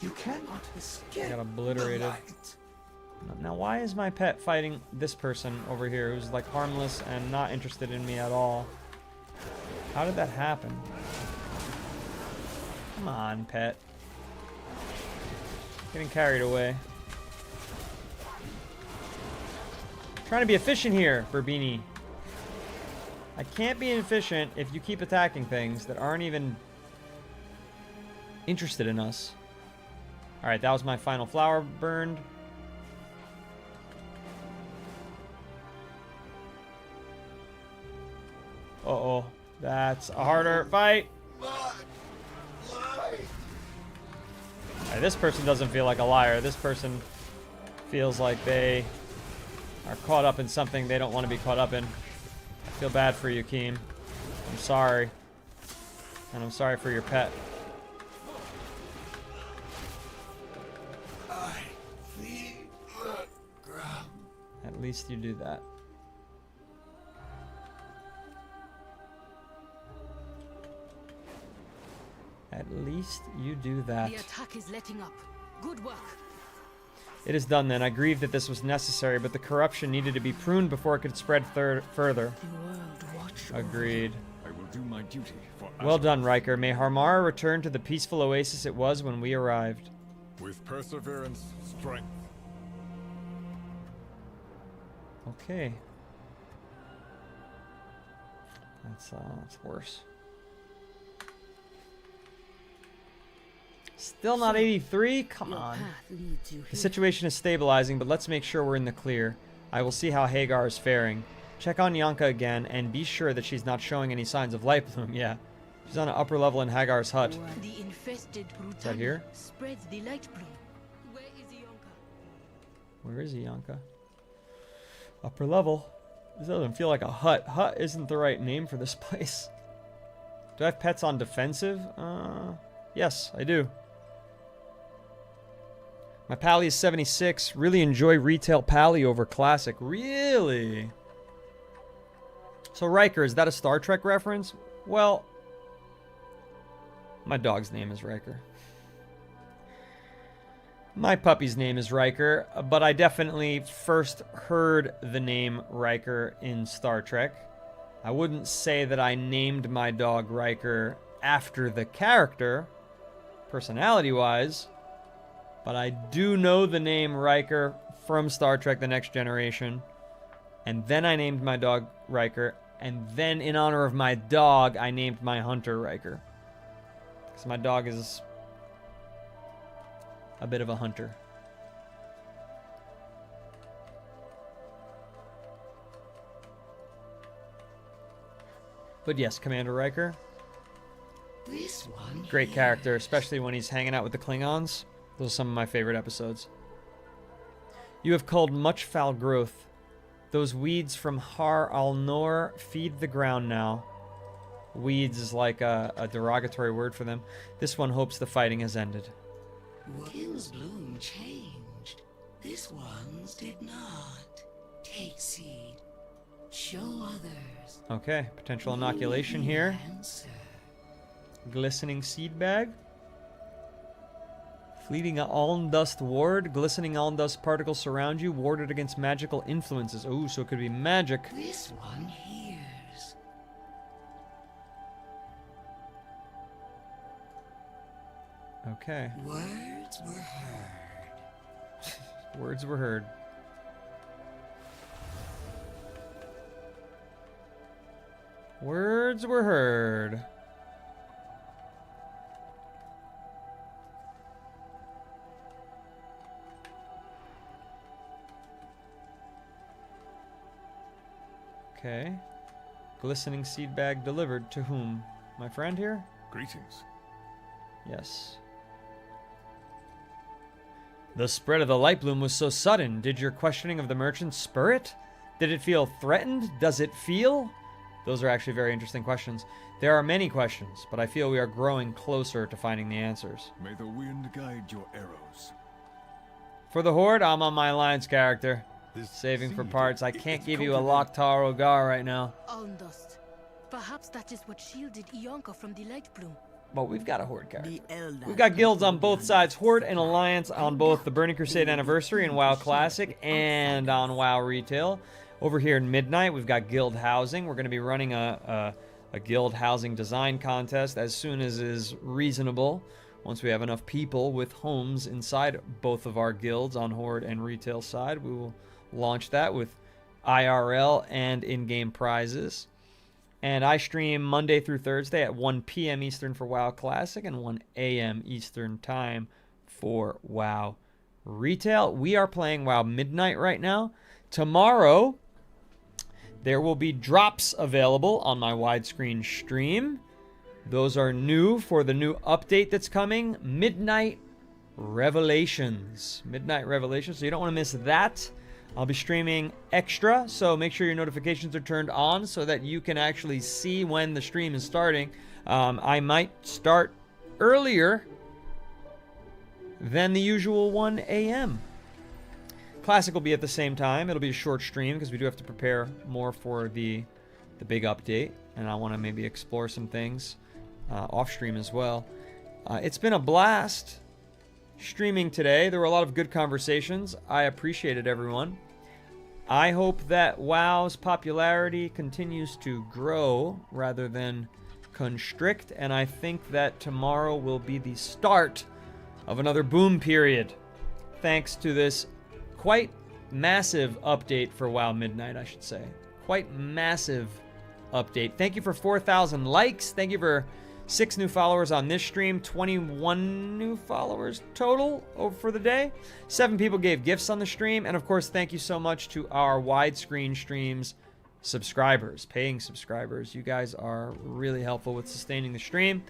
You cannot escape. I got obliterated. Now, why is my pet fighting this person over here who's like harmless and not interested in me at all? How did that happen? Come on, pet. Getting carried away. Trying to be efficient here, Burbini. I can't be efficient if you keep attacking things that aren't even interested in us. Alright, that was my final flower burned. Uh-oh. That's a harder fight. Right, this person doesn't feel like a liar. This person feels like they are caught up in something they don't want to be caught up in. I feel bad for you, Keem. I'm sorry. And I'm sorry for your pet. At least you do that. At least you do that. The attack is letting up. Good work. It is done then. I grieve that this was necessary, but the corruption needed to be pruned before it could spread further. Agreed. I will do my duty for well done, Riker. May Harmara return to the peaceful oasis it was when we arrived. with perseverance, strength. Okay. That's worse. Still not 83? Come on. The situation is stabilizing, but let's make sure we're in the clear. I will see how Hagar is faring. Check on Yanka again, and be sure that she's not showing any signs of light bloom. Yeah. She's on an upper level in Hagar's hut. The infested Is that here? spreads the light bloom. Where is Yanka? Where is Yanka? Upper level. This doesn't feel like a hut. Hut isn't the right name for this place. Do I have pets on defensive? Yes, I do. My Pally is 76. Really enjoy retail Pally over classic. Really? So Riker, is that a Star Trek reference? Well, my dog's name is Riker. My puppy's name is Riker, but I definitely first heard the name Riker in Star Trek. I wouldn't say that I named my dog Riker after the character, personality-wise, but I do know the name Riker from Star Trek The Next Generation. And then I named my dog Riker, and then in honor of my dog, I named my hunter Riker. Because my dog is a bit of a hunter. But yes, Commander Riker. This one. Great character, especially when he's hanging out with the Klingons. Those are some of my favorite episodes. You have culled much foul growth. Those weeds from Har al-Nor feed the ground now. Weeds is like a derogatory word for them. This one hopes the fighting has ended. King's bloom changed. This one's did not. Take seed. Show others. Okay, potential inoculation here. Glistening seed bag. Fleeting Aln Dust ward. Glistening Aln Dust particles surround you, warded against magical influences. Ooh, so it could be magic. This one hears. Okay. Words were heard. Words were heard. Words were heard. Okay. Glistening seed bag delivered to whom? My friend here? Greetings. Yes. The spread of the light bloom was so sudden. Did your questioning of the merchant spur it? Did it feel threatened? Does it feel? Those are actually very interesting questions. There are many questions, but I feel we are growing closer to finding the answers. May the wind guide your arrows. For the Horde, I'm on my Alliance character. Saving for parts. I can't give you a Loktar Ogar right now. Alndust. Perhaps that is what shielded Ionka from the light bloom. But we've got a Horde character. We've got guilds on both sides. Horde and Alliance on both the Burning Crusade Anniversary and WoW Classic and on WoW Retail. Over here in Midnight, we've got guild housing. We're going to be running a guild housing design contest as soon as is reasonable. Once we have enough people with homes inside both of our guilds on Horde and Retail side, we will launch that with IRL and in-game prizes. And I stream Monday through Thursday at 1 p.m. Eastern for WoW Classic and 1 a.m. Eastern time for WoW Retail. We are playing WoW Midnight right now. Tomorrow, there will be drops available on my widescreen stream. Those are new for the new update that's coming. Midnight Revelations. Midnight Revelations. So you don't want to miss that. I'll be streaming extra, so make sure your notifications are turned on so that you can actually see when the stream is starting. I might start earlier than the usual 1 a.m. Classic will be at the same time. It'll be a short stream because we do have to prepare more for the big update, and I want to maybe explore some things off stream as well. It's been a blast streaming today. There were a lot of good conversations. I appreciated everyone. I hope that WoW's popularity continues to grow rather than constrict, and I think that tomorrow will be the start of another boom period thanks to this quite massive update for WoW Midnight, I should say. Quite massive update. Thank you for 4,000 likes. Thank you for 6 new followers on this stream, 21 new followers total over for the day. 7 people gave gifts on the stream, and of course, thank you so much to our widescreen streams subscribers, paying subscribers. You guys are really helpful with sustaining the stream.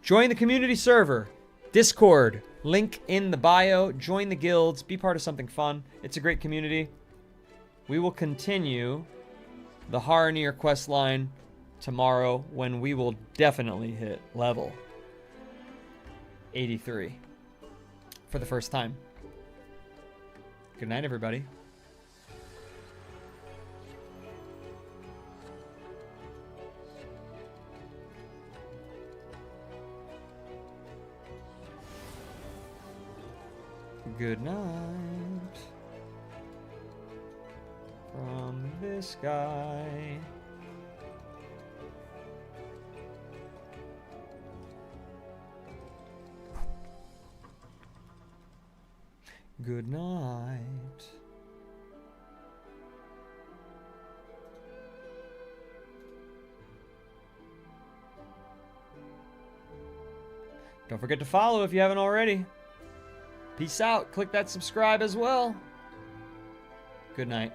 Join the community server, Discord, link in the bio. Join the guilds, be part of something fun. It's a great community. We will continue the Haranir quest line tomorrow when we will definitely hit level 83 for the first time. Good night, everybody. Good night. From this guy. Good night. Don't forget to follow if you haven't already. Peace out. Click that subscribe as well. Good night.